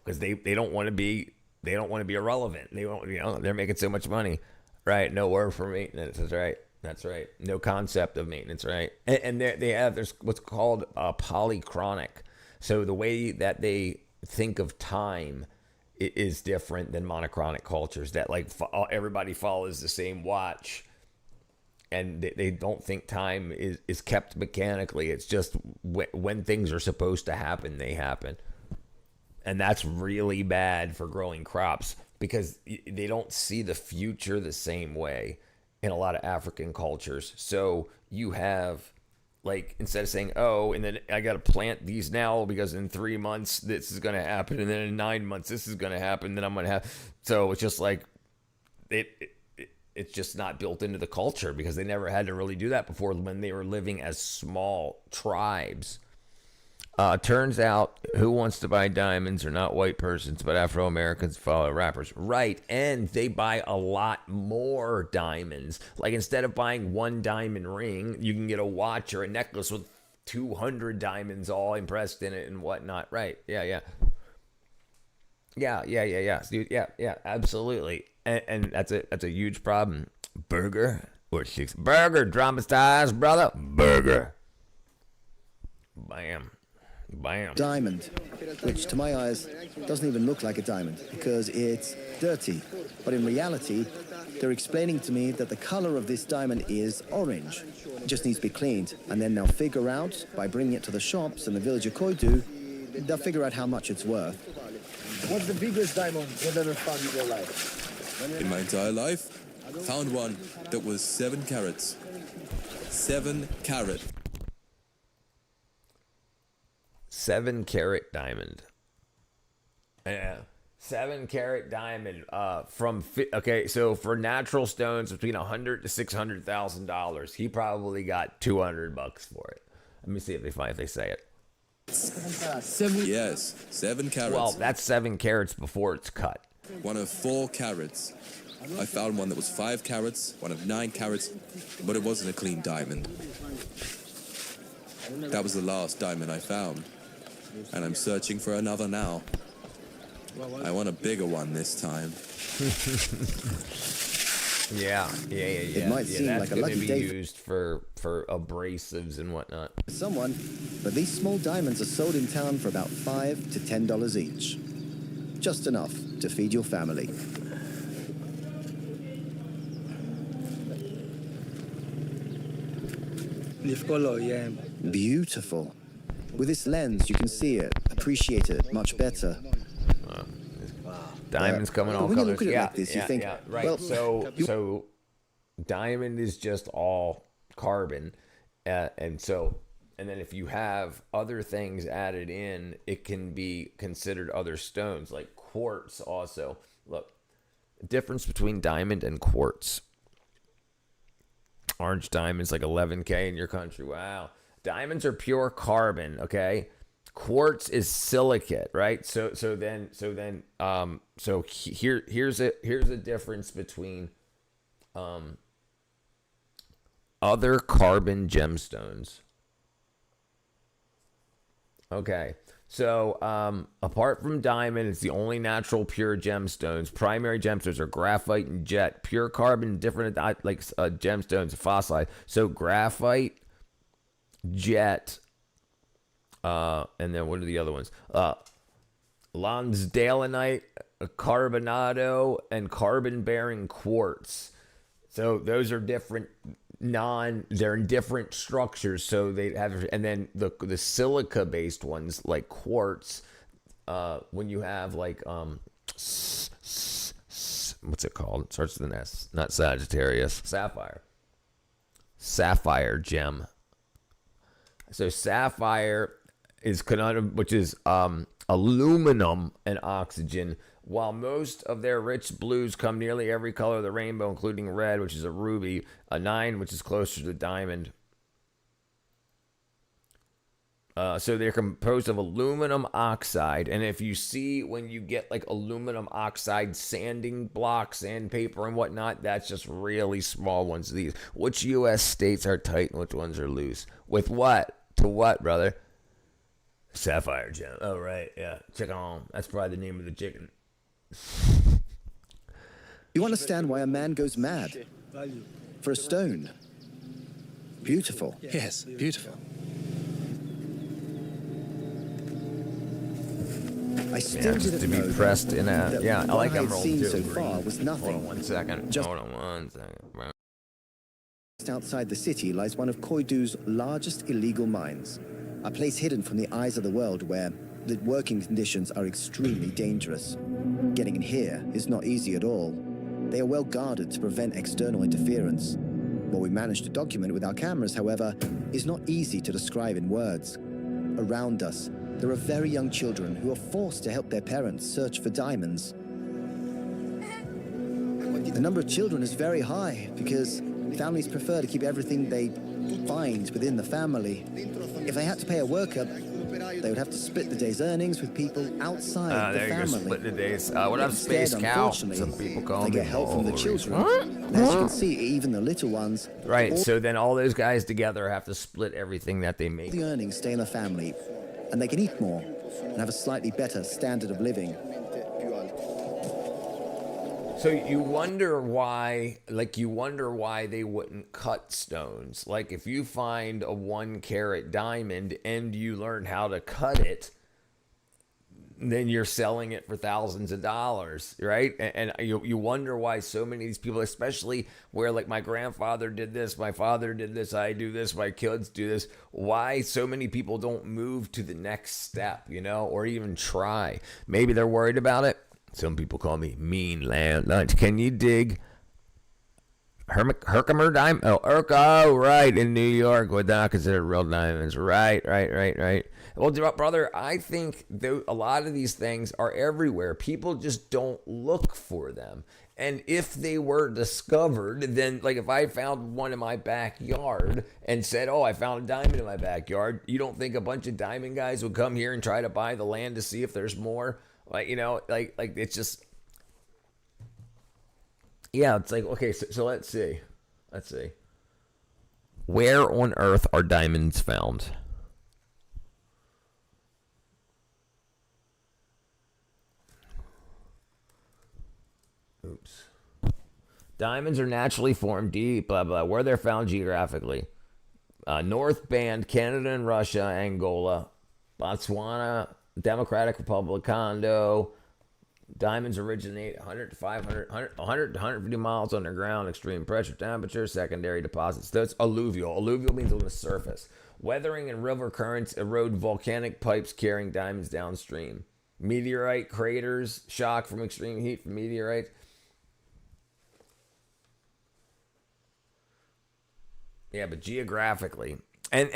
because they don't want to be they don't want to be irrelevant. They won't, they're making so much money, right? No word for maintenance. That's right. That's right. No concept of maintenance, right? And there's what's called polychronic. So the way that they think of time is different than monochronic cultures that like everybody follows the same watch, and they don't think time is kept mechanically. It's just when things are supposed to happen, they happen. And that's really bad for growing crops because they don't see the future the same way in a lot of African cultures. So you have, like, instead of saying, oh, and then I got to plant these now because in 3 months this is going to happen, and then in 9 months this is going to happen, then I'm going to have. So it's just like it's just not built into the culture because they never had to really do that before when they were living as small tribes. Turns out, who wants to buy diamonds are not white persons, but Afro-Americans follow rappers. Right, and they buy a lot more diamonds. Like, instead of buying one diamond ring, you can get a watch or a necklace with 200 diamonds all impressed in it and whatnot. Right, yeah. Dude, yeah, absolutely. And that's a huge problem. Burger or six? Burger, dramatized, brother. Burger. Bam. Diamond, which to my eyes doesn't even look like a diamond because it's dirty. But in reality, they're explaining to me that the color of this diamond is orange. It just needs to be cleaned. And then they'll figure out, by bringing it to the shops in the village of Koidu, they'll figure out how much it's worth. What's the biggest diamond you've ever found in your life? In my entire life, found one that was 7 carats. 7 carat. 7 carat diamond. Yeah. 7 carat diamond so for natural stones between $100,000 to $600,000, he probably got $200 for it. Let me see if they say it. Yes, 7 carats. Well, that's 7 carats before it's cut. One of 4 carats. I found one that was 5 carats, one of 9 carats, but it wasn't a clean diamond. That was the last diamond I found, and I'm searching for another now. I want a bigger one this time. Yeah. It might seem that's like a lucky be day used for abrasives and whatnot. for someone, but these small diamonds are sold in town for about $5 to $10 each. Just enough to feed your family. Beautiful. With this lens, you can see it, appreciate it much better. Diamonds coming all when you colors. look at it like this, you think, right. well, So diamond is just all carbon, and then if you have other things added in, it can be considered other stones, like quartz. Also, look, difference between diamond and quartz. Orange diamond's like 11K in your country. Wow. Diamonds are pure carbon, okay? Quartz is silicate, right? So here's a difference between other carbon gemstones. Okay. So apart from diamond, it's the only natural pure gemstones. Primary gemstones are graphite and jet. Pure carbon, different gemstones, fossilized. So graphite, jet, and then what are the other ones? Lonsdaleite, carbonado, and carbon-bearing quartz. So those are different. They're in different structures, so they have, and then the silica-based ones like quartz. When you have like what's it called? It starts with an S, not Sagittarius. Sapphire gem. So sapphire is which is aluminum and oxygen. While most of their rich blues come nearly every color of the rainbow, including red, which is a ruby, a 9, which is closer to diamond. So they're composed of aluminum oxide. And if you see when you get like aluminum oxide sanding blocks, sandpaper and whatnot, that's just really small ones of these. Which U.S. states are tight and which ones are loose? With what? To what, brother? Sapphire gem. Oh, right. Yeah. Chicken. That's probably the name of the chicken. You understand why a man goes mad? For a stone. Beautiful. Yes, beautiful. I still just to didn't be know pressed in a that yeah. I what like I had Emerald seen too. so far was nothing. Hold on 1 second. Just- Hold on 1 second. Just outside the city lies one of Koidu's largest illegal mines, a place hidden from the eyes of the world where the working conditions are extremely dangerous. Getting in here is not easy at all. They are well guarded to prevent external interference. What we managed to document with our cameras, however, is not easy to describe in words. Around us, there are very young children who are forced to help their parents search for diamonds. The number of children is very high because families prefer to keep everything they find within the family. If they had to pay a worker, they would have to split the day's earnings with people outside the There you go, family. split the days. What up, Space Instead, Cow? unfortunately, Some people call they me. get help from the Holy children. what? As you can see, even the little ones. Right, all so then all those guys together have to split everything that they make. the earnings stay in the family, and they can eat more and have a slightly better standard of living. So you wonder why, they wouldn't cut stones. Like if you find a 1 carat diamond and you learn how to cut it, then you're selling it for thousands of dollars, right? And you wonder why so many of these people, especially where like my grandfather did this, my father did this, I do this, my kids do this, why so many people don't move to the next step, or even try. Maybe they're worried about it. Some people call me mean land lunch. Can you dig Herkimer diamond? Oh, right, in New York, would not considered real diamonds. Right. Well, brother, I think a lot of these things are everywhere. People just don't look for them. And if they were discovered, then like if I found one in my backyard and said, oh, I found a diamond in my backyard, you don't think a bunch of diamond guys would come here and try to buy the land to see if there's more? Like, like it's just, yeah, it's like, okay, so let's see. Where on earth are diamonds found? Oops. Diamonds are naturally formed deep, blah, blah, where they're found geographically. North Band, Canada and Russia, Angola, Botswana, Democratic Republic, Congo. Diamonds originate 100 to 500, 100 to 150 miles underground, extreme pressure, temperature, secondary deposits. That's alluvial. Alluvial means on the surface. Weathering and river currents erode volcanic pipes carrying diamonds downstream. Meteorite craters, shock from extreme heat from meteorites. Yeah, but geographically. And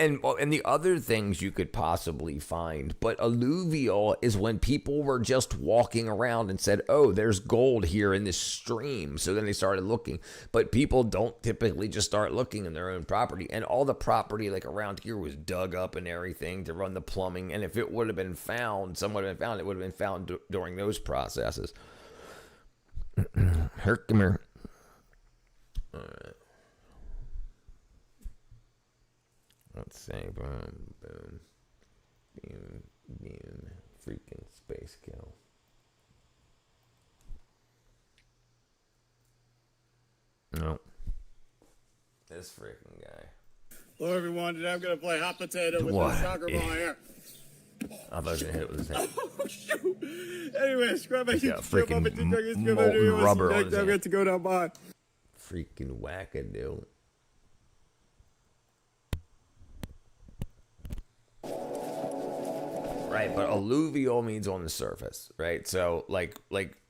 the other things you could possibly find. But alluvial is when people were just walking around and said, oh, there's gold here in this stream. So then they started looking. But people don't typically just start looking in their own property. And all the property like around here was dug up and everything to run the plumbing. And if it would have been found, someone would have been found, it would have been found during those processes. Herkimer. All right. Let's say, boom, beam, freaking space kill. No. This freaking guy. Hello, everyone. Today I'm going to play hot potato with What? this soccer ball here. I thought I was going to hit it with his head. Oh, shoot. Anyway, scrub my He's got YouTube up freaking and TikTok, Instagram, molten video, rubber on next his time I hand. get to go down by. Freaking wackadoo. Right, but alluvial means on the surface, right? So like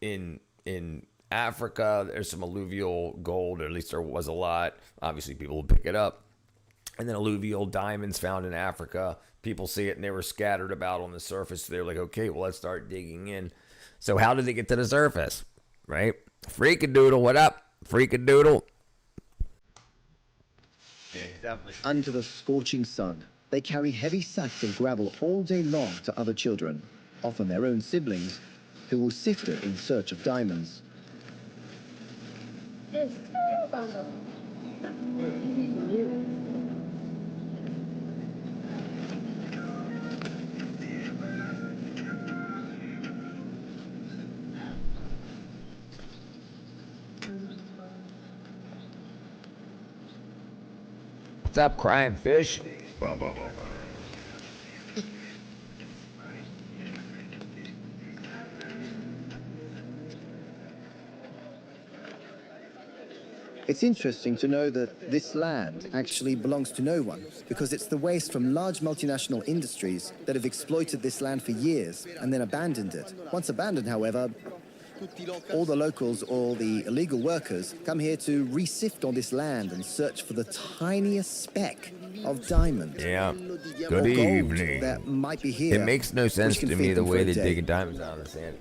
in Africa, there's some alluvial gold, or at least there was a lot. Obviously, people will pick it up. And then alluvial diamonds found in Africa. People see it and they were scattered about on the surface. So they're like, okay, well, let's start digging in. So how did they get to the surface, right? Freakadoodle, what up? Freakadoodle. Under the scorching sun, they carry heavy sacks of gravel all day long to other children, often their own siblings, who will sift it in search of diamonds. What's up, crying fish? It's interesting to know that this land actually belongs to no one, because it's the waste from large multinational industries that have exploited this land for years and then abandoned it. Once abandoned, however, all the locals, all the illegal workers, come here to re-sift on this land and search for the tiniest speck of diamond. Yeah. Or Good gold evening. that might be here. It makes no sense which can to me feed the them for way a they day. dig diamonds out of the sand.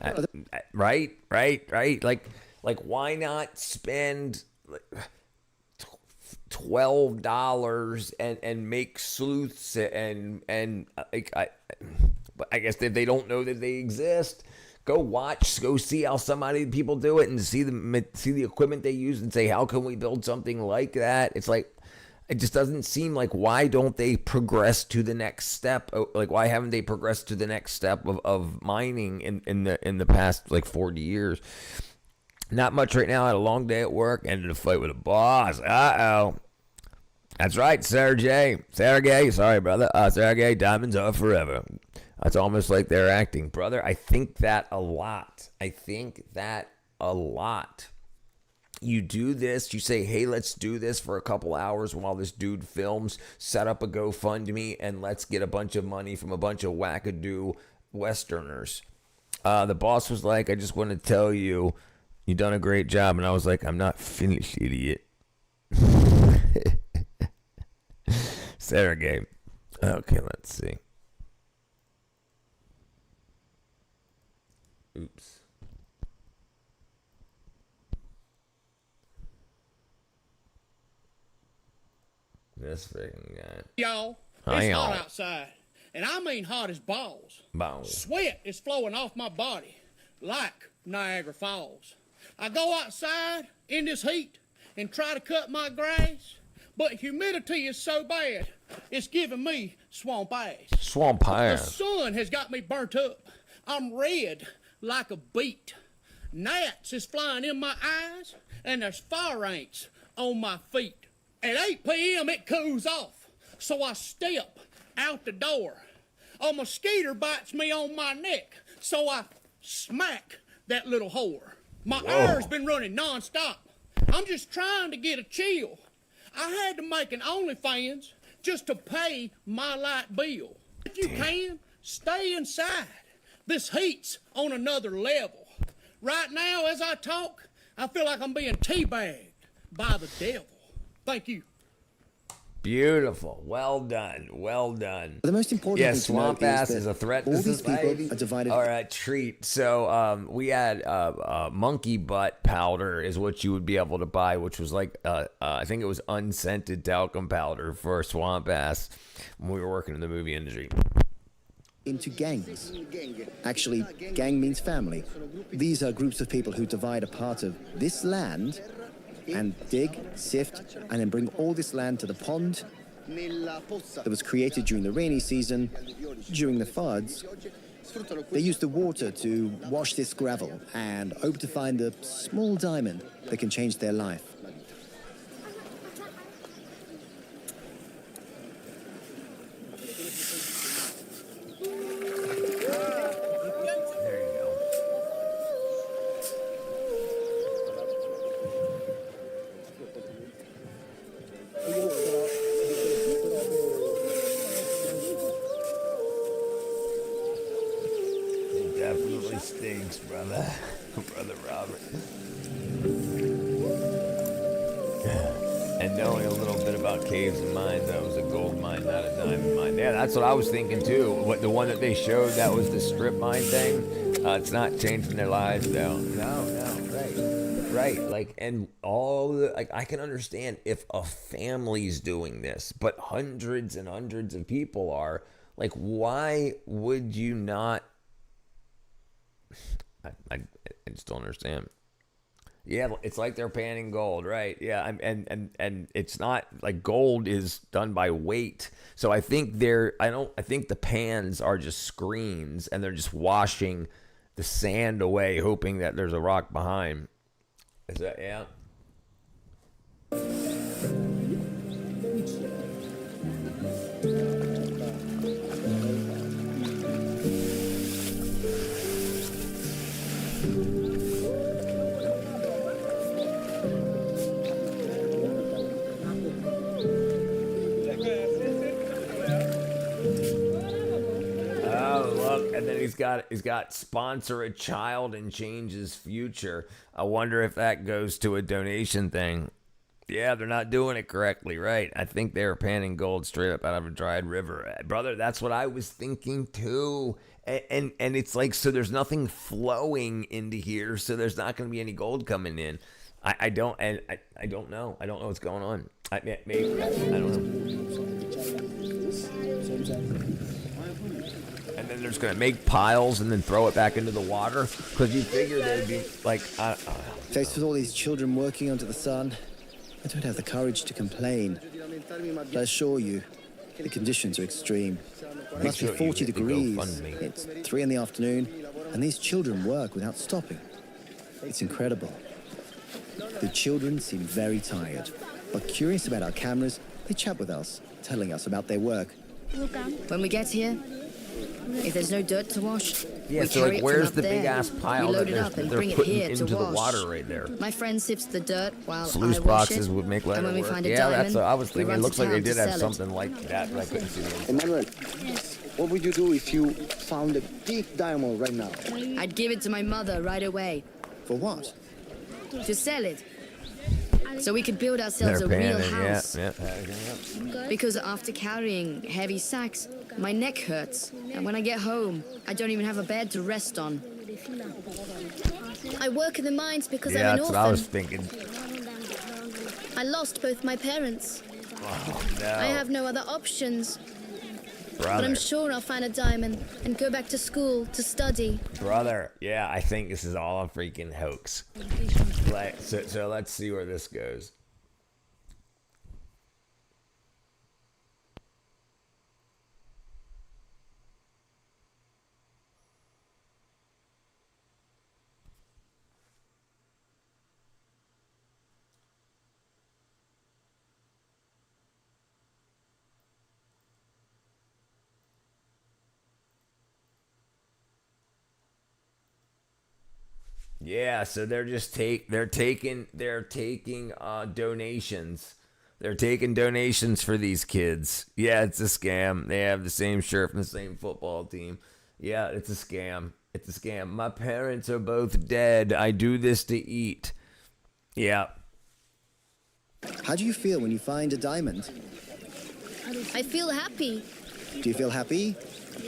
Right. Like why not spend like $12 and make sleuths and like I guess that they don't know that they exist. Go see how people do it and see the equipment they use and say, how can we build something like that? It's like, it just doesn't seem like, why don't they progress to the next step? Like, why haven't they progressed to the next step of mining in the past like 40 years? Not much right now. I had a long day at work. Ended a fight with a boss. Uh-oh. That's right, Sergey. Sorry, brother. Sergey, diamonds are forever. It's almost like they're acting, brother. I think that a lot. You do this. You say, hey, let's do this for a couple hours while this dude films. Set up a GoFundMe and let's get a bunch of money from a bunch of wackadoo Westerners. The boss was like, I just want to tell you, you've done a great job. And I was like, I'm not finished, idiot. Sergey. Okay, let's see. Oops. This freaking guy. Y'all, Hi, it's y'all. hot outside. And I mean hot as balls. Balls. Sweat is flowing off my body like Niagara Falls. I go outside in this heat and try to cut my grass, but humidity is so bad, it's giving me swamp ass. Swamp The ass. sun has got me burnt up. I'm red like a beet. Gnats is flying in my eyes, and there's fire ants on my feet. At 8 p.m. it cools off, so I step out the door. A mosquito bites me on my neck, so I smack that little whore. My air's been running nonstop. I'm just trying to get a chill. I had to make an OnlyFans just to pay my light bill. If you can, stay inside. This heat's on another level. Right now, as I talk, I feel like I'm being teabagged by the devil. Thank you. Beautiful. Well done. The most important Yes, thing to swamp note ass is is that a threat all to these people society are divided. or a treat. So we had monkey butt powder is what you would be able to buy, which was like I think it was unscented talcum powder for swamp ass when we were working in the movie industry. Into gangs. Actually, gang means family. These are groups of people who divide a part of this land and dig, sift, and then bring all this land to the pond that was created during the rainy season, during the floods. They use the water to wash this gravel and hope to find a small diamond that can change their life. It definitely stinks, brother. Brother Robert. And knowing a little bit about caves and mines, that was a gold mine, not a diamond mine. Yeah, that's what I was thinking too. What the one that they showed, that was the strip mine thing. It's not changing their lives though. No, right. Like, and all the, like, I can understand if a family's doing this, but hundreds and hundreds of people are. Like, why would you not? I just don't understand. Yeah, it's like they're panning gold, right? Yeah, and it's not like gold is done by weight. So I think I think the pans are just screens and they're just washing the sand away, hoping that there's a rock behind. Is that, yeah? he's got sponsor a child and change his future. I wonder if that goes to a donation thing. Yeah, they're not doing it correctly, right? I think they were panning gold straight up out of a dried river. Brother, that's what I was thinking too. And it's like, so there's nothing flowing into here, so there's not going to be any gold coming in. I don't know. I don't know what's going on. I don't know. And then they're just going to make piles and then throw it back into the water? Because you figure they'd be like, Faced with all these children working under the sun, I don't have the courage to complain. But I assure you, the conditions are extreme. It must be 40 degrees. It's 3 in the afternoon, and these children work without stopping. It's incredible. The children seem very tired, but curious about our cameras, they chat with us, telling us about their work. When we get here, if there's no dirt to wash, yeah, we so carry like, it where's from the up big there. ass pile we that load it up and they're bring it putting here into to the wash. water right there? My friend sifts the dirt while Sluice I wash boxes it. would make And leather when we work. find a Yeah, diamond, that's what I was we thinking. It run looks to like they town to did have sell it. something like that, but I couldn't see the Emmanuel, what would you do if you found a big diamond right now? I'd give it to my mother right away. For what? To sell it. So we could build ourselves a real house. Yeah. Because after carrying heavy sacks, my neck hurts. And when I get home, I don't even have a bed to rest on. I work in the mines because Yeah, I'm an that's orphan. what I was thinking. I lost both my parents. Oh, no. I have no other options. But Brother. I'm sure I'll find a diamond and go back to school to study. Brother, yeah, I think this is all a freaking hoax. Like, so let's see where this goes. Yeah, so they're just taking donations. They're taking donations for these kids. Yeah, it's a scam. They have the same shirt from the same football team. Yeah, it's a scam. It's a scam. My parents are both dead. I do this to eat. Yeah. How do you feel when you find a diamond? I feel happy. Do you feel happy?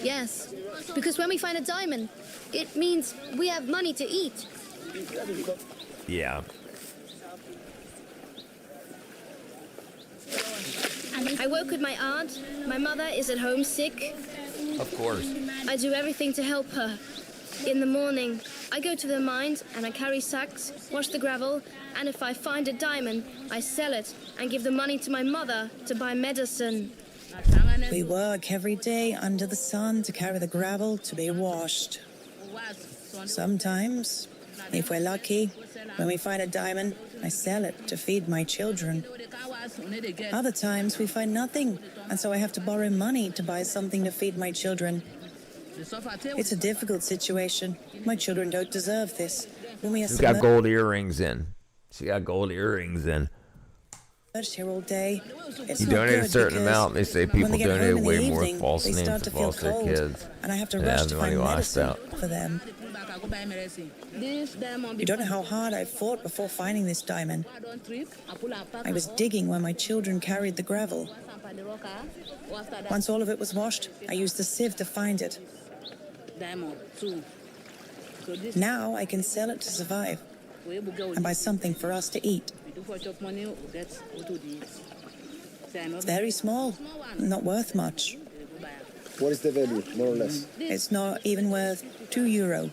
Yes. Because when we find a diamond, it means we have money to eat. Yeah. I work with my aunt. My mother is at home sick. Of course. I do everything to help her. In the morning, I go to the mines and I carry sacks, wash the gravel, and if I find a diamond, I sell it and give the money to my mother to buy medicine. We work every day under the sun to carry the gravel to be washed. Sometimes, if we're lucky, when we find a diamond, I sell it to feed my children. Other times we find nothing, and so I have to borrow money to buy something to feed my children. It's a difficult situation. My children don't deserve this. When we are She's got gold earrings in. She got gold earrings in. here all day. It's You not donate a good certain because amount, they say when people they get donate home in the way more evening, false they names start to to feel false their cold, kids. and I have to and rush have to the money find washed medicine out. for them. You don't know how hard I fought before finding this diamond. I was digging while my children carried the gravel. Once all of it was washed, I used the sieve to find it. Now I can sell it to survive and buy something for us to eat. It's very small, not worth much. What is the value, more or less? It's not even worth €2.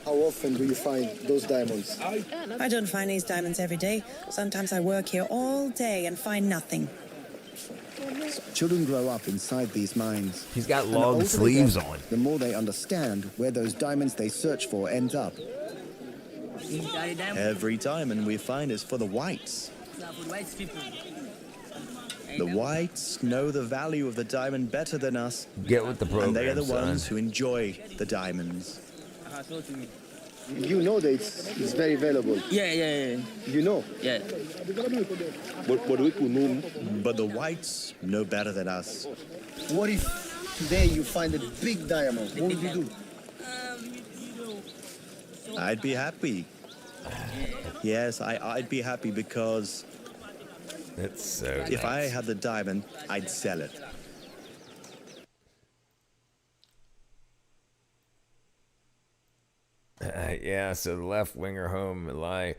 How often do you find those diamonds? I don't find these diamonds every day. Sometimes I work here all day and find nothing. Children grow up inside these mines. He's got And the long older they sleeves get, on. The more they understand where those diamonds they search for end up. Every diamond we find is for the whites. The whites know the value of the diamond better than us. Get with the program, And they are the son. ones who enjoy the diamonds. You know that it's very valuable. Yeah. You know? Yeah. But the whites know better than us. What if today you find a big diamond? What would you do? I'd be happy. Yes, I'd be happy because That's so if I nice. had the diamond, I'd sell it. Yeah, so the left winger home lie.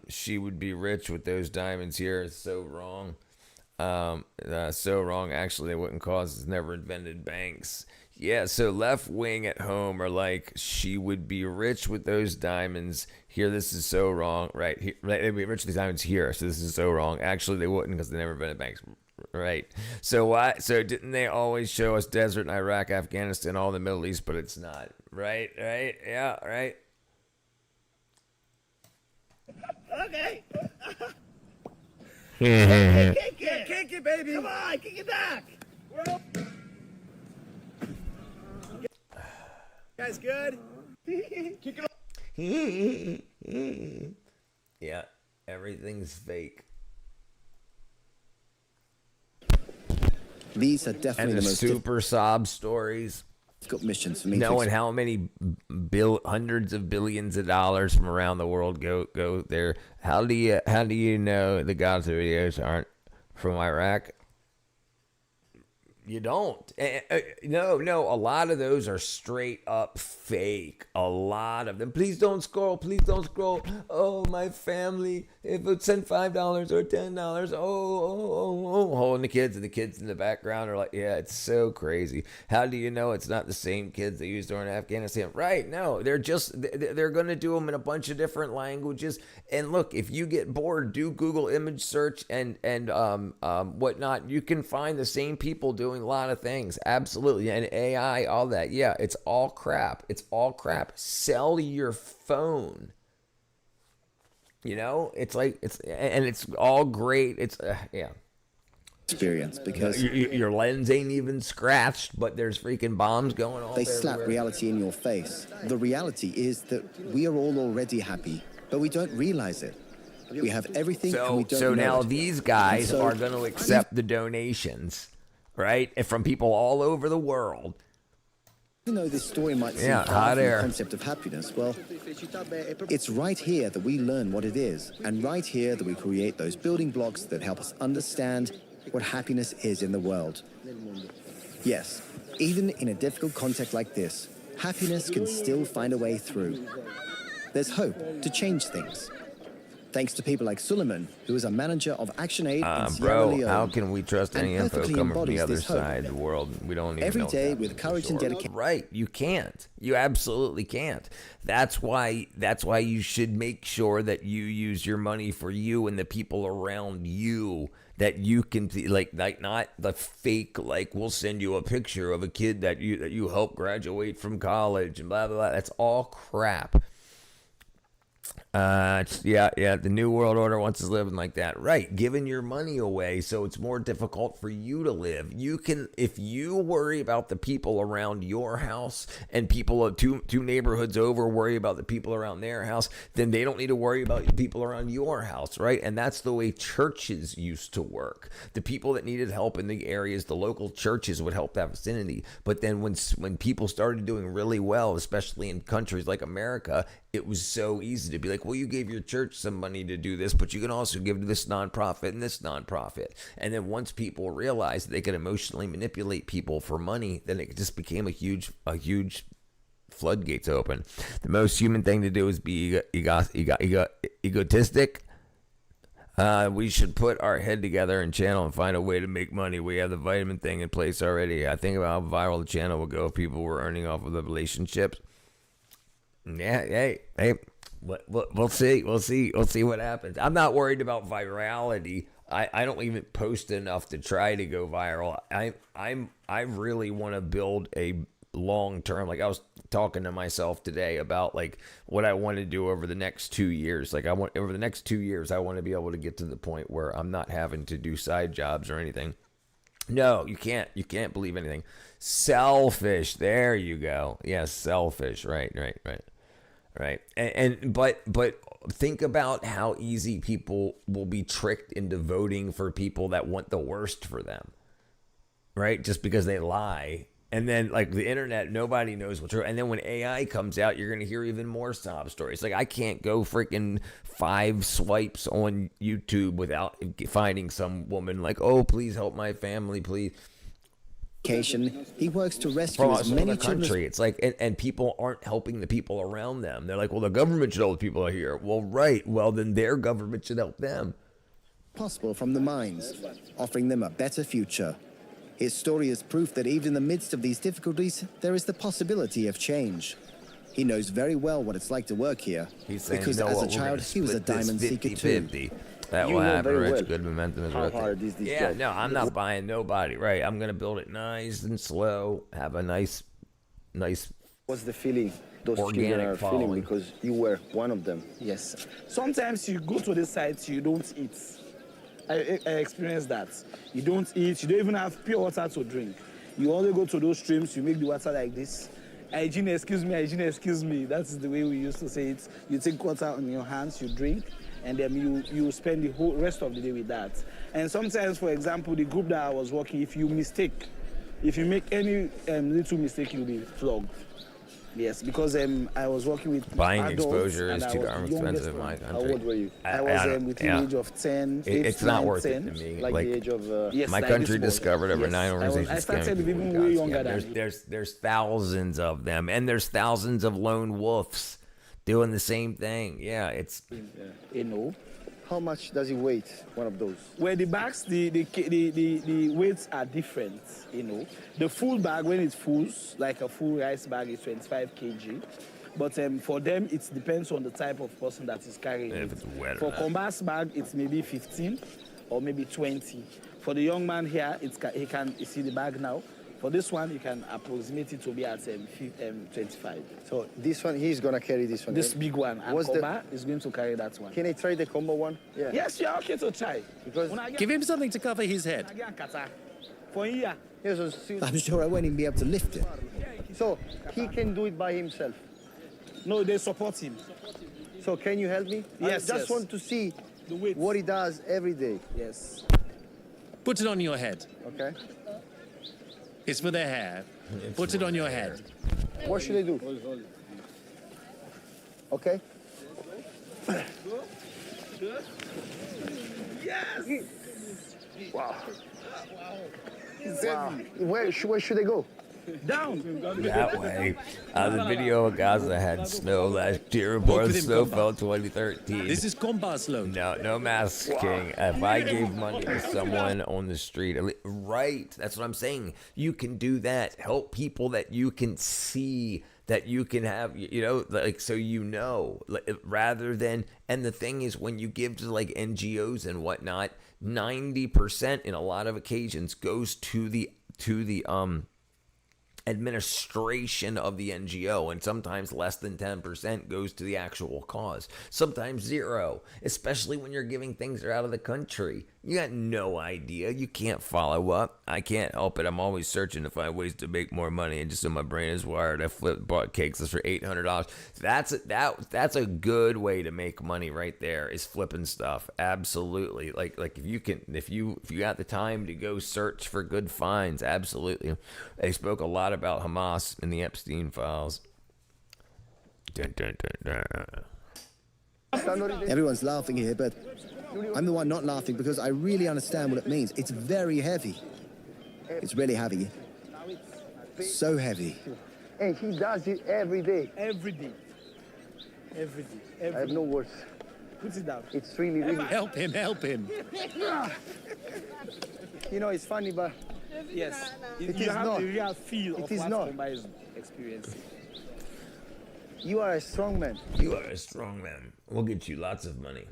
She would be rich with those diamonds here. It's so wrong. So wrong. Actually, they wouldn't cause. It's never invented banks. Yeah, so left wing at home are like, she would be rich with those diamonds here. This is so wrong. Right here, right, they'd be rich with these diamonds here. So this is so wrong. Actually, they wouldn't because they never invented banks. Right. So why? So didn't they always show us desert in Iraq, Afghanistan, all the Middle East, but it's not. Right. Right. Yeah. Right. Okay. Kick it, baby. Come on, kick it back. Guys, good? Kick it Yeah. Everything's fake. These are definitely And the the most super sob stories. difficult missions for me. Knowing how many hundreds of billions of dollars from around the world go there. How do you know the Gaza videos aren't from Iraq? You don't. No. A lot of those are straight up fake. A lot of them. Please don't scroll. Please don't scroll. Oh, my family. If it sent $5 or $10. Oh. Holding the kids, and the kids in the background are like, yeah, it's so crazy. How do you know it's not the same kids they used during Afghanistan? Right. No, they're going to do them in a bunch of different languages. And look, if you get bored, do Google image search and whatnot. You can find the same people doing a lot of things. Absolutely. And AI, all that. Yeah, it's all crap. It's all crap. Sell your phone. You know, it's all great. It's yeah. Experience because your lens ain't even scratched, but there's freaking bombs going on. They slap reality in your face. The reality is that we are all already happy, but we don't realize it. We have everything and we don't So know now it. these guys And so- are going to accept the donations, right? And from people all over the world. Even though this story might seem Yeah, far hot from the air. concept of happiness, well, it's right here that we learn what it is, and right here that we create those building blocks that help us understand what happiness is in the world. Yes, even in a difficult context like this, happiness can still find a way through. There's hope to change things. Thanks to people like Suleiman, who is a manager of ActionAid in Sierra Bro, Leone. how can we trust and any info perfectly coming from the embodies other this hope. side of the world? We don't even Every know. day with courage and dedication. Right, you can't. You absolutely can't. That's why you should make sure that you use your money for you and the people around you, that you can like not the fake, like, we'll send you a picture of a kid that you helped graduate from college and blah blah blah. That's all crap. The New World Order wants us living like that. Right, giving your money away so it's more difficult for you to live. You can, if you worry about the people around your house and people of two neighborhoods over worry about the people around their house, then they don't need to worry about the people around your house, right? And that's the way churches used to work. The people that needed help in the areas, the local churches would help that vicinity. But then when people started doing really well, especially in countries like America, it was so easy to be like, well, you gave your church some money to do this, but you can also give to this nonprofit and this nonprofit. And then once people realized that they could emotionally manipulate people for money, then it just became a huge floodgates open. The most human thing to do is be egotistic. We should put our head together and channel and find a way to make money. We have the vitamin thing in place already. I think about how viral the channel would go if people were earning off of the relationships. Yeah, hey, we'll see what happens. I'm not worried about virality. I don't even post enough to try to go viral. I really want to build a long term. Like, I was talking to myself today about like what I want to do over the next 2 years. Like, over the next 2 years, I want to be able to get to the point where I'm not having to do side jobs or anything. No, you can't believe anything. Selfish. There you go. Yes, selfish. Right. But think about how easy people will be tricked into voting for people that want the worst for them, right? Just because they lie And then, like, the internet, nobody knows what's true. And then when AI comes out, you're going to hear even more sob stories. Like, I can't go freaking 5 swipes on YouTube without finding some woman like, oh, please help my family, please. He works to rescue as From many the children. country. It's like, and people aren't helping the people around them. They're like, well, the government should help the people here. Well, right. Well, then their government should help them. Possible from the mines, offering them a better future. His story is proof that even in the midst of these difficulties, there is the possibility of change. He knows very well what it's like to work here, He's saying, because you know as what, a we're child gonna he was a split this diamond seeker 50-50. too. That You will know happen, very Rich. well Good momentum is how worth hard it. is this Yeah, job. no, I'm not buying nobody. Right, I'm gonna build it nice and slow. Have a nice. What's the feeling those organic children are following. feeling because you were one of them? Yes. Sometimes you go to the sites, you don't eat. I experienced that. You don't eat, you don't even have pure water to drink. You only go to those streams, you make the water like this. Hygiene, excuse me. That's the way we used to say it. You take water on your hands, you drink, and then you spend the whole rest of the day with that. And sometimes, for example, the group that I was working, if you make any little mistake, you'll be flogged. Yes, because I was working with Buying adults, exposure and is I too was darn the youngest expensive in my one. country. How old were you? I was within the age of 10, 8, It's not 9, worth 10. it to me. Like the age of... Yes, my like country this discovered over yes, 9 organizations. I started scamming people even with way God younger scam. than There's thousands of them, and there's thousands of lone wolves doing the same thing. Yeah, it's. You know. How much does he weigh, one of those? Where the bags, the weights are different, you know. The full bag, when it's full, like a full rice bag, is 25 kg. But for them, it depends on the type of person that is carrying it. If it's wet For or not. Combas bag, it's maybe 15 or maybe 20. For the young man here, he can you see the bag now. For this one, you can approximate it to be at 25. So this one, he's going to carry this one. This big one. And What's Comba is going to carry that one. Can I try the combo one? Yeah. Yes, you're okay to try. Because Give him something to cover his head. For here. I'm sure I won't even be able to lift it. So he can do it by himself? No, they support him. So can you help me? Yes, I just want to see what he does every day. Yes. Put it on your head. Okay. It's for their hair. Put it on your head. What should I do? Okay. Yes. Wow. Wow. Where should I go? Down. That way. The video of Gaza had snow last year. More snow fell 2013. This is Combas load. No masking. If I gave money to someone on the street, right? That's what I'm saying. You can do that. Help people that you can see, that you can have, you know, like, so you know, rather than. And the thing is, when you give to like NGOs and whatnot, 90% in a lot of occasions goes to the administration of the NGO, and sometimes less than 10% goes to the actual cause. Sometimes 0, especially when you're giving things that are out of the country. You got no idea. You can't follow up. I can't help it. I'm always searching to find ways to make more money, and just so my brain is wired, I bought cakes for $800. That's a good way to make money right there, is flipping stuff. Absolutely. Like if you got the time to go search for good finds, absolutely. They spoke a lot about Hamas in the Epstein files. Dun, dun, dun, dun. Everyone's laughing here, but I'm the one not laughing because I really understand what it means. It's very heavy. It's really heavy. So heavy. And he does it every day. Every day. Every day. I have no words. Put it down. It's really. Help him. You know, it's funny, but yes, it you is have not. the real feel It of is what not. Comba is experiencing. You are a strong man. You are a strong man. We'll get you lots of money.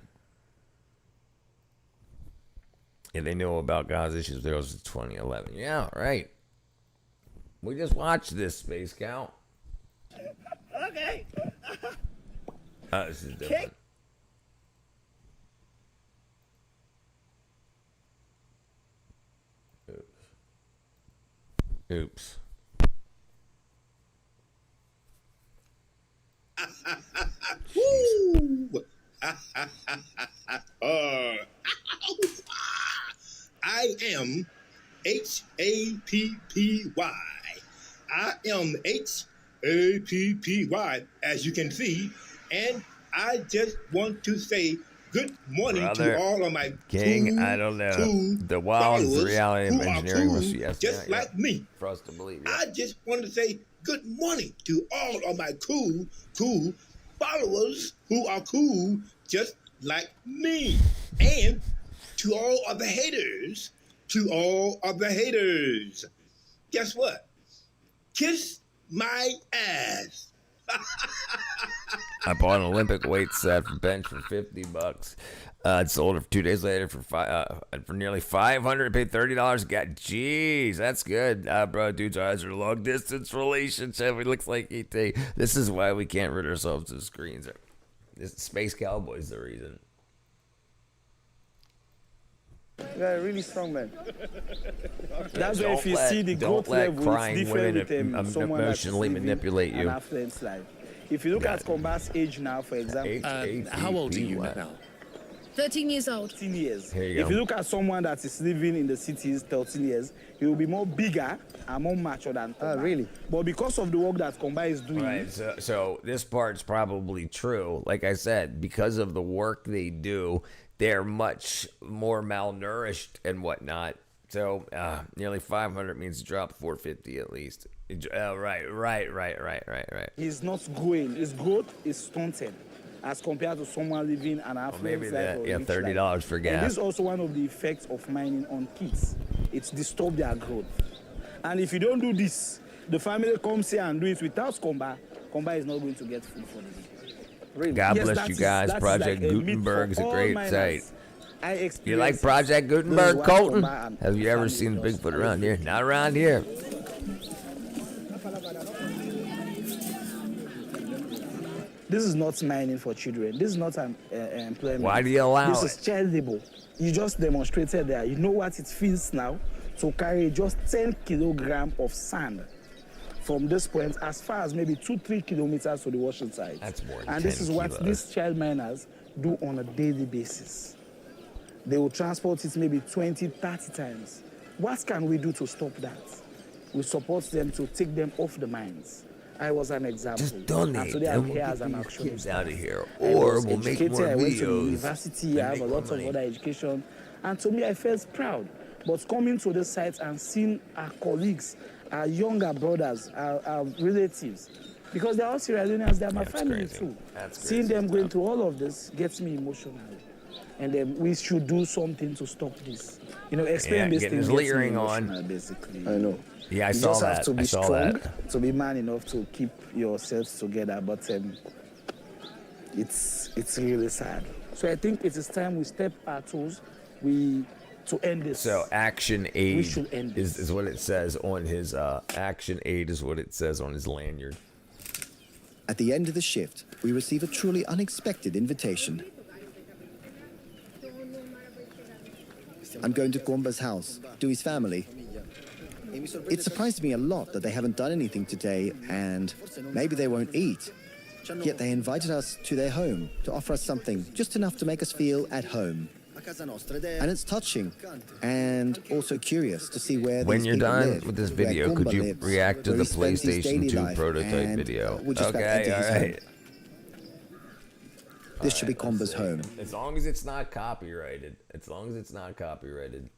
Yeah, they know about God's issues. There was 2011. Yeah, right. We just watched this, Space Scout. Okay. This is different. Oops. Woo! I am HAPPY, I am HAPPY, as you can see, and I just want to say good morning Brother, to all of my King, cool, I don't know. cool The wild followers reality of who are engineering cool, was yes, just yeah, like me. for us to believe. I just want to say good morning to all of my cool, cool followers who are cool, just like me, and to all of the haters. To all of the haters, guess what? Kiss my ass. I bought an Olympic weight set for bench for $50. It sold it 2 days later for nearly $500. Paid $30. Got, jeez, that's good, bro. Dude's eyes are a long distance relationship. It looks like ET. This is why we can't rid ourselves of screens. This Space Cowboy's the reason. You're a really strong man. That's why if you see the growth level, it's different with someone that's emotionally manipulate you. an affluent life. If you look at Combat's age now, for example, how old are you now? 13 years old. 13 years. Here you If go. you look at someone that is living in the cities 13 years, he will be more bigger and more mature than Combat. Really? But because of the work that Combat is doing, Right, so this part's probably true. Like I said, because of the work they do, they're much more malnourished and whatnot. So nearly 500 means drop 450 at least. Right. he's not growing. His growth is stunted as compared to someone living an affluent maybe life. that, or yeah, rich $30 life. for And gas. this is also one of the effects of mining on kids. It's disturbed their growth. And if you don't do this, the family comes here and do it without Combat. Combat is not going to get food for them. Really? God bless you guys. Project Gutenberg is a great site. You like Project Gutenberg, Colton? Have you ever seen Bigfoot around here? Not around here. This is not mining for children. This is not an employment. Why do you allow this it? This is child labor. You just demonstrated there. You know what it feels now to carry just 10 kilograms of sand from this point as far as maybe 2-3 kilometers to the washing site. That's more than And 10 this is what kilos. these child miners do on a daily basis. They will transport it maybe 20, 30 times. What can we do to stop that? We support them to take them off the mines. I was an example. Just donate, and today and I'm we'll here get as an these action. kids out of here, I or was we'll make educated, more I went to the videos university, and I have make a more lot of money. other education. And to me, I felt proud. But coming to the site and seeing our colleagues, our younger brothers, our relatives, because they're all Sierra Leoneans, they're my family too. Seeing them going through all of this gets me emotional. And then we should do something to stop this. You know, experience getting this his thing gets me leering on. emotional, basically. I know. Yeah, I you saw just that. have to I be saw strong, that. to be man enough to keep yourselves together. But it's really sad. So I think it is time we step our toes. To end this. So Action Aid should end is what it says on his Action Aid is what it says on his lanyard. At the end of the shift, we receive a truly unexpected invitation. I'm going to Kwamba's house, to his family. It surprised me a lot that they haven't done anything today, and maybe they won't eat. Yet they invited us to their home to offer us something, just enough to make us feel at home. And it's touching, and also curious to see where When these you're people done live, with this where video, could Kwamba you lives, react to where the he spends his PlayStation daily 2 life, prototype and video? we're just about to Okay, enter his all right. home. This should be Kwamba's home. As long as it's not copyrighted. As long as it's not copyrighted.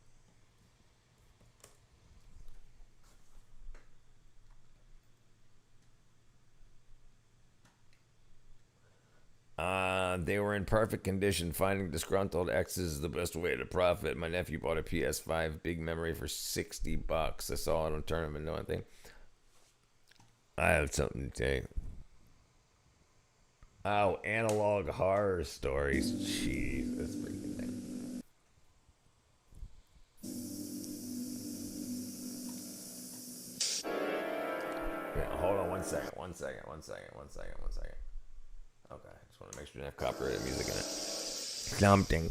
They were in perfect condition. Finding disgruntled exes is the best way to profit. My nephew bought a PS5 big memory for $60. I saw it on Tournament, no thing. I have something to tell you. Oh, analog horror stories. Jeez, that's freaking thing. Yeah, hold on one second. Okay, just want to make sure you don't have copyrighted music in it. Something.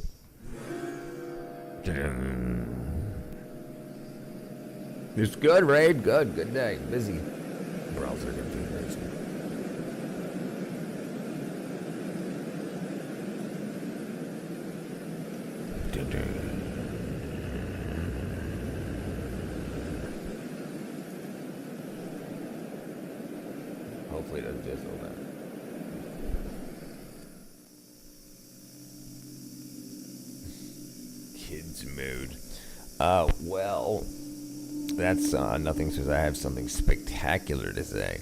It's good, Raid. Good day. Busy. Browser configuration. Hopefully it doesn't fizzle that. Kids mood. Well, that's nothing says I have something spectacular to say.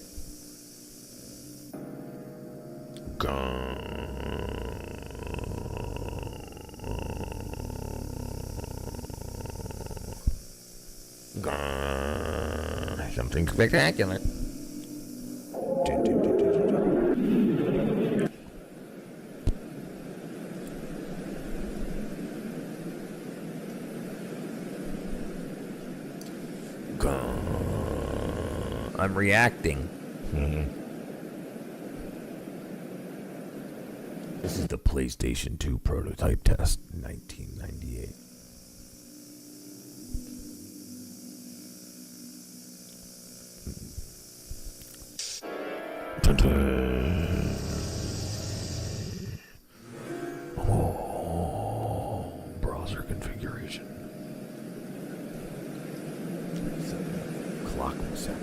Something spectacular. I'm reacting. This is the PlayStation 2 prototype test, 1998. Oh, browser configuration. Clock was set.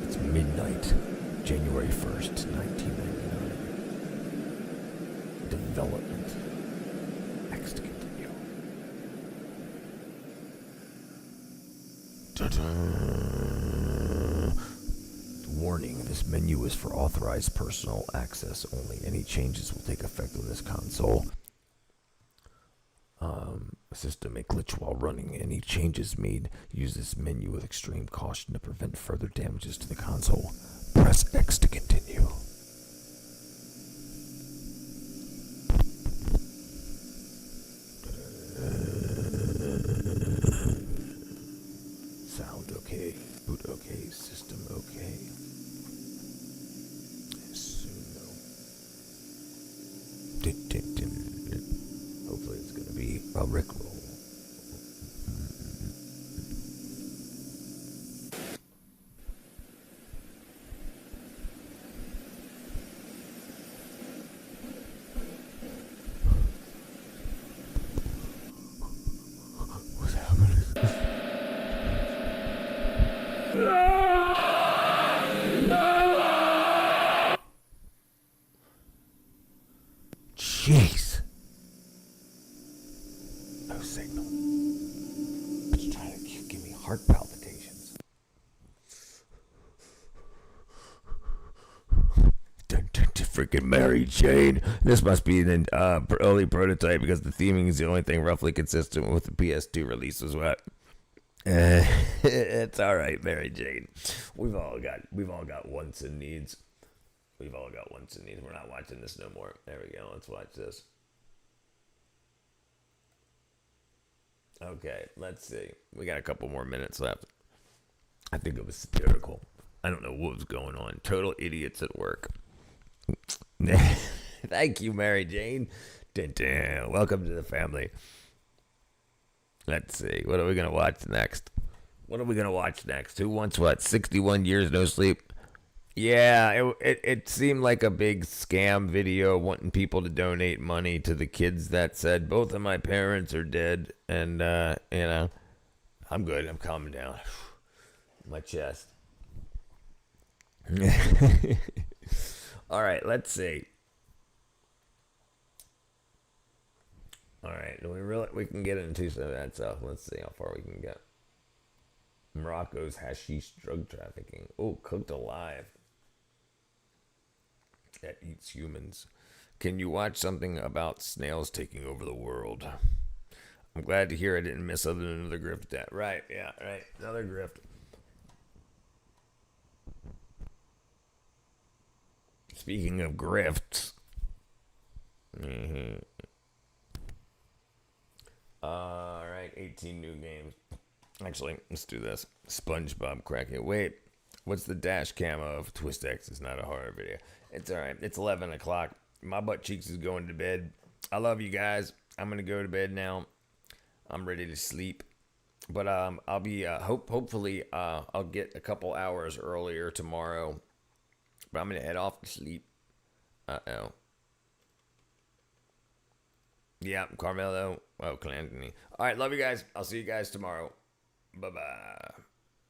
It's midnight, January 1st, 1999. Development. Next to continue. Warning, this menu is for authorized personal access only. Any changes will take effect on this console. System may glitch while running. Any changes made, use this menu with extreme caution to prevent further damages to the console. Press X to continue. Sound okay. Boot okay. System okay. Soon though. Hopefully it's going to be a Rickroll. What's happening? Jeez. No signal. It's trying to give me heart palpitations. Freaking Mary Jane. This must be an early prototype because the theming is the only thing roughly consistent with the PS2 release was what? It's all right, Mary Jane. We've all got wants and needs. We've all got wants and needs. We're not watching this no more. There we go. Let's watch this. Okay, let's see. We got a couple more minutes left. I think it was satirical. I don't know what was going on. Total idiots at work. Thank you, Mary Jane. Welcome to the family. Let's see. What are we going to watch next? Who wants what? 61 years no sleep? Yeah, it seemed like a big scam video wanting people to donate money to the kids that said, both of my parents are dead. And, I'm good. I'm calming down. My chest. All right, let's see. All right, we can get into some of that stuff. Let's see how far we can get. Morocco's hashish drug trafficking. Oh, cooked alive. That eats humans. Can you watch something about snails taking over the world? I'm glad to hear I didn't miss other than another grift. Right, yeah, right. Another grift. Speaking of grifts. All right, 18 new games. Actually, let's do this. SpongeBob cracking. Wait, what's the dash cam of Twist X? It's not a horror video. It's all right. It's 11 o'clock. My butt cheeks is going to bed. I love you guys. I'm going to go to bed now. I'm ready to sleep. But I'll be, hopefully, I'll get a couple hours earlier tomorrow. But I'm going to head off to sleep. Uh-oh. Yeah, Carmelo. Oh, Clanton. All right, love you guys. I'll see you guys tomorrow. Bye-bye.